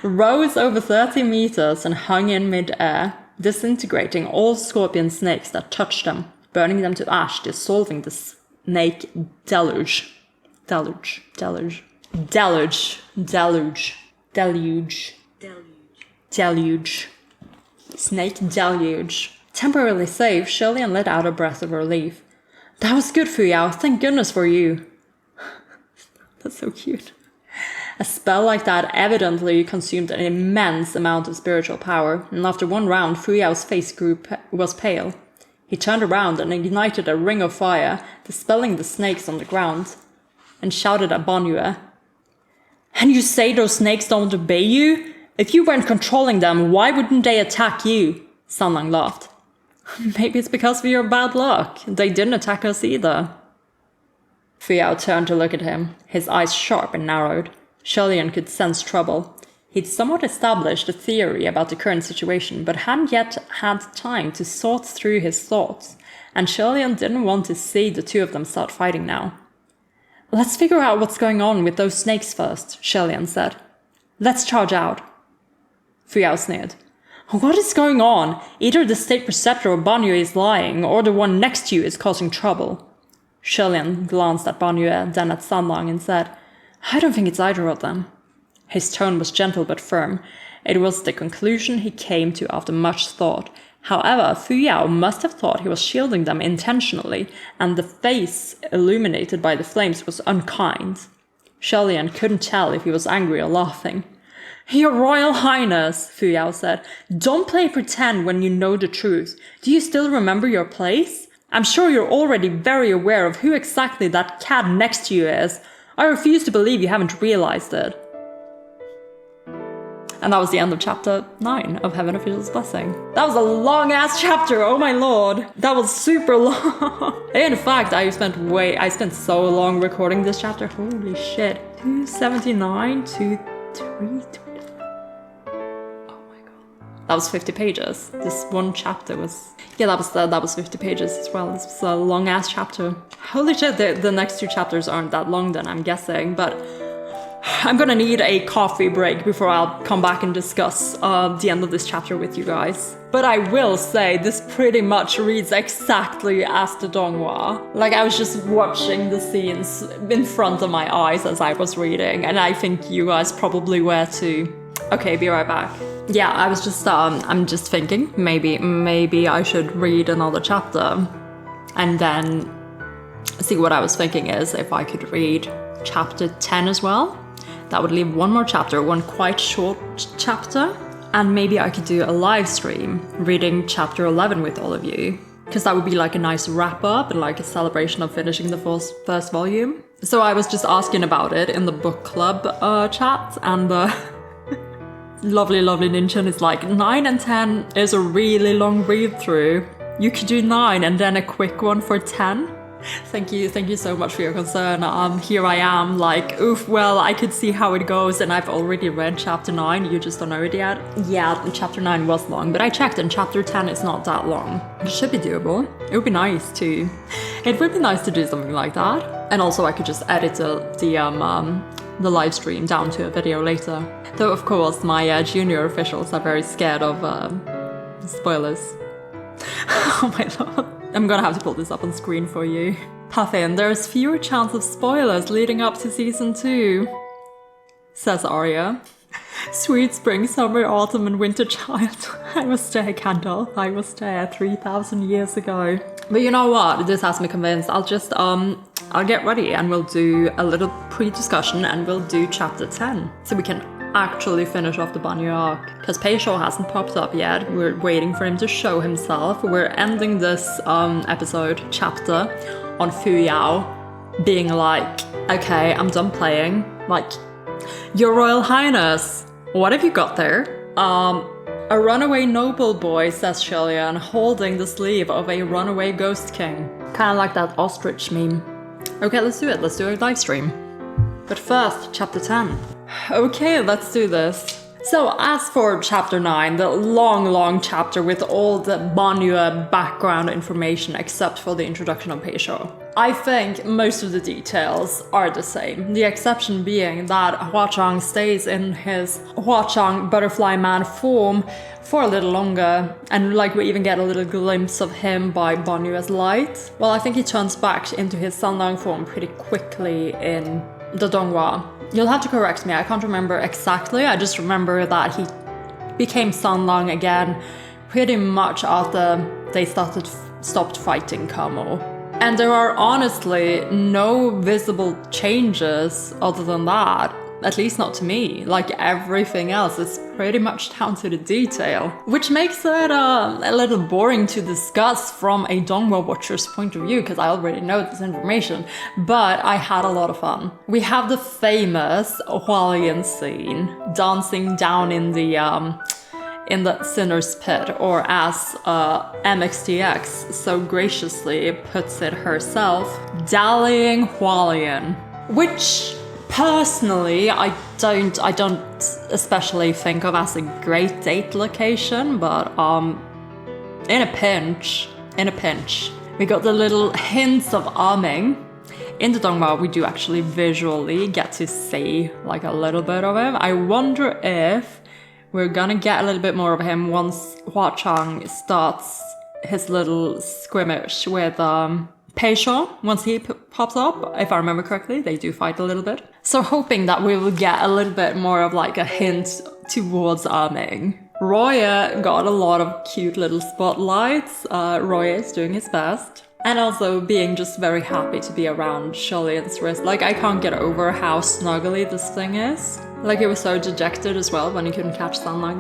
[SPEAKER 1] rose over 30 meters and hung in mid-air, disintegrating all scorpion snakes that touched them, burning them to ash, dissolving the snake deluge. Snake deluge. Temporarily safe, Xianle let out a breath of relief. That was good, Fuyao. Thank goodness for you. That's so cute. A spell like that evidently consumed an immense amount of spiritual power, and after one round, Fuyao's face was pale. He turned around and ignited a ring of fire, dispelling the snakes on the ground, and shouted at Banyue. And you say those snakes don't obey you? If you weren't controlling them, why wouldn't they attack you? Sanlang laughed. Maybe it's because of your bad luck. They didn't attack us either. Fuyao turned to look at him, his eyes sharp and narrowed. Xianle could sense trouble. He'd somewhat established a theory about the current situation, but hadn't yet had time to sort through his thoughts, and Xianle didn't want to see the two of them start fighting now. Let's figure out what's going on with those snakes first, Xianle said. Let's charge out. Fuyao sneered. What is going on? Either the state preceptor or Banyue is lying, or the one next to you is causing trouble. Xianle glanced at Banyue, then at Sanlang, and said, I don't think it's either of them. His tone was gentle but firm. It was the conclusion he came to after much thought. However, Fuyao must have thought he was shielding them intentionally, and the face illuminated by the flames was unkind. Xianle couldn't tell if he was angry or laughing. Your Royal Highness, Fuyao said, don't play pretend when you know the truth. Do you still remember your place? I'm sure you're already very aware of who exactly that cat next to you is. I refuse to believe you haven't realized it. And that was the end of chapter 9 of Heaven Official's Blessing. That was a long-ass chapter, oh my lord. That was super long. In fact, I spent so long recording this chapter. Holy shit. 279 to 320. That was 50 pages. This one chapter was... Yeah, that was 50 pages as well. This was a long-ass chapter. Holy shit, the next two chapters aren't that long then, I'm guessing. But I'm gonna need a coffee break before I'll come back and discuss the end of this chapter with you guys. But I will say, this pretty much reads exactly as the Donghua. Like, I was just watching the scenes in front of my eyes as I was reading. And I think you guys probably were too. Okay, be right back. Yeah, I was just, I'm just thinking, maybe I should read another chapter. And then see, what I was thinking is if I could read chapter 10 as well. That would leave one more chapter, one quite short chapter. And maybe I could do a live stream reading chapter 11 with all of you. Because that would be like a nice wrap up and like a celebration of finishing the first volume. So I was just asking about it in the book club chat, and the lovely Ninchin is like, 9 and 10 is a really long read through. You could do 9 and then a quick one for 10. Thank you so much for your concern. Here I am, like, oof, well, I could see how it goes, and I've already read chapter 9, you just don't know it yet. Yeah, chapter 9 was long, but I checked, and chapter 10 is not that long. It should be doable. It would be nice to... It would be nice to do something like that. And also I could just edit the live stream down to a video later. Though, of course, my junior officials are very scared of spoilers. Oh my lord. I'm gonna have to pull this up on screen for you. Puffin, there's fewer chance of spoilers leading up to season 2, says Arya. Sweet spring, summer, autumn, and winter child. I was there, Kendall. I was there 3,000 years ago. But you know what? This has me convinced. I'll just, I'll get ready and we'll do a little pre-discussion and we'll do chapter 10. So we can actually finish off the Banyue arc. Because Peisho hasn't popped up yet. We're waiting for him to show himself. We're ending this chapter on Fuyao being like, okay, I'm done playing. Like, Your Royal Highness, what have you got there? A runaway noble boy, says Xianle, holding the sleeve of a runaway ghost king. Kinda like that ostrich meme. Okay, let's do it. Let's do a live stream. But first, chapter 10. Okay, let's do this. So as for chapter 9, the long chapter with all the Banyu background information except for the introduction of Peisho, I think most of the details are the same. The exception being that Huachang stays in his Huachang butterfly man form for a little longer, and like we even get a little glimpse of him by Banyu's light. Well, I think he turns back into his Sanlang form pretty quickly in the Donghua. You'll have to correct me, I can't remember exactly, I just remember that he became Sanlang again pretty much after they stopped fighting Kamo. And there are honestly no visible changes other than that, at least not to me. Like everything else is pretty much down to the detail, which makes it a little boring to discuss from a Donghua watcher's point of view, because I already know this information, but I had a lot of fun. We have the famous Hualien scene, dancing down in the Sinner's Pit, or as MXTX so graciously puts it herself, dallying Hualien, which personally I don't especially think of as a great date location, but in a pinch, we got the little hints of arming. In the Donghua, we do actually visually get to see like a little bit of him. I wonder if we're gonna get a little bit more of him once Huachang starts his little scrimmage with Peisho. Once he pops up, if I remember correctly, they do fight a little bit. So hoping that we will get a little bit more of like a hint towards arming. Roya got a lot of cute little spotlights. Roya is doing his best. And also being just very happy to be around Xianle's wrist. Like, I can't get over how snuggly this thing is. Like, he was so dejected as well when he couldn't catch Sanlang.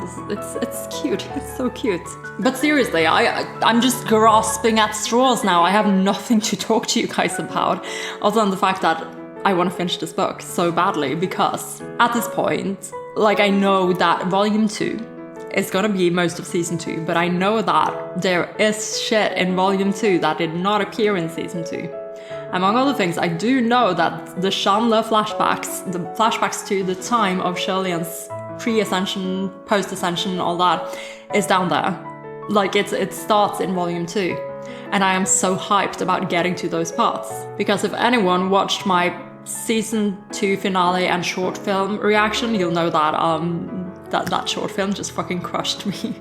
[SPEAKER 1] It's cute. It's so cute. But seriously, I'm just grasping at straws now. I have nothing to talk to you guys about, other than the fact that I want to finish this book so badly, because at this point, like, I know that volume 2 is gonna be most of season 2, but I know that there is shit in volume 2 that did not appear in season 2. Among other things, I do know that the Xianle flashbacks, the flashbacks to the time of Xianle's pre-ascension, post-ascension, all that, is down there. Like, it starts in volume 2. And I am so hyped about getting to those parts. Because if anyone watched my season 2 finale and short film reaction, you'll know that that short film just fucking crushed me.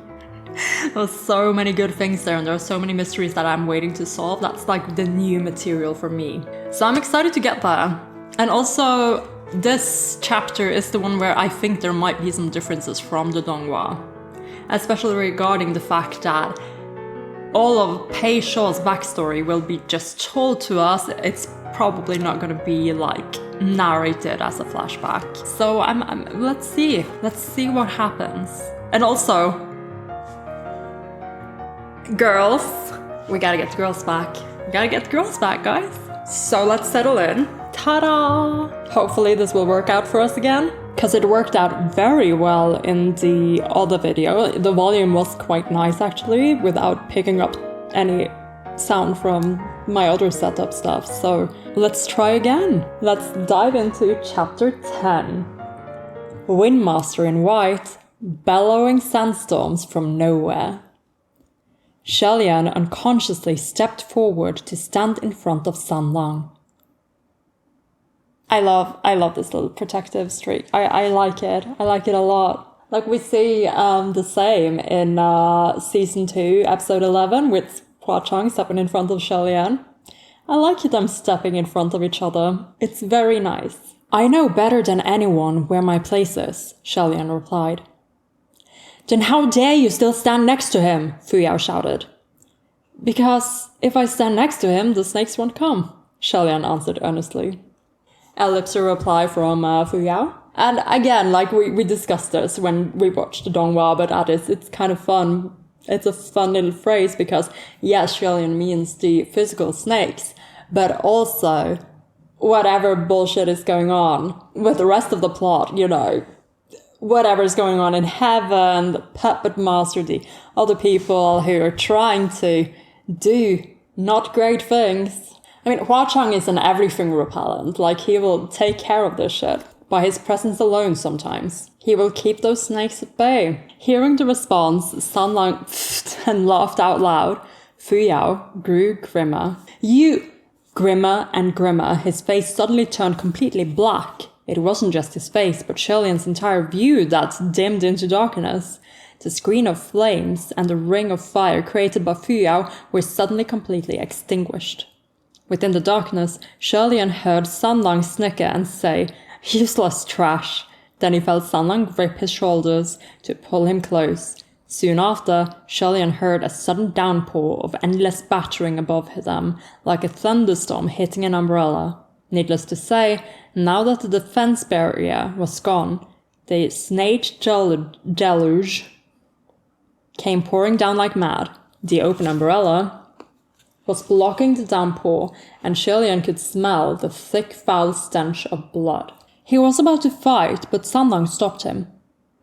[SPEAKER 1] There's so many good things there, and there are so many mysteries that I'm waiting to solve. That's like the new material for me. So I'm excited to get there. And also, this chapter is the one where I think there might be some differences from the Donghua. Especially regarding the fact that all of Peisho's backstory will be just told to us. It's probably not going to be like narrated as a flashback. So let's see what happens. And also, girls, we gotta get the girls back. We gotta get the girls back, guys. So let's settle in. Ta-da! Hopefully this will work out for us again, because it worked out very well in the other video. The volume was quite nice actually, without picking up any sound from my other setup stuff. So let's try again. Let's dive into chapter 10. Windmaster in white, bellowing sandstorms from nowhere. Xianle unconsciously stepped forward to stand in front of Sanlang. I love this little protective streak. I like it. I like it a lot. Like we see the same in season 2, episode 11, with Huachang stepping in front of Xianle. I like them stepping in front of each other. It's very nice. I know better than anyone where my place is, Xianle replied. Then how dare you still stand next to him? Fuyao shouted. Because if I stand next to him, the snakes won't come, Xianle answered earnestly. Ellipse reply from Fuyao. And again, like we discussed this when we watched the Donghua, but it's kind of fun. It's a fun little phrase because, yes, Xianle means the physical snakes, but also whatever bullshit is going on with the rest of the plot, you know, whatever's going on in heaven, the puppet master, the other people who are trying to do not great things. I mean, Huachang is an everything repellent, like he will take care of this shit. By his presence alone sometimes, he will keep those snakes at bay. Hearing the response, San Lang pfft and laughed out loud. Fu Yao grew grimmer. Grimmer and grimmer, his face suddenly turned completely black. It wasn't just his face, but Xianle's entire view that dimmed into darkness. The screen of flames and the ring of fire created by Fu Yao were suddenly completely extinguished. Within the darkness, Xianle heard San Lang snicker and say, "Useless trash." Then he felt San Lang grip his shoulders to pull him close. Soon after, Xianle heard a sudden downpour of endless battering above them, like a thunderstorm hitting an umbrella. Needless to say, now that the defense barrier was gone, the snake deluge came pouring down like mad. The open umbrella was blocking the downpour, and Xianle could smell the thick, foul stench of blood. He was about to fight, but San Lang stopped him.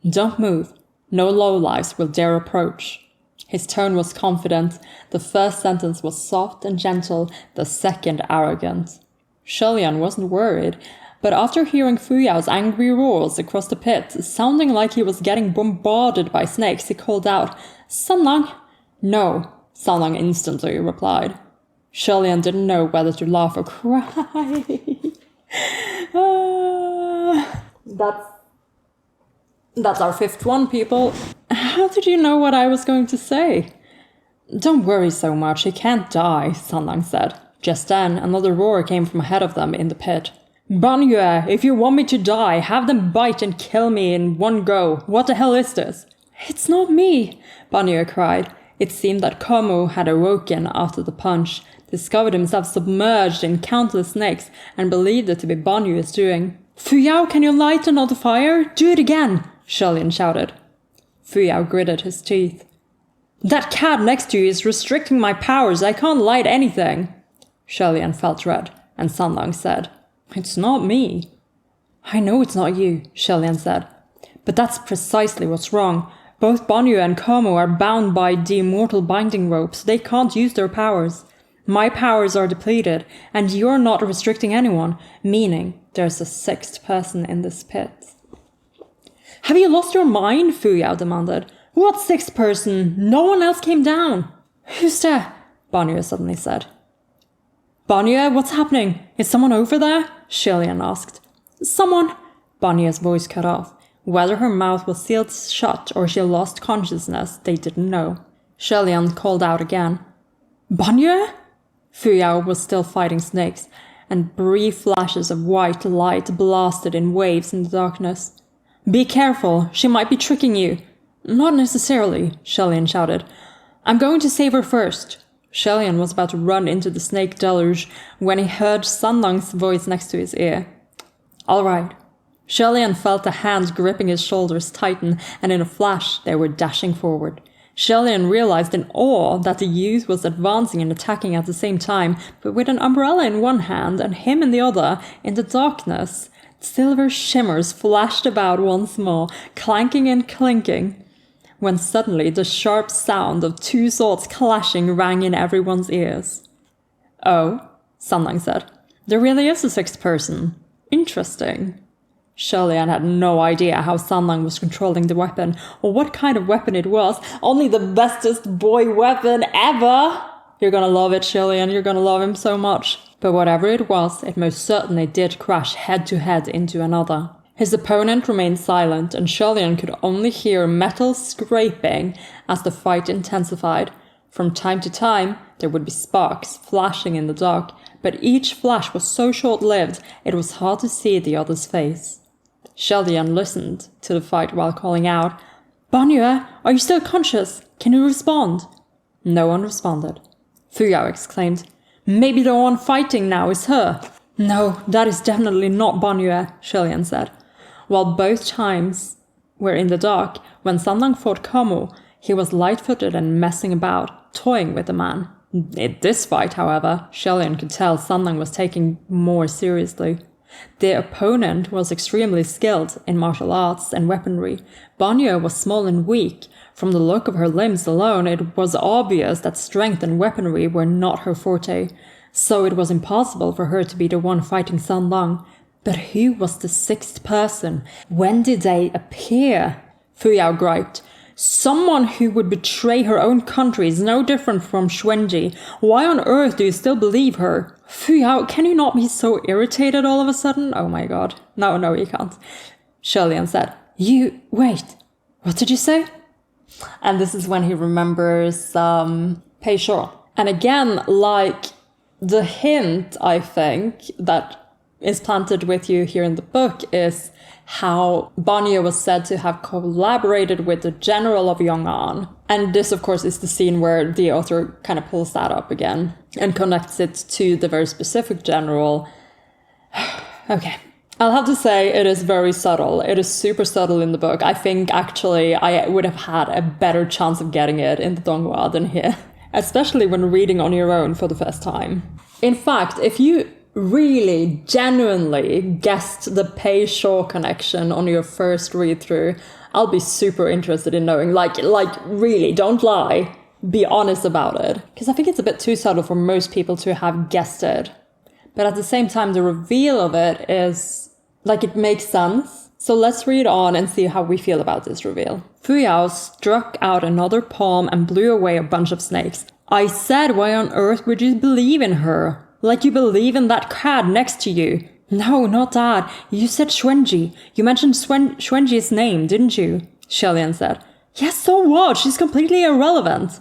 [SPEAKER 1] "Don't move. No lowlifes will dare approach." His tone was confident. The first sentence was soft and gentle, the second arrogant. Xianle wasn't worried, but after hearing Fu Yao's angry roars across the pit, sounding like he was getting bombarded by snakes, he called out, "San Lang!" "No," San Lang instantly replied. Xianle didn't know whether to laugh or cry. That's our fifth one, people. How did you know what I was going to say? "Don't worry so much, he can't die," San Lang said. Just then, another roar came from ahead of them in the pit. "Banyue, if you want me to die, have them bite and kill me in one go. What the hell is this?" "It's not me," Banyue cried. It seemed that Komu had awoken after the punch, discovered himself submerged in countless snakes, and believed it to be Banyue's doing. "Fu Yao, can you light another fire? Do it again!" Xianle shouted. Fu Yao gritted his teeth. "That cat next to you is restricting my powers. I can't light anything." Xianle felt red, and San Lang said, "It's not me." "I know it's not you," Xianle said. "But that's precisely what's wrong. Both Banyue and Komu are bound by the immortal binding ropes. They can't use their powers. My powers are depleted, and you're not restricting anyone, meaning there's a sixth person in this pit." "Have you lost your mind?" Fu Yao demanded. "What sixth person? No one else came down." "Who's there?" Banyue suddenly said. "Banyue, what's happening? Is someone over there?" Xianle asked. "Someone," Banyue's voice cut off. Whether her mouth was sealed shut or she lost consciousness, they didn't know. Xianle called out again. "Banyue?" Fu Yao was still fighting snakes, and brief flashes of white light blasted in waves in the darkness. "Be careful, she might be tricking you." "Not necessarily," Xianle shouted. "I'm going to save her first." Xianle was about to run into the snake deluge when he heard San Lang's voice next to his ear. "All right." Xianle felt the hands gripping his shoulders tighten, and in a flash they were dashing forward. Xianle realized in awe that the youth was advancing and attacking at the same time, but with an umbrella in one hand and him in the other, in the darkness. Silver shimmers flashed about once more, clanking and clinking, when suddenly the sharp sound of two swords clashing rang in everyone's ears. "Oh," San Lang said. "There really is a sixth person. Interesting." Xianle had no idea how San Lang was controlling the weapon, or what kind of weapon it was. Only the bestest boy weapon ever! You're gonna love it, Xianle, you're gonna love him so much. But whatever it was, it most certainly did crash head-to-head into another. His opponent remained silent, and Xianle could only hear metal scraping as the fight intensified. From time to time, there would be sparks flashing in the dark, but each flash was so short-lived it was hard to see the other's face. Xianle listened to the fight while calling out, "Banyue, are you still conscious? Can you respond?" No one responded. Fu Yao exclaimed, "Maybe the one fighting now is her." "No, that is definitely not Banyue," Xianle said. While both times were in the dark, when San Lang fought Komu, he was light-footed and messing about, toying with the man. In this fight, however, Xianle could tell San Lang was taking more seriously. The opponent was extremely skilled in martial arts and weaponry. Banyue was small and weak. From the look of her limbs alone, it was obvious that strength and weaponry were not her forte, so it was impossible for her to be the one fighting San Lang. But who was the sixth person? When did they appear? Fu Yao griped. Someone who would betray her own country is no different from Xuanji. Why on earth do you still believe her? Fu Yao, can you not be so irritated all of a sudden? Oh my god. No, you can't. Xianle said, wait, what did you say? And this is when he remembers Pei Shuo. And again, like the hint, I think, that is planted with you here in the book is how Banyu was said to have collaborated with the general of Yong'an. And this, of course, is the scene where the author kind of pulls that up again and connects it to the very specific general. Okay. I'll have to say it is very subtle. It is super subtle in the book. I think actually I would have had a better chance of getting it in the Donghua than here, especially when reading on your own for the first time. In fact, if you really genuinely guessed the Pei Shuo connection on your first read through, I'll be super interested in knowing, like really, don't lie, be honest about it. Because I think it's a bit too subtle for most people to have guessed it. But at the same time, the reveal of it is, like, it makes sense. So let's read on and see how we feel about this reveal. Fu Yao struck out another palm and blew away a bunch of snakes. I said, why on earth would you believe in her? Like you believe in that cad next to you. No, not that. You said Xuanji. You mentioned Xuanji's name, didn't you? Xianle said. Yes, so what? She's completely irrelevant.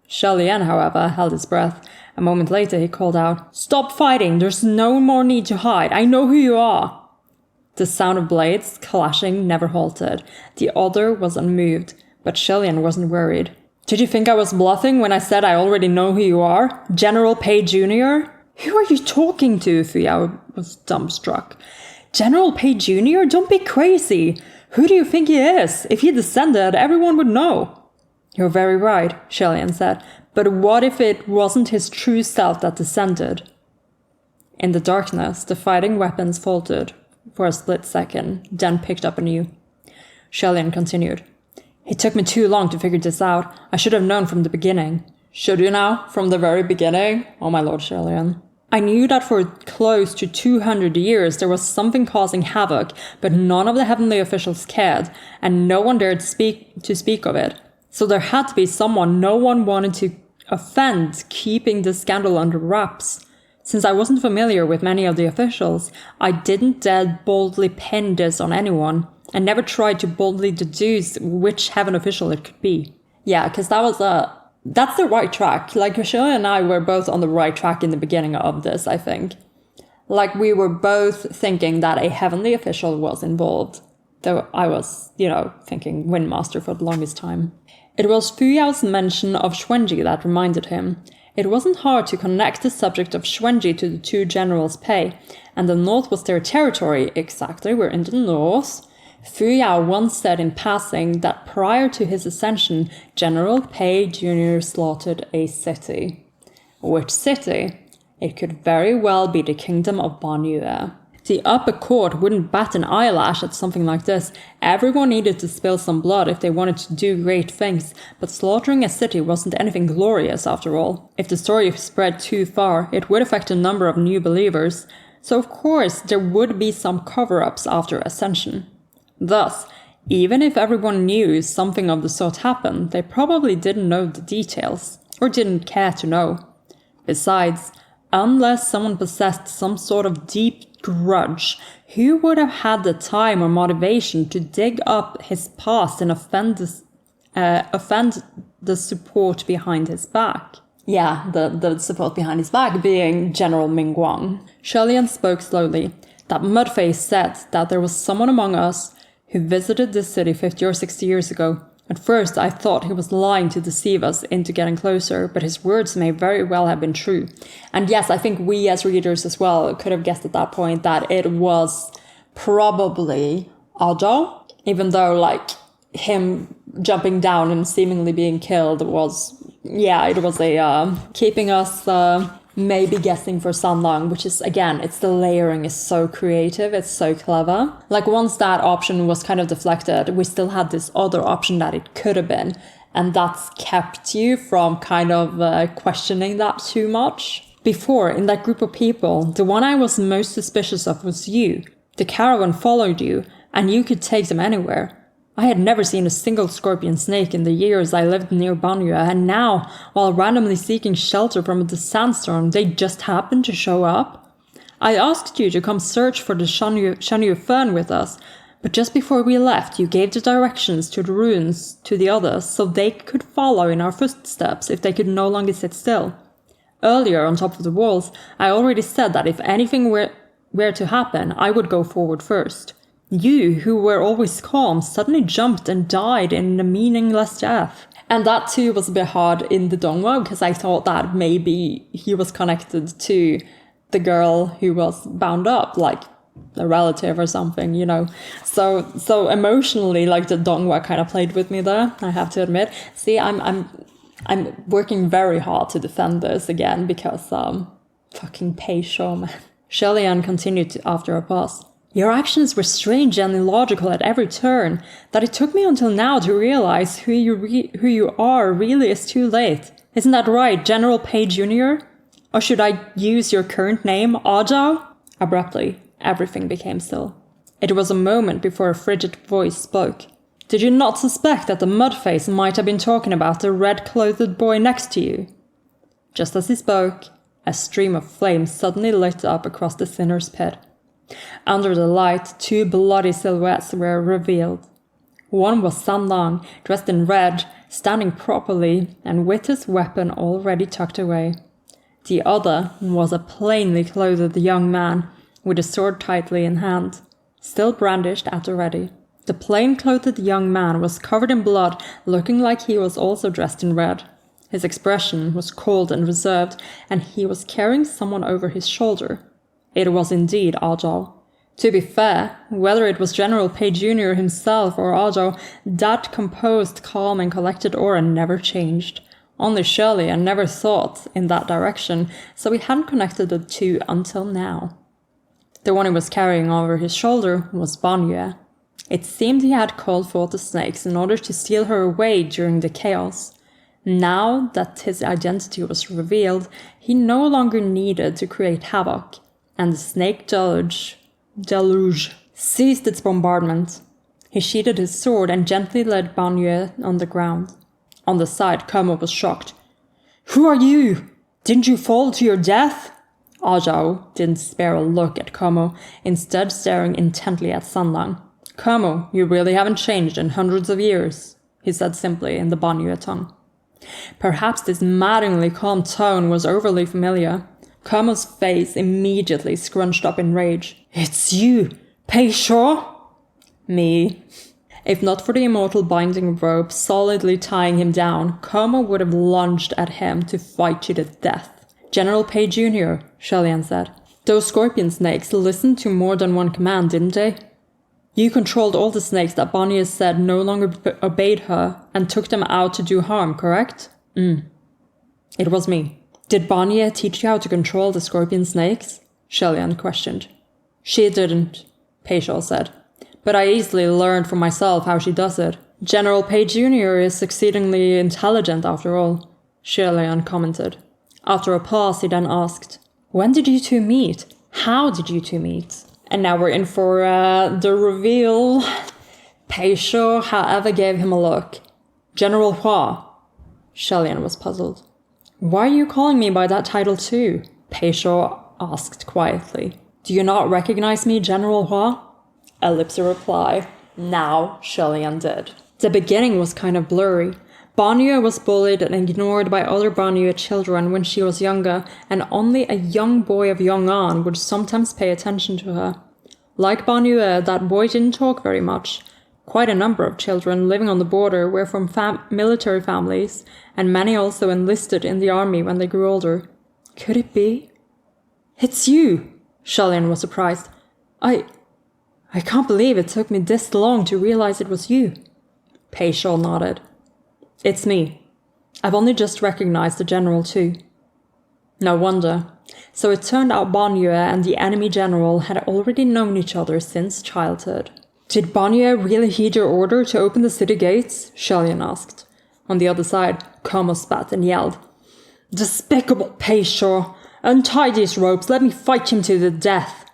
[SPEAKER 1] Xianle, however, held his breath. A moment later, he called out, Stop fighting. There's no more need to hide. I know who you are. The sound of blades clashing never halted. The other was unmoved, but Xianle wasn't worried. Did you think I was bluffing when I said I already know who you are? General Pei Jr.? Who are you talking to? Fu Yao was dumbstruck. General Pei Jr.? Don't be crazy. Who do you think he is? If he descended, everyone would know. You're very right, Xianle said. But what if it wasn't his true self that descended? In the darkness, the fighting weapons faltered for a split second, then picked up anew. Xianle continued. It took me too long to figure this out. I should have known from the beginning. Should you now? From the very beginning? Oh my lord, Xianle. I knew that for close to 200 years there was something causing havoc, but none of the heavenly officials cared, and no one dared to speak of it. So there had to be someone no one wanted to offend, keeping the scandal under wraps. Since I wasn't familiar with many of the officials, I didn't dare boldly pin this on anyone, and never tried to boldly deduce which heaven official it could be. Yeah, because that's the right track. Like, Xianle and I were both on the right track in the beginning of this, I think. Like, we were both thinking that a heavenly official was involved. Though I was, thinking Windmaster for the longest time. It was Fu Yao's mention of Xuanji that reminded him. It wasn't hard to connect the subject of Xuanji to the two generals' Pei, and the north was their territory. Exactly, we're in the north. Fu Yao once said in passing that prior to his ascension, General Pei Jr. slaughtered a city. Which city? It could very well be the kingdom of Banyu. The upper court wouldn't bat an eyelash at something like this. Everyone needed to spill some blood if they wanted to do great things, but slaughtering a city wasn't anything glorious after all. If the story spread too far, it would affect a number of new believers. So of course, there would be some cover-ups after ascension. Thus, even if everyone knew something of the sort happened, they probably didn't know the details, or didn't care to know. Besides, unless someone possessed some sort of deep grudge, who would have had the time or motivation to dig up his past and offend the support behind his back? Yeah, the support behind his back being General Mingguang. Xianle spoke slowly. That mudface said that there was someone among us who visited this city 50 or 60 years ago. At first, I thought he was lying to deceive us into getting closer, but his words may very well have been true. And yes, I think we as readers as well could have guessed at that point that it was probably Ado, even though, like, him jumping down and seemingly being killed was, it was keeping us maybe guessing for Sanlang, which is, again, it's the layering is so creative, it's so clever. Like, once that option was kind of deflected, we still had this other option that it could have been, and that's kept you from kind of questioning that too much. Before, in that group of people, the one I was most suspicious of was you. The caravan followed you, and you could take them anywhere. I had never seen a single scorpion snake in the years I lived near Banyue, and now, while randomly seeking shelter from a sandstorm, they just happened to show up. I asked you to come search for the Xianle fern with us, but just before we left, you gave the directions to the ruins to the others so they could follow in our footsteps if they could no longer sit still. Earlier, on top of the walls, I already said that if anything were to happen, I would go forward first. You, who were always calm, suddenly jumped and died in a meaningless death. And that too was a bit hard in the Dongwa, because I thought that maybe he was connected to the girl who was bound up, like a relative or something, you know. So emotionally, like, the Dongwa kind of played with me there, I have to admit. See, I'm working very hard to defend this again, because fucking Peisho, man. Xianle continued after a pause. Your actions were strange and illogical at every turn, that it took me until now to realize who you are really is too late. Isn't that right, General Pei Jr.? Or should I use your current name, Ajao? Abruptly, everything became still. It was a moment before a frigid voice spoke. Did you not suspect that the mudface might have been talking about the red-clothed boy next to you? Just as he spoke, a stream of flame suddenly lit up across the sinner's pit. Under the light, two bloody silhouettes were revealed. One was Sanlang, dressed in red, standing properly, and with his weapon already tucked away. The other was a plainly clothed young man, with a sword tightly in hand, still brandished at the ready. The plain-clothed young man was covered in blood, looking like he was also dressed in red. His expression was cold and reserved, and he was carrying someone over his shoulder. It was indeed Ajao. To be fair, whether it was General Pei Jr. himself or Ajao, that composed, calm and collected aura never changed. Only Xianle never thought in that direction, so he hadn't connected the two until now. The one he was carrying over his shoulder was Banyue. It seemed he had called forth the snakes in order to steal her away during the chaos. Now that his identity was revealed, he no longer needed to create havoc, and the snake deluge ceased its bombardment. He sheathed his sword and gently led Banyue on the ground. On the side, Como was shocked. Who are you? Didn't you fall to your death? Ajao didn't spare a look at Como, instead staring intently at Sanlang. Como, you really haven't changed in hundreds of years, he said simply in the Banyue tongue. Perhaps this maddeningly calm tone was overly familiar. Como's face immediately scrunched up in rage. It's you, Peisho? Me. If not for the immortal binding rope solidly tying him down, Como would have lunged at him to fight to the death. General Pei Jr., Xianle said. Those scorpion snakes listened to more than one command, didn't they? You controlled all the snakes that Banyue said no longer obeyed her and took them out to do harm, correct? It was me. Did Banyue teach you how to control the scorpion snakes? Xianle questioned. She didn't, Peisho said. But I easily learned for myself how she does it. General Pei Jr. is exceedingly intelligent after all, Xianle commented. After a pause, he then asked, When did you two meet? How did you two meet? And now we're in for the reveal. Peisho, however, gave him a look. General Hua. Xianle was puzzled. Why are you calling me by that title too? Peisho asked quietly. Do you not recognize me, General Hua? Ellipse reply. Now Xianle did. The beginning was kind of blurry. Banyue was bullied and ignored by other Banyue children when she was younger, and only a young boy of Yong'an would sometimes pay attention to her. Like Banyue, that boy didn't talk very much. Quite a number of children living on the border were from military families, and many also enlisted in the army when they grew older. Could it be? It's you! Xianle was surprised. I can't believe it took me this long to realize it was you. Peisho nodded. It's me. I've only just recognized the general too. No wonder. So it turned out Banyue and the enemy general had already known each other since childhood. Did Banyue really heed your order to open the city gates? Xianle asked. On the other side, Como spat and yelled. Despicable Peisho! Untie these ropes, let me fight him to the death,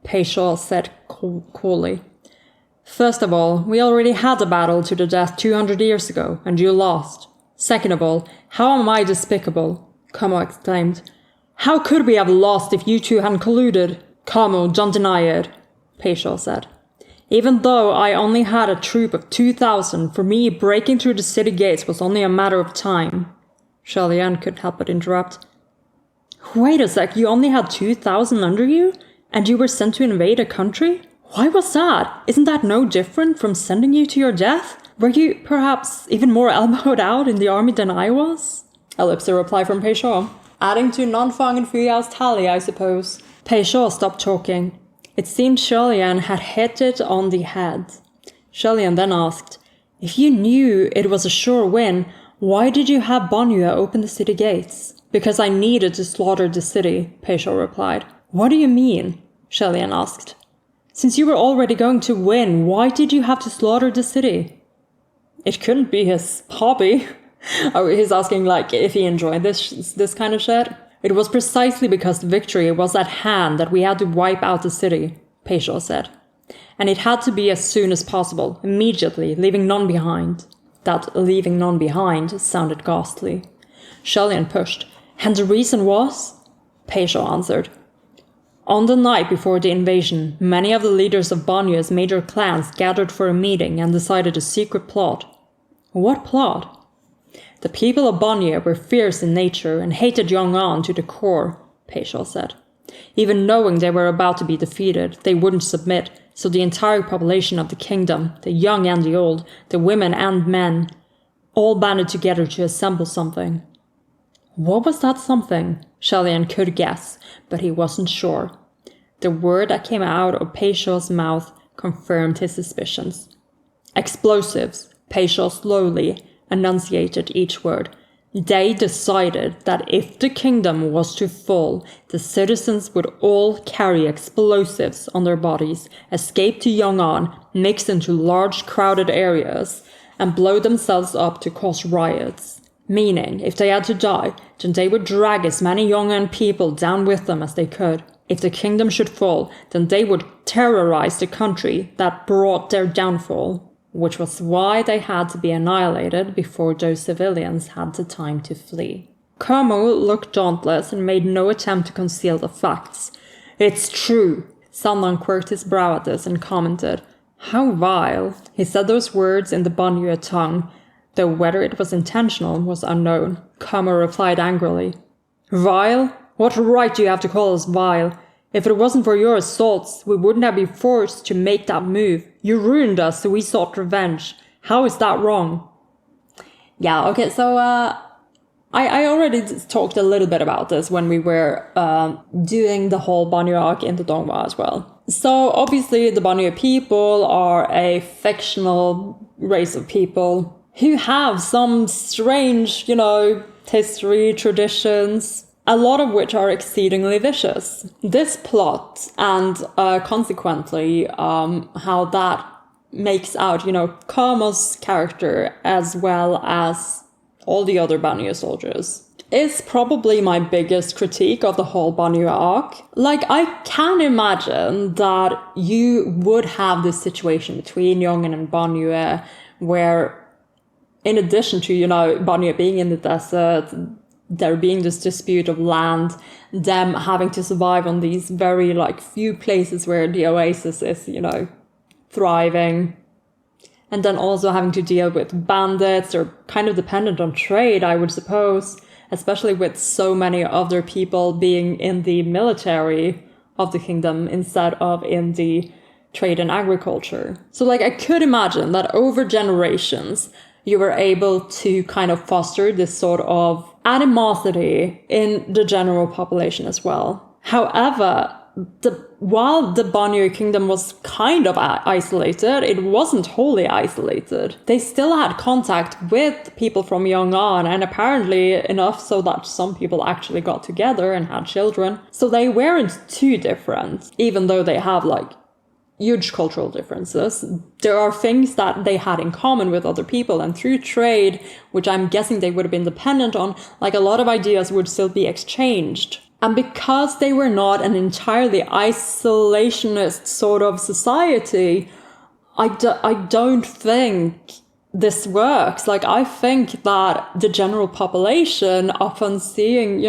[SPEAKER 1] Peishal said coolly. First of all, we already had a battle to the death 200 years ago, and you lost. Second of all, how am I despicable? Como exclaimed. How could we have lost if you two hadn't colluded? Como, don't deny it, Peishal said. Even though I only had a troop of 2,000, for me breaking through the city gates was only a matter of time. Xianle couldn't help but interrupt. Wait a sec, you only had 2,000 under you? And you were sent to invade a country? Why was that? Isn't that no different from sending you to your death? Were you perhaps even more elbowed out in the army than I was? Ellipse a reply from Peishal. Adding to Nanfang and Fuyao's tally, I suppose. Peishal stopped talking. It seemed Xianle had hit it on the head. Xianle then asked, if you knew it was a sure win, why did you have Banyue open the city gates? Because I needed to slaughter the city, Peishal replied. What do you mean? Xianle asked. Since you were already going to win, why did you have to slaughter the city? It couldn't be his hobby. Oh, he's asking like if he enjoyed this kind of shit. It was precisely because the victory was at hand that we had to wipe out the city, Peishal said. And it had to be as soon as possible, immediately, leaving none behind. That leaving none behind sounded ghastly. Xianle pushed. And the reason was? Peishal answered. On the night before the invasion, many of the leaders of Banyue's major clans gathered for a meeting and decided a secret plot. What plot? The people of Banyue were fierce in nature and hated Yong'an to the core, Peishal said. Even knowing they were about to be defeated, they wouldn't submit, so the entire population of the kingdom, the young and the old, the women and men, all banded together to assemble something. What was that something? Xianle could guess, but he wasn't sure. The word that came out of Peishal's mouth confirmed his suspicions. Explosives, Peishal slowly enunciated each word. They decided that if the kingdom was to fall, the citizens would all carry explosives on their bodies, escape to Yong'an, mix into large crowded areas, and blow themselves up to cause riots. Meaning, if they had to die, then they would drag as many Yong'an people down with them as they could. If the kingdom should fall, then they would terrorize the country that brought their downfall, which was why they had to be annihilated before those civilians had the time to flee. Como looked dauntless and made no attempt to conceal the facts. It's true. Sanlan quirked his brow at this and commented, How vile. He said those words in the Banyue tongue, though whether it was intentional was unknown. Como replied angrily, Vile? What right do you have to call us vile? If it wasn't for your assaults, we wouldn't have been forced to make that move. You ruined us, so we sought revenge. How is that wrong? Yeah, okay, so I already talked a little bit about this when we were doing the whole Banyue arc into Dongwa as well. So obviously the Banyue people are a fictional race of people who have some strange, history, traditions, a lot of which are exceedingly vicious. This plot and consequently how that makes out, Kamo's character as well as all the other Banyue soldiers is probably my biggest critique of the whole Banyue arc. Like, I can imagine that you would have this situation between Yong'an and Banyue where, in addition to, Banyue being in the desert, there being this dispute of land, them having to survive on these very, few places where the oasis is, thriving. And then also having to deal with bandits or kind of dependent on trade, I would suppose, especially with so many other people being in the military of the kingdom instead of in the trade and agriculture. So, I could imagine that over generations, you were able to kind of foster this sort of animosity in the general population as well. However, while the Banyue kingdom was kind of isolated, it wasn't wholly isolated. They still had contact with people from Yong'an, and apparently enough so that some people actually got together and had children. So they weren't too different, even though they have huge cultural differences. There are things that they had in common with other people, and through trade, which I'm guessing they would have been dependent on, a lot of ideas would still be exchanged. And because they were not an entirely isolationist sort of society, I don't think this works. Like, I think that the general population, upon seeing,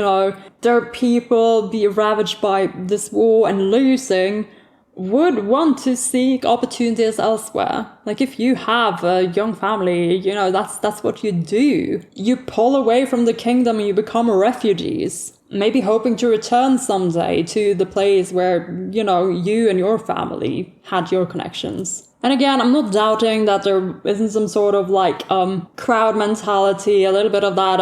[SPEAKER 1] their people be ravaged by this war and losing, would want to seek opportunities elsewhere. Like, if you have a young family, that's what you do. You pull away from the kingdom and you become refugees. Maybe hoping to return someday to the place where, you and your family had your connections. And again, I'm not doubting that there isn't some sort of crowd mentality, a little bit of that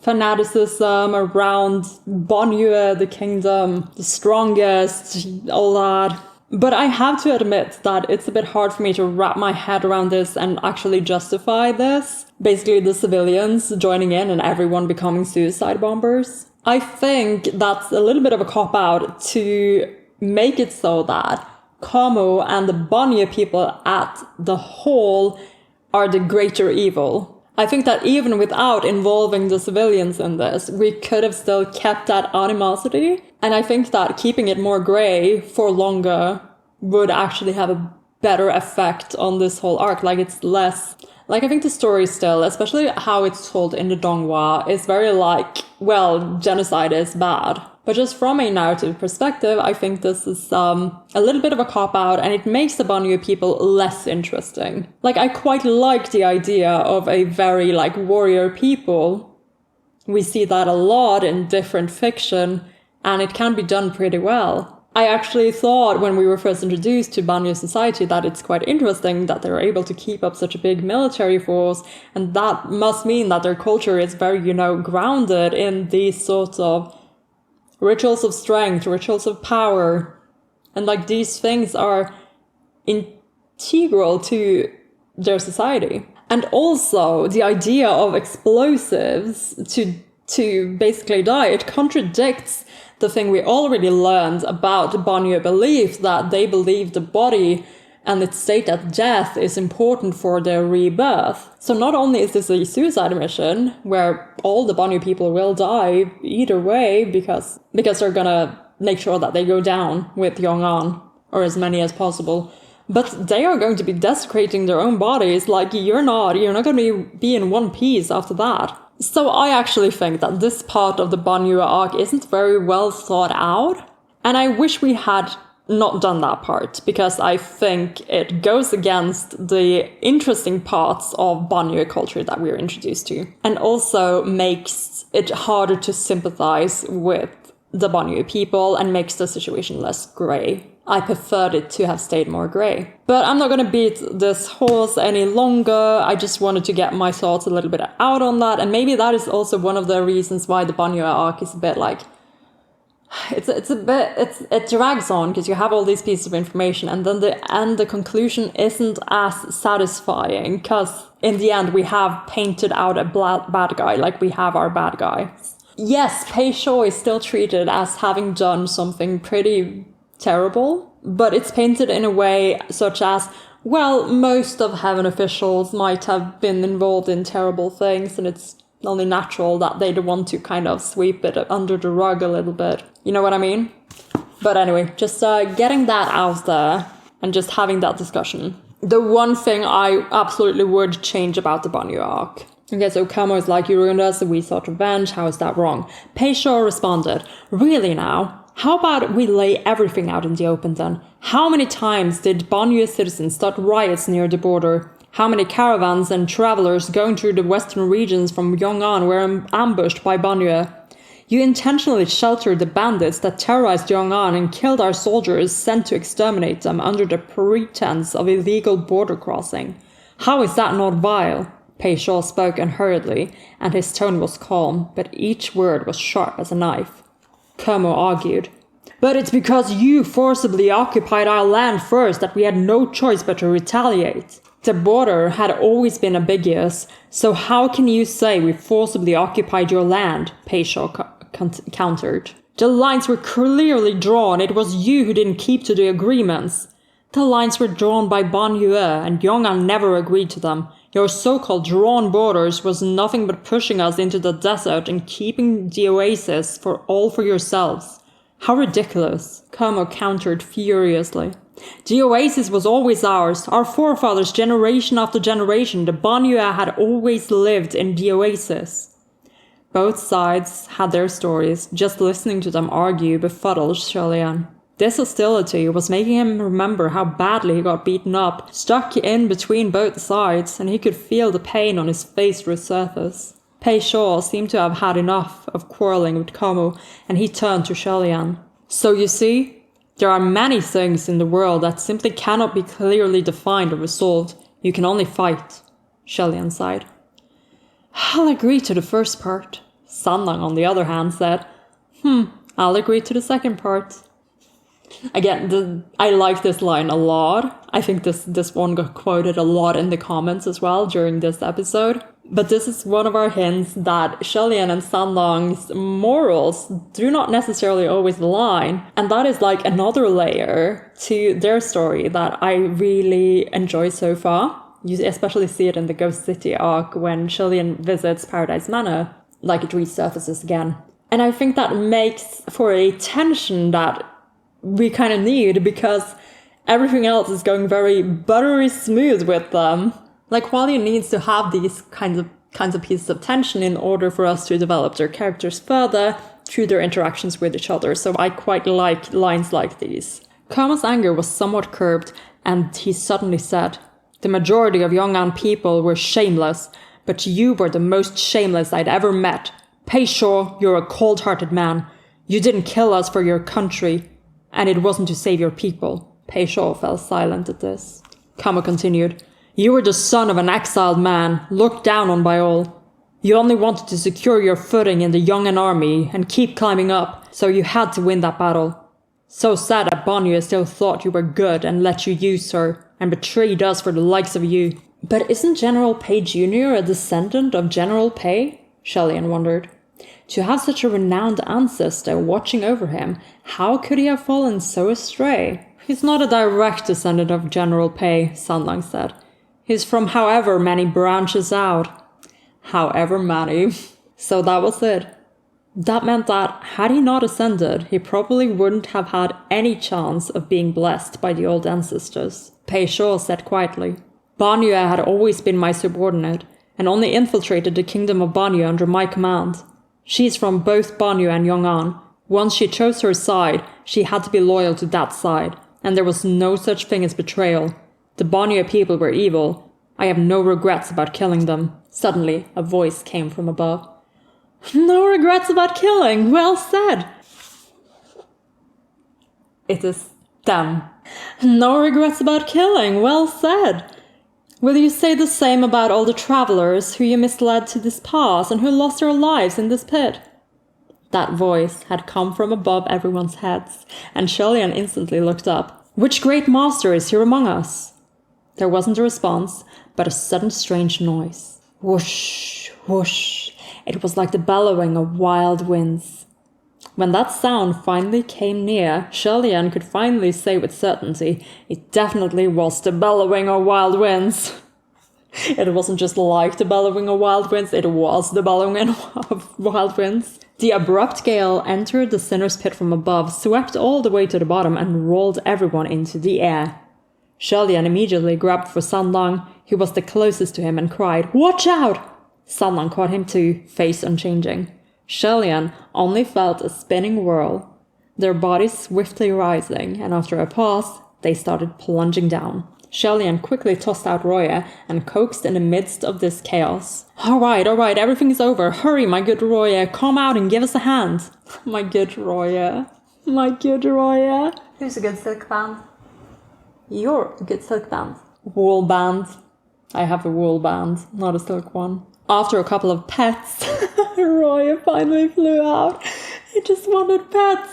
[SPEAKER 1] fanaticism around Bonnieu, the kingdom, the strongest, all that. But I have to admit that it's a bit hard for me to wrap my head around this and actually justify this. Basically, the civilians joining in and everyone becoming suicide bombers. I think that's a little bit of a cop-out to make it so that Como and the Bonnier people at the whole are the greater evil. I think that even without involving the civilians in this, we could have still kept that animosity. And I think that keeping it more grey for longer would actually have a better effect on this whole arc. It's less... I think the story still, especially how it's told in the Donghua, is very genocide is bad. But just from a narrative perspective, I think this is a little bit of a cop-out, and it makes the Bonnier people less interesting. I quite like the idea of a very, warrior people. We see that a lot in different fiction, and it can be done pretty well. I actually thought when we were first introduced to Bonnier society that it's quite interesting that they're able to keep up such a big military force, and that must mean that their culture is very, grounded in these sorts of rituals of strength, rituals of power, and these things are integral to their society. And also the idea of explosives to basically die, it contradicts the thing we already learned about the Bonnier belief, that they believe the body and its state at death is important for their rebirth. So not only is this a suicide mission where all the Bonnier people will die either way because they're gonna make sure that they go down with Yong'an, or as many as possible, but they are going to be desecrating their own bodies. You're not going to be in one piece after that. So I actually think that this part of the Bonnier arc isn't very well thought out, and I wish we had not done that part, because I think it goes against the interesting parts of Bonnier culture that we're introduced to, and also makes it harder to sympathize with the Bonnier people and makes the situation less grey. I preferred it to have stayed more grey. But I'm not going to beat this horse any longer. I just wanted to get my thoughts a little bit out on that. And maybe that is also one of the reasons why the Bonnier arc is a bit it drags on, because you have all these pieces of information and then the conclusion isn't as satisfying, because in the end we have painted out a bad guy, we have our bad guy. Yes, Pei Shou is still treated as having done something pretty terrible, but it's painted in a way such as, most of Heaven officials might have been involved in terrible things, and it's only natural that they'd want to kind of sweep it under the rug a little bit. You know what I mean? But anyway, just getting that out there and just having that discussion. The one thing I absolutely would change about the Bonnier arc. Okay, so Como is you ruined us, we sought revenge, how is that wrong? Pei Shou responded, really now? How about we lay everything out in the open then? How many times did Bonnier citizens start riots near the border? How many caravans and travelers going through the western regions from Yong'an were ambushed by Bonnier? You intentionally sheltered the bandits that terrorized Yong'an and killed our soldiers sent to exterminate them under the pretense of illegal border crossing. How is that not vile? Pei Shou spoke unhurriedly, and his tone was calm, but each word was sharp as a knife. Como argued, but it's because you forcibly occupied our land first that we had no choice but to retaliate. The border had always been ambiguous, so how can you say we forcibly occupied your land? Pei Shou countered. The lines were clearly drawn. It was you who didn't keep to the agreements. The lines were drawn by Bonnier, and Yong'an never agreed to them. Your so-called drawn borders was nothing but pushing us into the desert and keeping the oasis for yourselves. How ridiculous, Como countered furiously. The oasis was always ours, our forefathers generation after generation. The Banyu had always lived in the oasis. Both sides had their stories. Just listening to them argue befuddled Xianle. This hostility was making him remember how badly he got beaten up, stuck in between both sides, and he could feel the pain on his face resurface. Pei Shaw seemed to have had enough of quarreling with Como, and he turned to Xianle. So you see, there are many things in the world that simply cannot be clearly defined or resolved. You can only fight, Xianle sighed. I'll agree to the first part, Sanlang on the other hand said. I'll agree to the second part. Again, I like this line a lot. I think this one got quoted a lot in the comments as well during this episode. But this is one of our hints that Xianle and Sanlang's morals do not necessarily always align. And that is like another layer to their story that I really enjoy so far. You especially see it in the Ghost City arc when Xianle visits Paradise Manor, like it resurfaces again. And I think that makes for a tension that we kind of need, because everything else is going very buttery smooth with them. Like, Hualien needs to have these kinds of pieces of tension in order for us to develop their characters further through their interactions with each other. So I quite like lines like these. Koma's anger was somewhat curbed, and he suddenly said, "The majority of Yong'an people were shameless, but you were the most shameless I'd ever met. Pei Shaw, you're a cold-hearted man. You didn't kill us for your country, and it wasn't to save your people." Pei Shaw fell silent at this. Kama continued, "You were the son of an exiled man, looked down on by all. You only wanted to secure your footing in the Yong'an army and keep climbing up, so you had to win that battle. So sad that Banyu still thought you were good and let you use her, and betrayed us for the likes of you." But isn't General Pei Jr. a descendant of General Pei? Xianle wondered. To have such a renowned ancestor watching over him, how could he have fallen so astray? "He's not a direct descendant of General Pei," Sanlang said. "He's from however many branches out." However many. So that was it. That meant that, had he not ascended, he probably wouldn't have had any chance of being blessed by the old ancestors. Pei Shaw said quietly, "Banyu had always been my subordinate, and only infiltrated the kingdom of Banyu under my command. She's from both Banyu and Yong'an. Once she chose her side, she had to be loyal to that side, and there was no such thing as betrayal. The Banyu people were evil. I have no regrets about killing them." Suddenly, a voice came from above. "No regrets about killing, well said." It is them. "No regrets about killing, well said. Will you say the same about all the travelers who you misled to this pass and who lost their lives in this pit?" That voice had come from above everyone's heads, and Xianle instantly looked up. "Which great master is here among us?" There wasn't a response, but a sudden strange noise. Whoosh, whoosh. It was like the bellowing of wild winds. When that sound finally came near, Xianle could finally say with certainty, it definitely was the bellowing of wild winds. It wasn't just like the bellowing of wild winds, it was the bellowing of wild winds. The abrupt gale entered the sinner's pit from above, swept all the way to the bottom, and rolled everyone into the air. Xianle immediately grabbed for Sanlang, who was the closest to him, and cried, "Watch out!" Sanlang caught him too, face unchanging. Xianle only felt a spinning whirl, their bodies swiftly rising, and after a pause, they started plunging down. Xianle quickly tossed out Roya and coaxed in the midst of this chaos. All right, everything's over. Hurry, my good Roya, come out and give us a hand." My good Roya. My good Roya. Who's a good silk band? You're a good silk band. Wool band. I have a wool band, not a silk one. After a couple of pets, Roya finally flew out. I just wanted pets.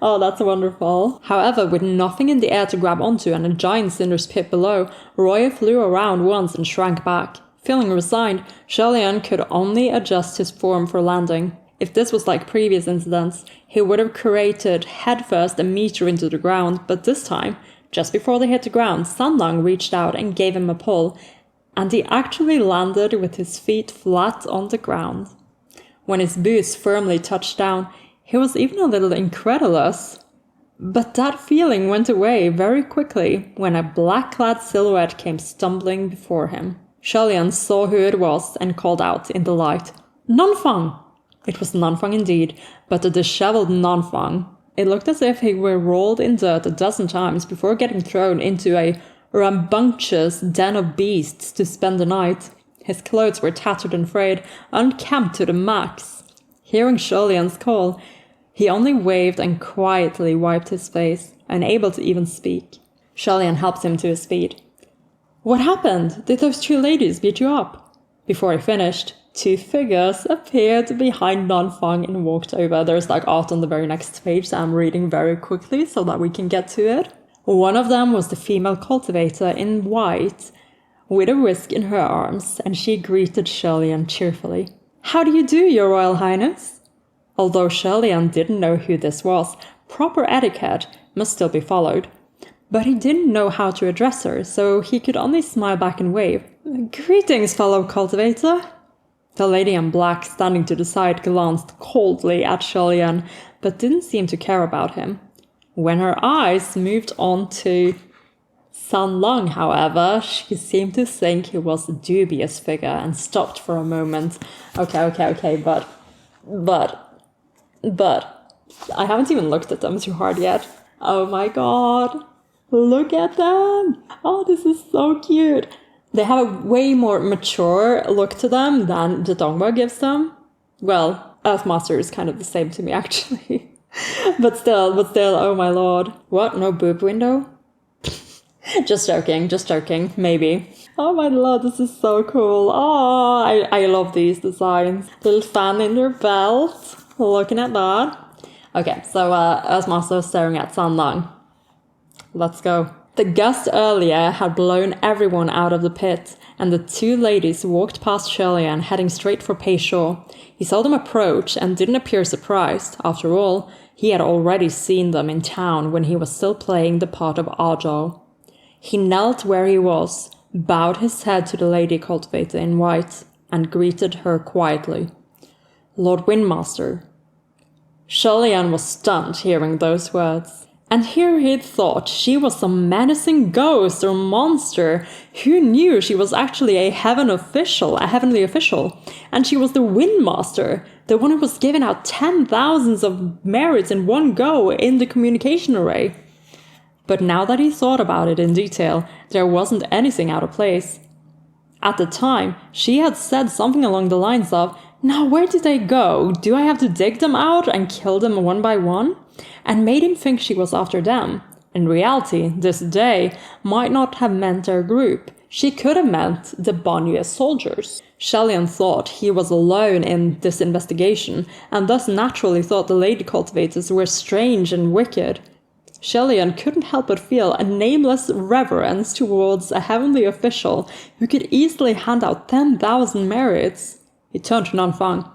[SPEAKER 1] Oh, that's wonderful. However, with nothing in the air to grab onto and a giant cinder's pit below, Roya flew around once and shrank back. Feeling resigned, Xianle could only adjust his form for landing. If this was like previous incidents, he would have cratered headfirst a meter into the ground, but this time, just before they hit the ground, Sanlang reached out and gave him a pull, and he actually landed with his feet flat on the ground. When his boots firmly touched down, he was even a little incredulous. But that feeling went away very quickly when a black-clad silhouette came stumbling before him. Xianle saw who it was and called out in delight, "Nanfang!" It was Nanfang indeed, but a disheveled Nanfang. It looked as if he were rolled in dirt a dozen times before getting thrown into a rambunctious den of beasts to spend the night. His clothes were tattered and frayed, unkempt to the max. Hearing Xianle's call, he only waved and quietly wiped his face, unable to even speak. Xianle helped him to his feet. "What happened? Did those two ladies beat you up?" Before he finished, two figures appeared behind Nanfang and walked over. There's like art on the very next page, so I'm reading very quickly so that we can get to it. One of them was the female cultivator in white, with a whisk in her arms, and she greeted Xianle cheerfully. "How do you do, Your Royal Highness?" Although Xianle didn't know who this was, proper etiquette must still be followed. But he didn't know how to address her, so he could only smile back and wave. "Greetings, fellow cultivator." The lady in black standing to the side glanced coldly at Xianle, but didn't seem to care about him. When her eyes moved on to Xianle, however, she seemed to think he was a dubious figure and stopped for a moment. Okay, but I haven't even looked at them too hard yet. Oh my god, look at them! Oh, this is so cute. They have a way more mature look to them than the Dongba gives them. Well, Earthmaster is kind of the same to me, actually. but still, oh my lord. What, no boob window? Just joking, maybe. Oh my lord, this is so cool. Oh, I love these designs. Little fan in their belt. Looking at that. Okay, so Earthmaster staring at Xianle. Let's go. The gust earlier had blown everyone out of the pit, and the two ladies walked past Xianle heading straight for Pei Shuo. He saw them approach and didn't appear surprised. After all, he had already seen them in town when he was still playing the part of Azhou. He knelt where he was, bowed his head to the lady cultivator in white, and greeted her quietly. "Lord Windmaster." Xianle was stunned hearing those words. And here he'd thought she was some menacing ghost or monster. Who knew she was actually a heavenly official, and she was the Windmaster, the one who was giving out 10,000s of merits in one go in the communication array. But now that he thought about it in detail, there wasn't anything out of place. At the time, she had said something along the lines of, "Now where did they go? Do I have to dig them out and kill them one by one?" And made him think she was after them. In reality, this "they" might not have meant their group. She could have meant the Banyu soldiers. Xianle thought he was alone in this investigation, and thus naturally thought the lady cultivators were strange and wicked. Xianle couldn't help but feel a nameless reverence towards a heavenly official who could easily hand out 10,000 merits. He turned to Nanfang.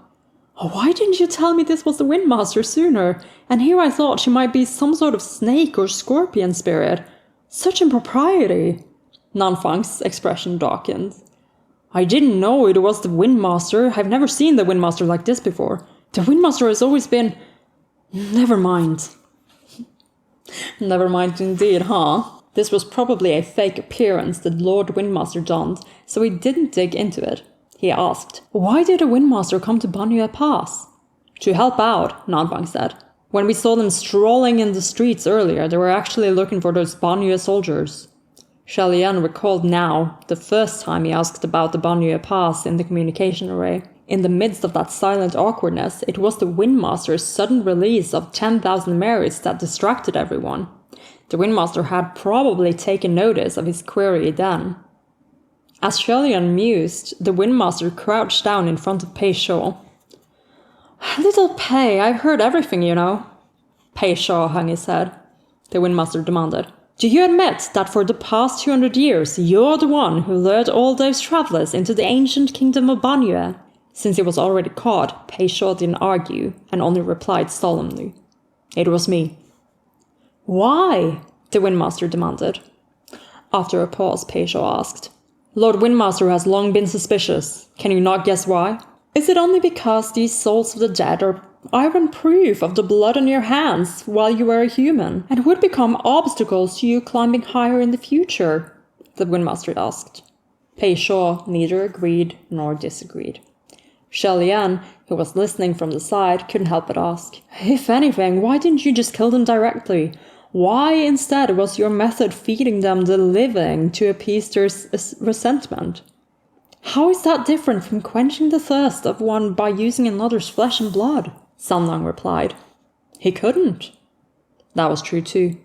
[SPEAKER 1] "Why didn't you tell me this was the Windmaster sooner? And here I thought she might be some sort of snake or scorpion spirit. Such impropriety." Nanfang's expression darkened. "I didn't know it was the Windmaster. I've never seen the Windmaster like this before. The Windmaster has always been... Never mind." Never mind indeed, huh? This was probably a fake appearance that Lord Windmaster donned, so he didn't dig into it. He asked, "Why did the Windmaster come to Banyu Pass?" "To help out," Nanfang said. "When we saw them strolling in the streets earlier, they were actually looking for those Banyu soldiers." Xianle recalled now the first time he asked about the Banyu Pass in the communication array. In the midst of that silent awkwardness, it was the Windmaster's sudden release of 10,000 merits that distracted everyone. The Windmaster had probably taken notice of his query then. As Xianle mused, the Windmaster crouched down in front of Pei Shuo. "Little Pei, I've heard everything, you know." Pei Shuo hung his head. The Windmaster demanded, "Do you admit that for the past 200 years, you're the one who lured all those travelers into the ancient kingdom of Banyu?" Since he was already caught, Pei Shuo didn't argue, and only replied solemnly, "It was me." "Why?" the Windmaster demanded. After a pause, Pei Shuo asked, Lord Windmaster has long been suspicious. Can you not guess why? Is it only because these souls of the dead are iron proof of the blood on your hands while you were a human, and would become obstacles to you climbing higher in the future? The Windmaster asked. Pei Shaw neither agreed nor disagreed. Xianle, who was listening from the side, couldn't help but ask, if anything, why didn't you just kill them directly? Why instead was your method feeding them the living to appease their resentment? How is that different from quenching the thirst of one by using another's flesh and blood? Sanlang replied. He couldn't. That was true too.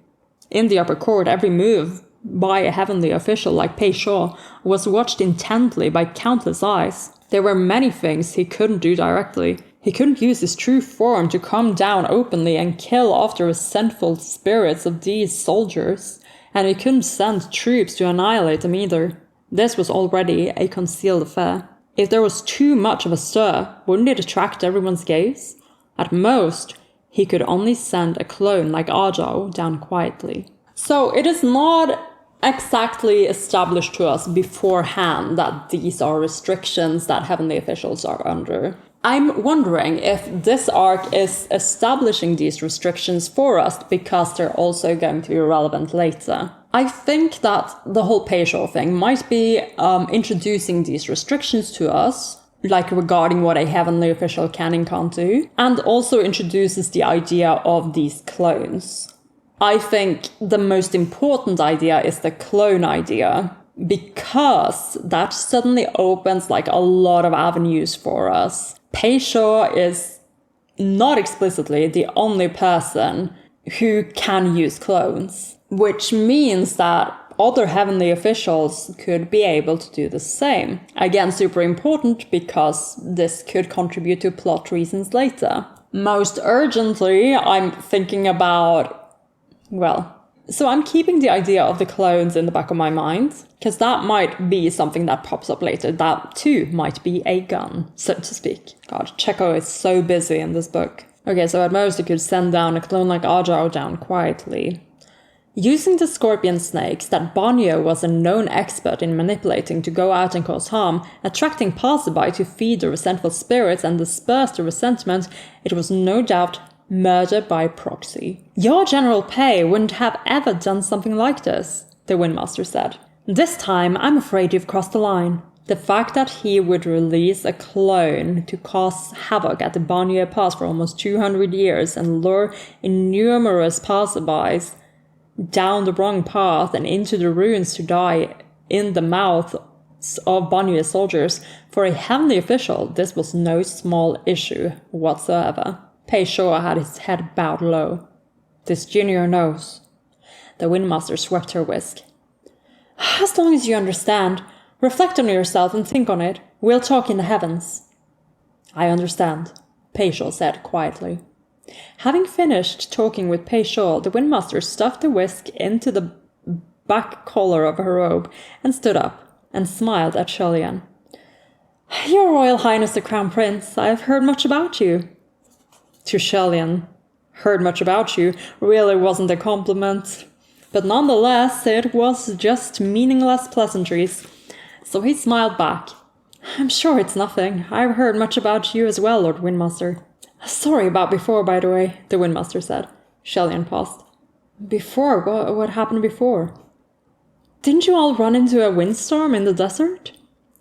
[SPEAKER 1] In the upper court, every move by a heavenly official like Pei Shaw was watched intently by countless eyes. There were many things he couldn't do directly. He couldn't use his true form to come down openly and kill off the resentful spirits of these soldiers, and he couldn't send troops to annihilate them either. This was already a concealed affair. If there was too much of a stir, wouldn't it attract everyone's gaze? At most, he could only send a clone like Ajao down quietly. So it is not exactly established to us beforehand that these are restrictions that heavenly officials are under. I'm wondering if this arc is establishing these restrictions for us because they're also going to be relevant later. I think that the whole Pei Shaw thing might be introducing these restrictions to us, like regarding what a heavenly official can and can't do, and also introduces the idea of these clones. I think the most important idea is the clone idea, because that suddenly opens like a lot of avenues for us. Pei Shaw is not explicitly the only person who can use clones, which means that other heavenly officials could be able to do the same. Again, super important because this could contribute to plot reasons later. Most urgently, I'm thinking about, so I'm keeping the idea of the clones in the back of my mind, because that might be something that pops up later. That too might be a gun, so to speak. God, Chekov is so busy in this book. Okay, so at most you could send down a clone like Ajao down quietly. Using the scorpion snakes that Banyo was a known expert in manipulating to go out and cause harm, attracting passerby to feed the resentful spirits and disperse the resentment, it was no doubt murder by proxy. Your General Pei wouldn't have ever done something like this, the Windmaster said. This time, I'm afraid you've crossed the line. The fact that he would release a clone to cause havoc at the Banyo Pass for almost 200 years and lure innumerous passerbys down the wrong path and into the ruins to die in the mouths of Banyo soldiers, for a heavenly official, this was no small issue whatsoever. Pei Shaw had his head bowed low. This junior knows. The Windmaster swept her whisk. As long as you understand, reflect on yourself and think on it. We'll talk in the heavens. I understand, Pei Shaw said quietly. Having finished talking with Pei Shaw, the Windmaster stuffed the whisk into the back collar of her robe and stood up and smiled at Xianle. Your Royal Highness the Crown Prince, I've heard much about you. To Xianle, heard much about you really wasn't a compliment, but nonetheless it was just meaningless pleasantries, so he smiled back. I'm sure it's nothing. I've heard much about you as well, Lord Windmaster. Sorry about before, by the way, the Windmaster said. Xianle paused. Before? What happened before? Didn't you all run into a windstorm in the desert?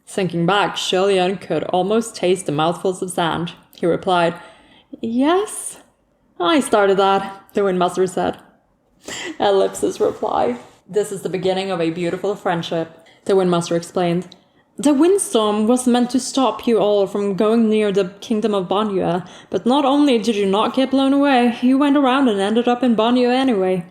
[SPEAKER 1] Thinking back, Xianle could almost taste the mouthfuls of sand. He replied, Yes, I started that, the Windmaster said. Ellipsis reply. This is the beginning of a beautiful friendship, the Windmaster explained. The windstorm was meant to stop you all from going near the kingdom of Banyo, but not only did you not get blown away, you went around and ended up in Banyo anyway.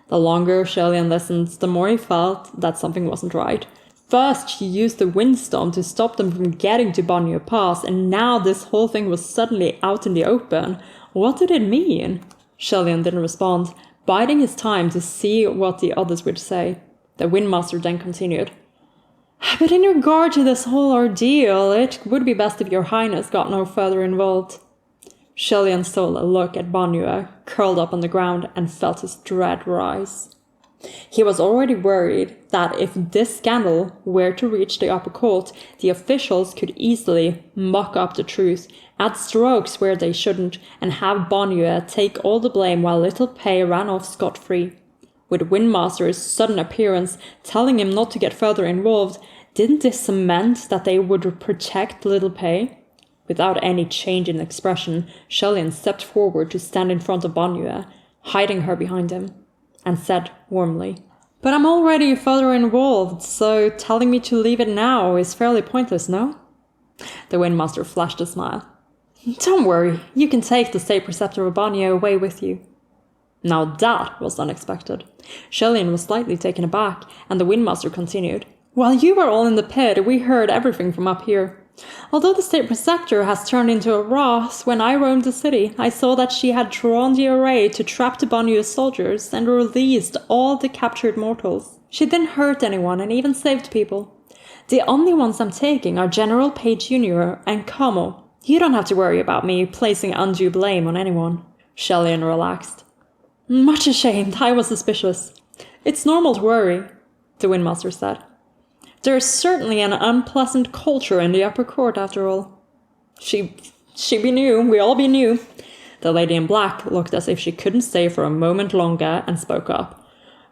[SPEAKER 1] The longer Xianle listened, the more he felt that something wasn't right. First, he used the windstorm to stop them from getting to Banyo Pass, and now this whole thing was suddenly out in the open. What did it mean? Xianle didn't respond, biding his time to see what the others would say. The Windmaster then continued. But in regard to this whole ordeal, it would be best if your highness got no further involved. Xianle stole a look at Banyo, curled up on the ground, and felt his dread rise. He was already worried that if this scandal were to reach the upper court, the officials could easily muck up the truth, add strokes where they shouldn't, and have Bonnier take all the blame while little Pei ran off scot-free. With Windmaster's sudden appearance telling him not to get further involved, didn't this cement that they would protect little Pei? Without any change in expression, Xianle stepped forward to stand in front of Bonnier, hiding her behind him, and said warmly, "But I'm already further involved, so telling me to leave it now is fairly pointless, no?" The Windmaster flashed a smile. "Don't worry, you can take the State Preceptor of Bonnier away with you." Now that was unexpected. Xianle was slightly taken aback, and the Windmaster continued. "While you were all in the pit, we heard everything from up here. Although the State Preceptor has turned into a wrath, when I roamed the city, I saw that she had drawn the array to trap the Bonnier soldiers and released all the captured mortals. She didn't hurt anyone and even saved people. The only ones I'm taking are General Pei Jr. and Como. You don't have to worry about me placing undue blame on anyone." Xianle relaxed. "Much ashamed, I was suspicious. It's normal to worry," the Windmaster said. "There's certainly an unpleasant culture in the upper court, after all." She be new, we all be new. The lady in black looked as if she couldn't stay for a moment longer and spoke up.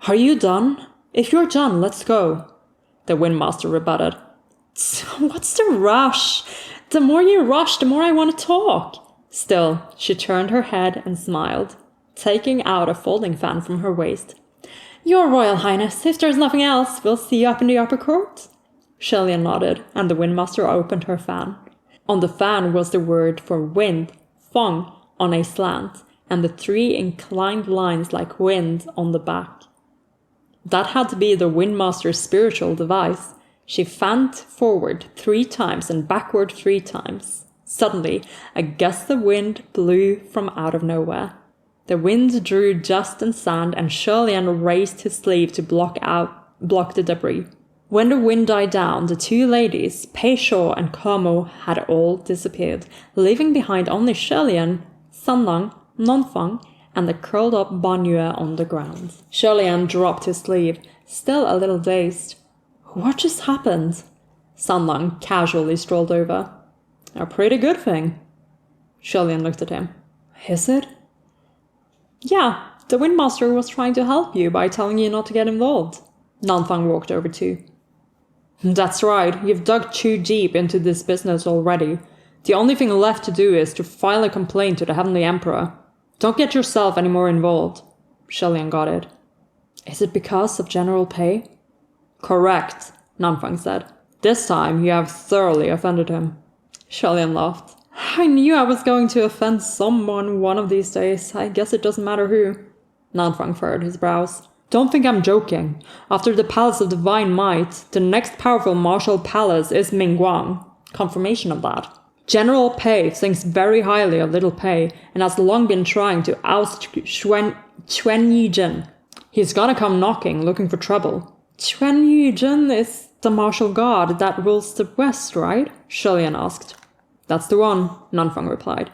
[SPEAKER 1] "Are you done? If you're done, let's go." The Windmaster rebutted. "What's the rush? The more you rush, the more I want to talk." Still, she turned her head and smiled, taking out a folding fan from her waist. "Your Royal Highness, if there's nothing else, we'll see you up in the upper court." Xianle nodded, and the Windmaster opened her fan. On the fan was the word for wind, feng, on a slant, and the 3 inclined lines like wind on the back. That had to be the Windmaster's spiritual device. She fanned forward 3 times and backward 3 times. Suddenly, a gust of wind blew from out of nowhere. The wind drew dust and sand, and Xianle raised his sleeve to block the debris. When the wind died down, the 2 ladies, Pei Shaw and Como, had all disappeared, leaving behind only Xianle, Sanlang, Nonfang, and the curled up Bonnier on the ground. Xianle dropped his sleeve, still a little dazed. "What just happened?" Sanlang casually strolled over. "A pretty good thing." Xianle looked at him. "Is it?" "Yeah, the Windmaster was trying to help you by telling you not to get involved." Nanfang walked over too. "That's right, you've dug too deep into this business already. The only thing left to do is to file a complaint to the Heavenly Emperor. Don't get yourself any more involved." Xianle got it. "Is it because of General Pei?" "Correct," Nanfang said. "This time you have thoroughly offended him." Xianle laughed. "I knew I was going to offend someone one of these days. I guess it doesn't matter who." Nanfang furrowed his brows. "Don't think I'm joking. After the Palace of Divine Might, the next powerful martial palace is Mingguang. Confirmation of that. General Pei thinks very highly of little Pei and has long been trying to oust Chuan Yijin. He's gonna come knocking, looking for trouble." "Chuan Yijin is the martial god that rules the west, right?" Xianle asked. "That's the one," Nanfang replied.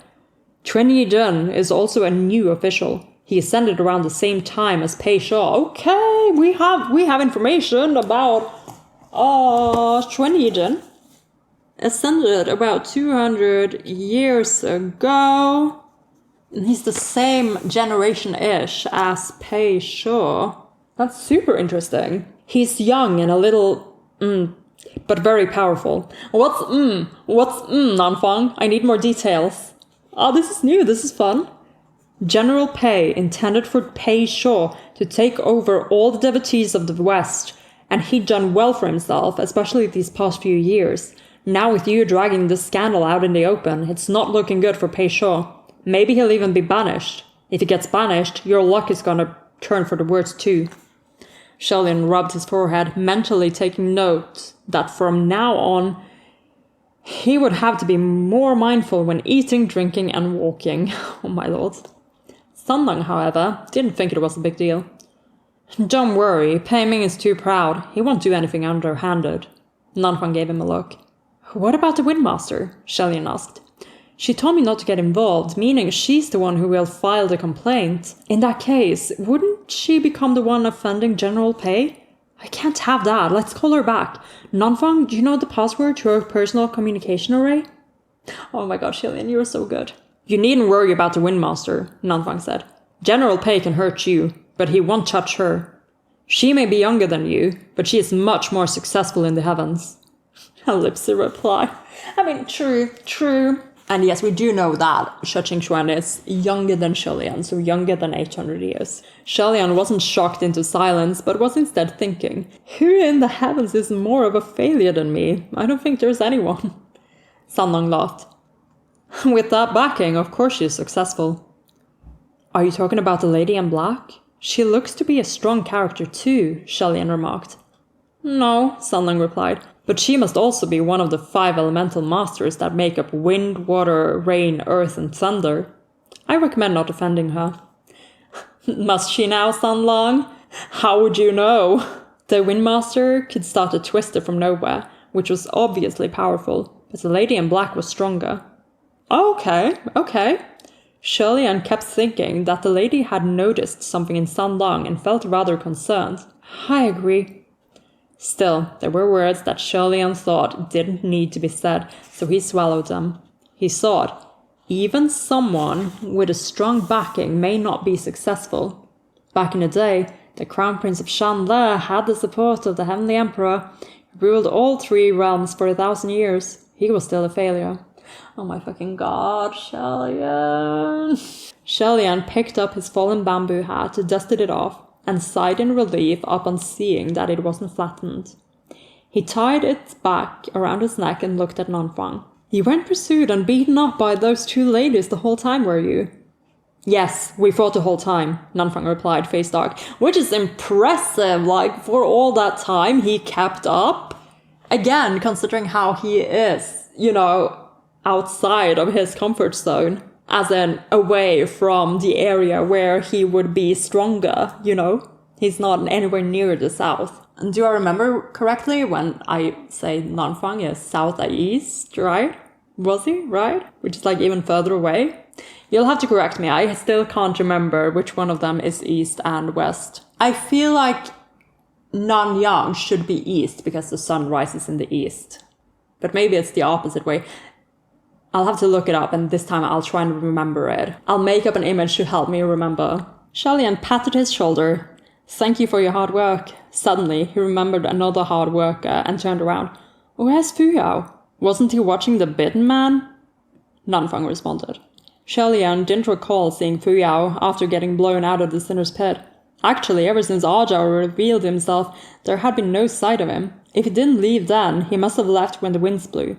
[SPEAKER 1] "Chuan Yijin is also a new official. He ascended around the same time as Pei Shaw." "Okay, we have information about Chuan Yijin. Ascended about 200 years ago. And he's the same generation-ish as Pei Shaw. That's super interesting. He's young and a little, but very powerful." What's Nanfang? I need more details." "Oh, this is new, this is fun." General Pei intended for Pei Shaw to take over all the devotees of the West, and he'd done well for himself, especially these past few years. Now with you dragging this scandal out in the open, it's not looking good for Pei Shaw. Maybe he'll even be banished. If he gets banished, your luck is gonna turn for the worse too. Xianle rubbed his forehead, mentally taking note that from now on, he would have to be more mindful when eating, drinking, and walking. Oh my lord. Sanlang, however, didn't think it was a big deal. "Don't worry, Pei Ming is too proud. He won't do anything underhanded." Nanfang gave him a look. "What about the Windmaster?" Xianle asked. She told me not to get involved, meaning she's the one who will file the complaint. In that case, wouldn't she become the one offending General Pei? I can't have that. Let's call her back. Nanfang, do you know the password to her personal communication array? Oh my god, Xianle, you're so good. You needn't worry about the Windmaster, Nanfang said. General Pei can hurt you, but he won't touch her. She may be younger than you, but she is much more successful in the heavens. Ellipse reply. I mean, true. And yes, we do know that Shi Qingxuan is younger than Shelian, so younger than 800 years. Shelian wasn't shocked into silence, but was instead thinking, who in the heavens is more of a failure than me? I don't think there's anyone. Sanlang laughed. With that backing, of course she is successful. Are you talking about the lady in black? She looks to be a strong character too, Shelian remarked. No, Sanlang replied. But she must also be one of the 5 elemental masters that make up wind, water, rain, earth, and thunder. I recommend not offending her. Must she now, Sanlang? How would you know? The Windmaster could start a twister from nowhere, which was obviously powerful, but the lady in black was stronger. Okay. Shelian kept thinking that the lady had noticed something in Sanlang and felt rather concerned. I agree. Still, there were words that Shelian thought didn't need to be said, so he swallowed them. He thought, even someone with a strong backing may not be successful. Back in the day, the Crown Prince of Xianle had the support of the Heavenly Emperor, who ruled all 3 realms for 1,000 years. He was still a failure. Oh my fucking god, Shelian. Shelian picked up his fallen bamboo hat, dusted it off, and sighed in relief upon seeing that it wasn't flattened. He tied it back around his neck and looked at Nanfang. You weren't pursued and beaten up by those 2 ladies the whole time, were you? Yes, we fought the whole time, Nanfang replied, face dark, which is impressive, like, for all that time he kept up. Again, considering how he is, outside of his comfort zone. As in, away from the area where he would be stronger, He's not anywhere near the south. And do I remember correctly when I say Nanfang is southeast, right? Was he, right? Which is like even further away? You'll have to correct me. I still can't remember which one of them is east and west. I feel like Nanyang should be east because the sun rises in the east. But maybe it's the opposite way. I'll have to look it up, and this time I'll try and remember it. I'll make up an image to help me remember. Shelian patted his shoulder. Thank you for your hard work. Suddenly, he remembered another hard worker and turned around. Where's Fuyao? Wasn't he watching the Bidden Man? Nanfang responded. Shelian didn't recall seeing Fuyao after getting blown out of the Sinner's Pit. Actually, ever since Ajao revealed himself, there had been no sight of him. If he didn't leave then, he must have left when the winds blew.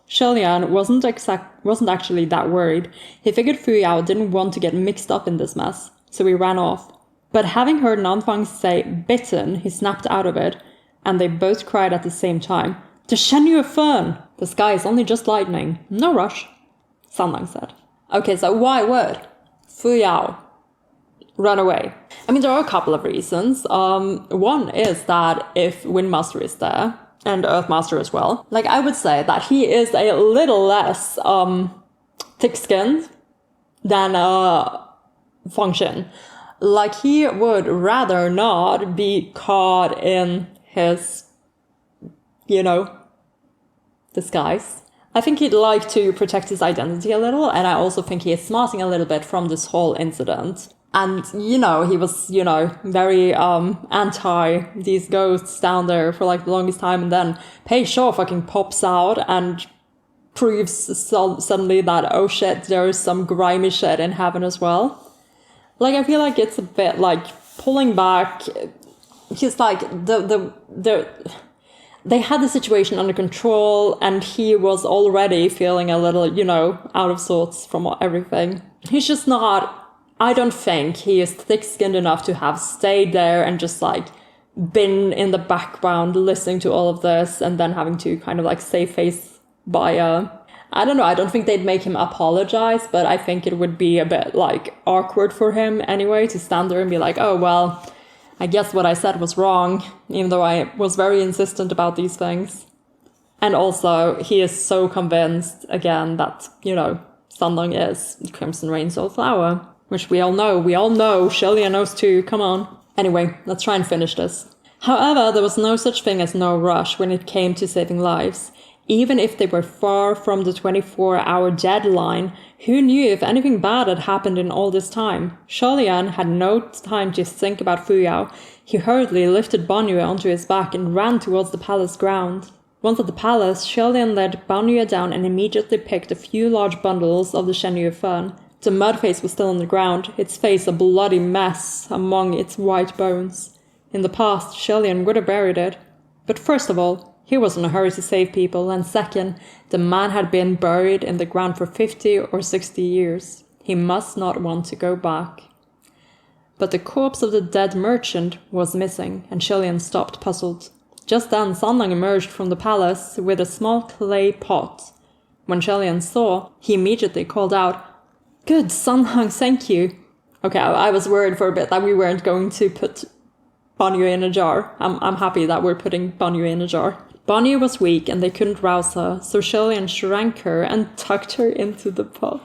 [SPEAKER 1] Shelian wasn't actually that worried. He figured Fuyao didn't want to get mixed up in this mess, so he ran off. But having heard Nanfang say bitten, he snapped out of it, and they both cried at the same time. To Shen Yu Fern! The sky is only just lightening. No rush, Sanlang said. Okay, so why would Fuyao run away? I mean, there are a couple of reasons. One is that if Windmaster is there, and Earthmaster as well, like I would say that he is a little less thick-skinned than Fengshen. Like he would rather not be caught in his, disguise. I think he'd like to protect his identity a little, and I also think he is smarting a little bit from this whole incident. And, he was, very anti these ghosts down there for, the longest time. And then Pei Shaw fucking pops out and proves suddenly that, oh shit, there's some grimy shit in heaven as well. I feel like it's a bit, pulling back. He's they had the situation under control, and he was already feeling a little, out of sorts from everything. He's just not... I don't think he is thick-skinned enough to have stayed there and just, been in the background listening to all of this and then having to kind of, save face by, I don't know, I don't think they'd make him apologize, but I think it would be a bit, awkward for him anyway to stand there and be like, oh, well, I guess what I said was wrong, even though I was very insistent about these things. And also, he is so convinced, again, that, Sanlang is Crimson Rain's old flower, which we all know. We all know. Xianle knows too. Come on. Anyway, let's try and finish this. However, there was no such thing as no rush when it came to saving lives. Even if they were far from the 24-hour deadline, who knew if anything bad had happened in all this time? Xianle had no time to think about Fuyao. He hurriedly lifted Banyue onto his back and ran towards the palace ground. Once at the palace, Xianle led Banyue down and immediately picked a few large bundles of the Shenyu fern. The mud face was still on the ground, its face a bloody mess among its white bones. In the past, Xianle would have buried it. But first of all, he was in a hurry to save people, and second, the man had been buried in the ground for 50 or 60 years. He must not want to go back. But the corpse of the dead merchant was missing, and Xianle stopped puzzled. Just then, Sanlang emerged from the palace with a small clay pot. When Xianle saw, he immediately called out, "Good, Sanlang, thank you." Okay, I was worried for a bit that we weren't going to put Banyue in a jar. I'm happy that we're putting Banyue in a jar. Banyue was weak and they couldn't rouse her, so Xianle shrank her and tucked her into the pot.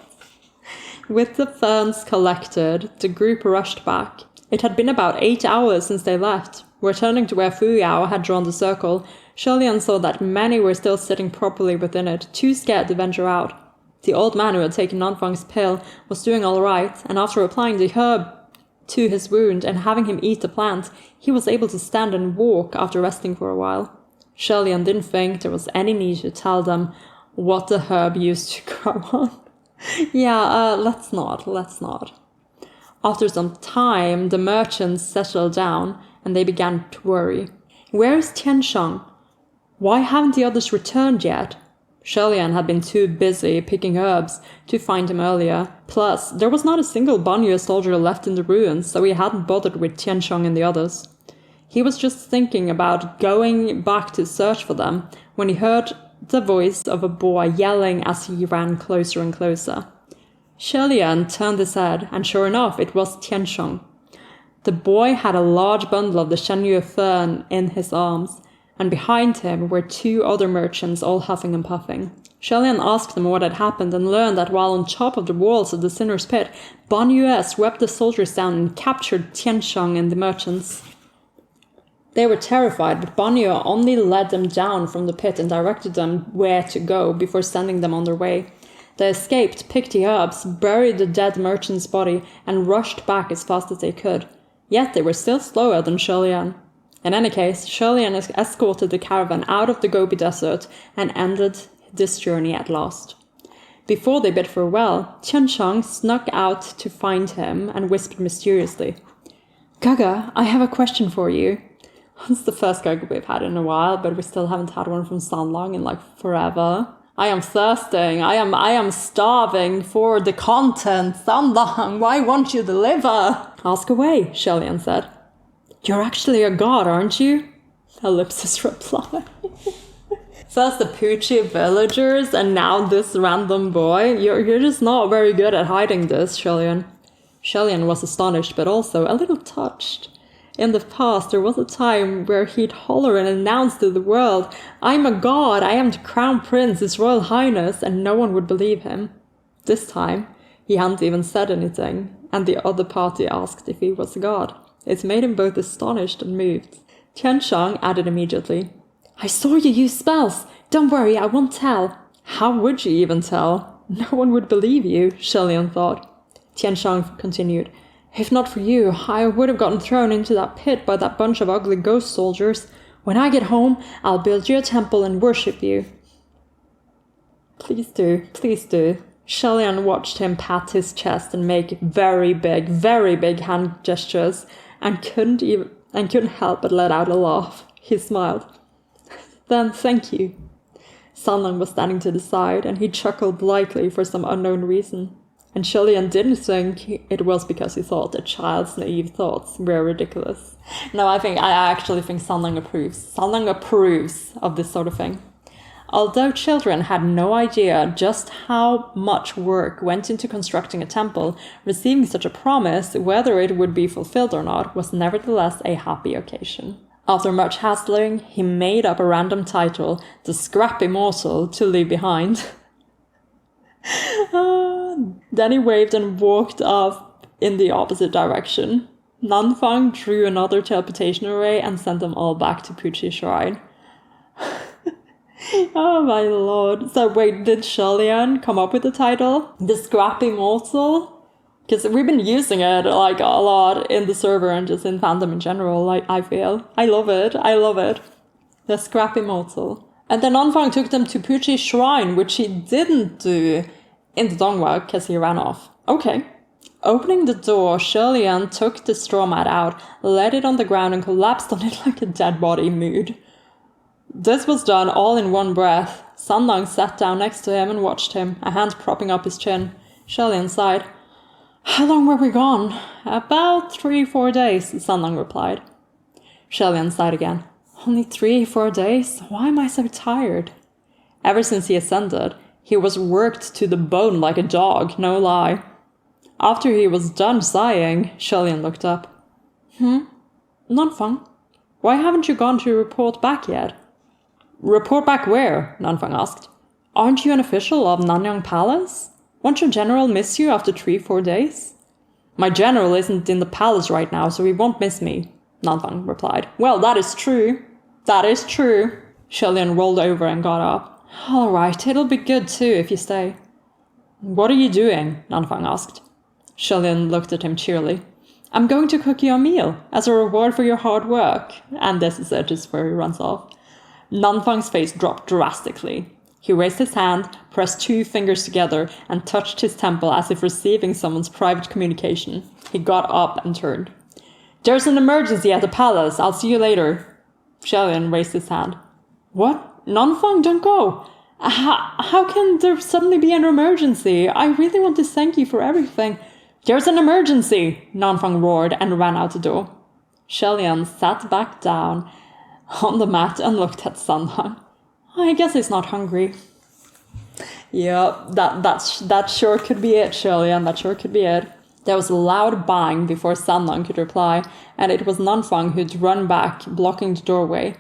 [SPEAKER 1] With the ferns collected, the group rushed back. It had been about 8 hours since they left. Returning to where Fuyao had drawn the circle, Xianle saw that many were still sitting properly within it, too scared to venture out. The old man who had taken Nanfang's pill was doing all right, and after applying the herb to his wound and having him eat the plant, he was able to stand and walk after resting for a while. Xianle didn't think there was any need to tell them what the herb used to grow on. Let's not. After some time, the merchants settled down, and they began to worry. Where is Tiansheng? Why haven't the others returned yet? Xianle had been too busy picking herbs to find him earlier. Plus, there was not a single Banyue soldier left in the ruins, so he hadn't bothered with Tiansheng and the others. He was just thinking about going back to search for them when he heard the voice of a boy yelling as he ran closer and closer. Xianle turned his head, and sure enough, it was Tiansheng. The boy had a large bundle of the Shenyu fern in his arms, and behind him were 2 other merchants all huffing and puffing. Xianle asked them what had happened and learned that while on top of the walls of the Sinner's Pit, Banyue swept the soldiers down and captured Tiansheng and the merchants. They were terrified, but Banyue only led them down from the pit and directed them where to go before sending them on their way. They escaped, picked the herbs, buried the dead merchant's body, and rushed back as fast as they could. Yet they were still slower than Xianle. In any case, Xianle escorted the caravan out of the Gobi Desert and ended this journey at last. Before they bid farewell, Tiansheng snuck out to find him and whispered mysteriously, "Gege, I have a question for you." It's the first Gege we've had in a while, but we still haven't had one from Sanlang in forever. I am thirsting. I am starving for the content. Sanlang, why won't you deliver? Ask away, Xianle said. You're actually a god, aren't you? Ellipsis reply. First the Poochie villagers and now this random boy. You're just not very good at hiding this, Xianle. Xianle was astonished but also a little touched. In the past, there was a time where he'd holler and announce to the world, "I'm a god, I am the crown prince, his royal highness," and no one would believe him. This time, he hadn't even said anything, and the other party asked if he was a god. It made him both astonished and moved. Tiansheng added immediately, "I saw you use spells. Don't worry, I won't tell." How would you even tell? No one would believe you, Xianle thought. Tiansheng continued, "If not for you, I would have gotten thrown into that pit by that bunch of ugly ghost soldiers. When I get home, I'll build you a temple and worship you." Please do, please do. Xianle watched him pat his chest and make very big hand gestures, and couldn't help but let out a laugh. He smiled. "Then thank you." Sanlang was standing to the side, and he chuckled lightly for some unknown reason. And Xianle didn't think it was because he thought a child's naive thoughts were ridiculous. No, I actually think Sanlang approves. Sanlang approves of this sort of thing. Although children had no idea just how much work went into constructing a temple, receiving such a promise, whether it would be fulfilled or not, was nevertheless a happy occasion. After much hassling, he made up a random title, The Scrappy Morsel, to leave behind. Then he waved and walked off in the opposite direction. Nanfang drew another teleportation array and sent them all back to Puchi Shrine. Oh my lord. So wait, did Xianle come up with the title? The Scrappy Morsel? Because we've been using it like a lot in the server and just in fandom in general, like I feel. I love it. The Scrappy Morsel. And then Nanfang took them to Puchi Shrine, which he didn't do in the Donghua because he ran off. Okay. Opening the door, Xianle took the straw mat out, laid it on the ground and collapsed on it like a dead body mood. This was done all in one breath. Sanlang sat down next to him and watched him, a hand propping up his chin. Xianle sighed. How long were we gone? About 3-4 days, Sanlang replied. Xianle sighed again. Only 3-4 days? Why am I so tired? Ever since he ascended, he was worked to the bone like a dog, no lie. After he was done sighing, Xianle looked up. Nanfang, why haven't you gone to report back yet? Report back where? Nanfang asked. Aren't you an official of Nanyang Palace? Won't your general miss you after 3-4 days? My general isn't in the palace right now, so he won't miss me, Nanfang replied. Well, that is true. That is true. Xianle rolled over and got up. All right, it'll be good too if you stay. What are you doing? Nanfang asked. Xianle looked at him cheerily. I'm going to cook you a meal as a reward for your hard work. And this is it, just where he runs off. Nanfang's face dropped drastically. He raised his hand, pressed 2 fingers together, and touched his temple as if receiving someone's private communication. He got up and turned. There's an emergency at the palace. I'll see you later. Xianle raised his hand. What? Nanfang, don't go. How can there suddenly be an emergency? I really want to thank you for everything. There's an emergency, Nanfang roared and ran out the door. Xianle sat back down on the mat and looked at Sanlang. I guess he's not hungry. Yeah, that sure could be it, Xianle, that sure could be it. There was a loud bang before Sanlang could reply, and it was Nanfang who'd run back, blocking the doorway.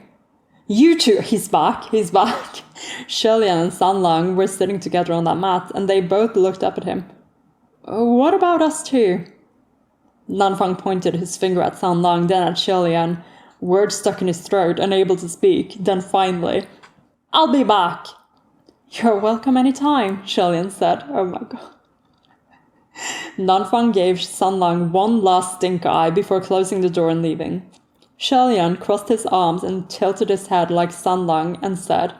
[SPEAKER 1] You two, he's back. Xianle and Sanlang were sitting together on that mat, and they both looked up at him. What about us two? Nanfang pointed his finger at Sanlang, then at Xianle, words stuck in his throat, unable to speak. Then finally, I'll be back. You're welcome anytime, Xianle said. Oh my god. Nanfang gave Sanlang one last stink eye before closing the door and leaving. Xianle crossed his arms and tilted his head like Sanlang and said,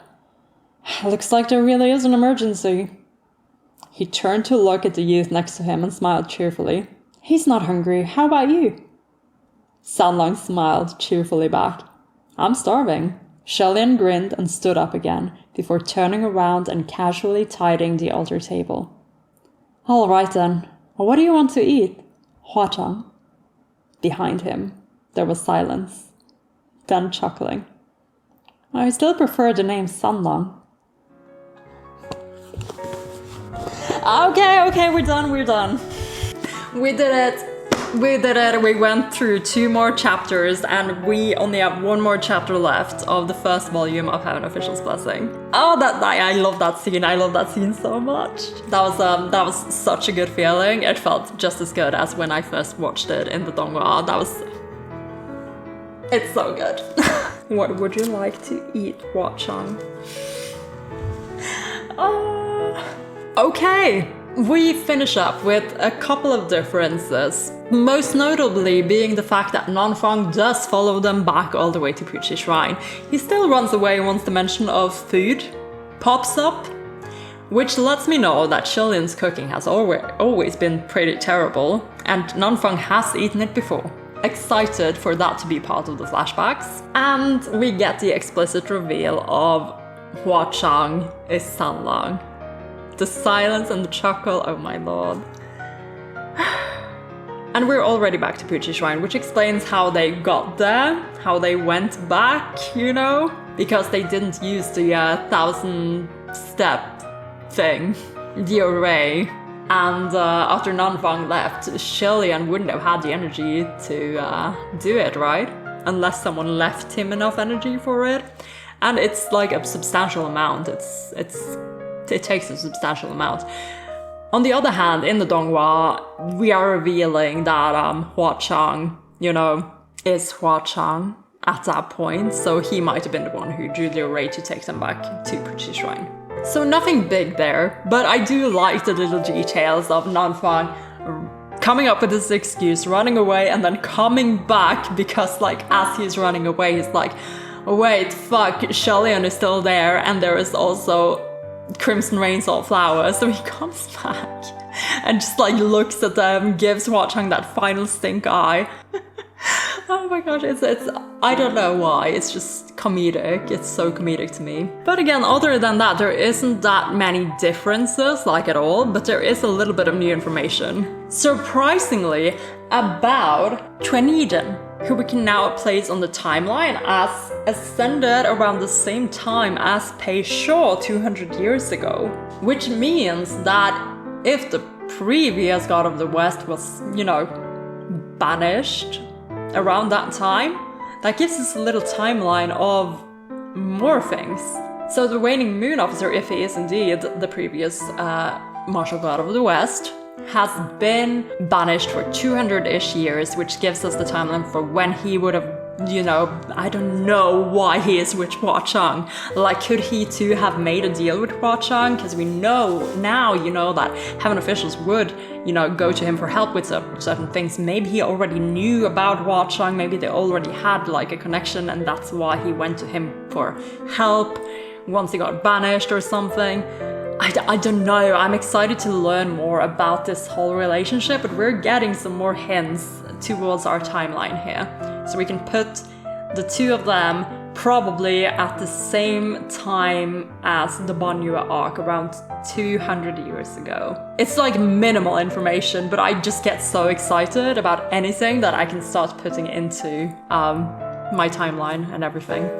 [SPEAKER 1] Looks like there really is an emergency. He turned to look at the youth next to him and smiled cheerfully. He's not hungry. How about you? Sanlang smiled cheerfully back. I'm starving. Xianle grinned and stood up again before turning around and casually tidying the altar table. All right then. What do you want to eat? Huachang. Behind him, there was silence. Then chuckling. I still prefer the name Sanlang. Okay, we're done. We did it. We went through 2 more chapters and we only have 1 more chapter left of the first volume of Heaven Official's Blessing. Oh, I love that scene. I love that scene so much. That was such a good feeling. It felt just as good as when I first watched it in the Donghua. It's so good. What would you like to eat, Huachang? Okay. We finish up with a couple of differences, most notably being the fact that Nanfang does follow them back all the way to Puchi Shrine. He still runs away once the mention of food pops up, which lets me know that Xianle's cooking has always been pretty terrible, and Nanfang has eaten it before. Excited for that to be part of the flashbacks. And we get the explicit reveal of Huachang is Sanlang. The silence and the chuckle, oh my lord. And we're already back to Puchi Shrine, which explains how they got there, how they went back, because they didn't use the 1,000-step thing, the array. And after Nanfang left, Xianle wouldn't have had the energy to do it, right? unless someone left him enough energy for it. And it's like a substantial amount. It takes a substantial amount. On the other hand, in the Donghua, we are revealing that Hua Chang, is Hua Chang at that point. So he might have been the one who drew the array to take them back to Puchi Shrine. So nothing big there, but I do like the little details of Nanfang coming up with this excuse, running away, and then coming back because, like, as he's running away, he's like, oh, wait, fuck, Xianle is still there, and there is also Crimson Rain Salt Flower. So he comes back and just, like, looks at them, gives Hua Chang that final stink eye. Oh my gosh, it's I don't know why, it's just comedic. It's so comedic to me. But again, other than that, there isn't that many differences, like at all, but there is a little bit of new information. Surprisingly, about Treniden, who we can now place on the timeline as ascended around the same time as Pei Shaw 200 years ago. Which means that if the previous God of the West was, banished around that time, that gives us a little timeline of more things. So the Waning Moon Officer, if he is indeed the previous martial god of the West, has been banished for 200-ish years, which gives us the timeline for when he would have, I don't know why he is with Hua Chang. Like, could he too have made a deal with Hua Chang? Because we know now, that heaven officials would, go to him for help with certain things. Maybe he already knew about Hua Chang, maybe they already had like a connection, and that's why he went to him for help once he got banished or something. I don't know. I'm excited to learn more about this whole relationship, but we're getting some more hints towards our timeline here. So we can put the two of them probably at the same time as the Banyue arc, around 200 years ago. It's like minimal information, but I just get so excited about anything that I can start putting into my timeline and everything.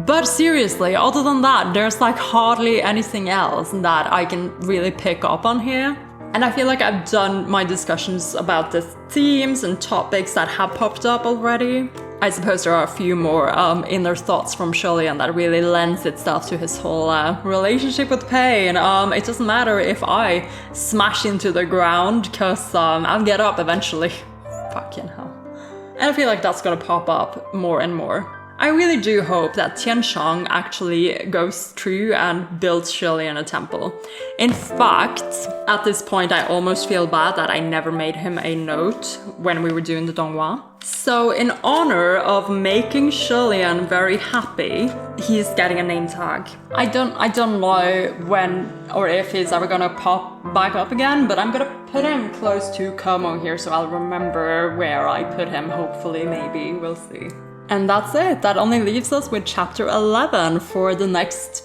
[SPEAKER 1] But seriously, other than that, there's like hardly anything else that I can really pick up on here. And I feel like I've done my discussions about the themes and topics that have popped up already. I suppose there are a few more inner thoughts from Xianle that really lends itself to his whole relationship with Pei. And it doesn't matter if I smash into the ground, because I'll get up eventually. Fucking hell. And I feel like that's gonna pop up more and more. I really do hope that Tian Shang actually goes through and builds Xianle in a temple. In fact, at this point I almost feel bad that I never made him a note when we were doing the Donghua. So in honor of making Xianle very happy, he's getting a name tag. I don't know when or if he's ever gonna pop back up again, but I'm gonna put him close to Como here so I'll remember where I put him, hopefully, maybe, we'll see. And that's it. That only leaves us with chapter 11 for the next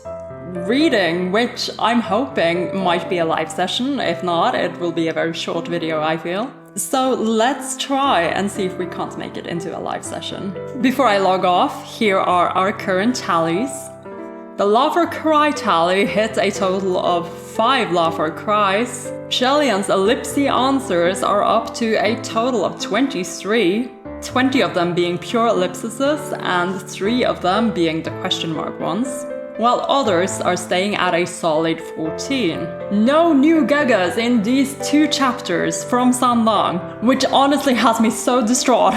[SPEAKER 1] reading, which I'm hoping might be a live session. If not, it will be a very short video, I feel. So let's try and see if we can't make it into a live session. Before I log off, here are our current tallies. The Laugh or Cry tally hit a total of 5 Laugh or Cries. Xianle's ellipsy answers are up to a total of 23. 20 of them being pure ellipses and 3 of them being the question mark ones, while others are staying at a solid 14. No new Geges in these 2 chapters from Sanlang, which honestly has me so distraught.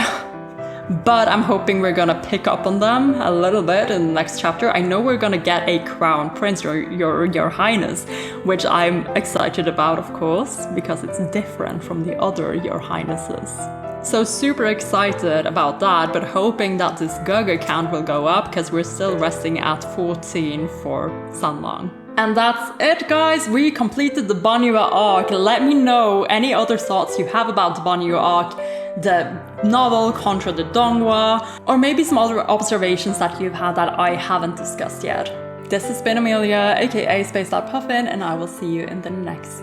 [SPEAKER 1] But I'm hoping we're gonna pick up on them a little bit in the next chapter. I know we're gonna get a Crown Prince, your Highness, which I'm excited about, of course, because it's different from the other Your Highnesses. So super excited about that, but hoping that this Gege count will go up, because we're still resting at 14 for Sanlang. And that's it, guys. We completed the Banyue arc. Let me know any other thoughts you have about the Banyue arc, the novel contra the Donghua, or maybe some other observations that you've had that I haven't discussed yet. This has been Amelia, aka Spaced Out Puffin, and I will see you in the next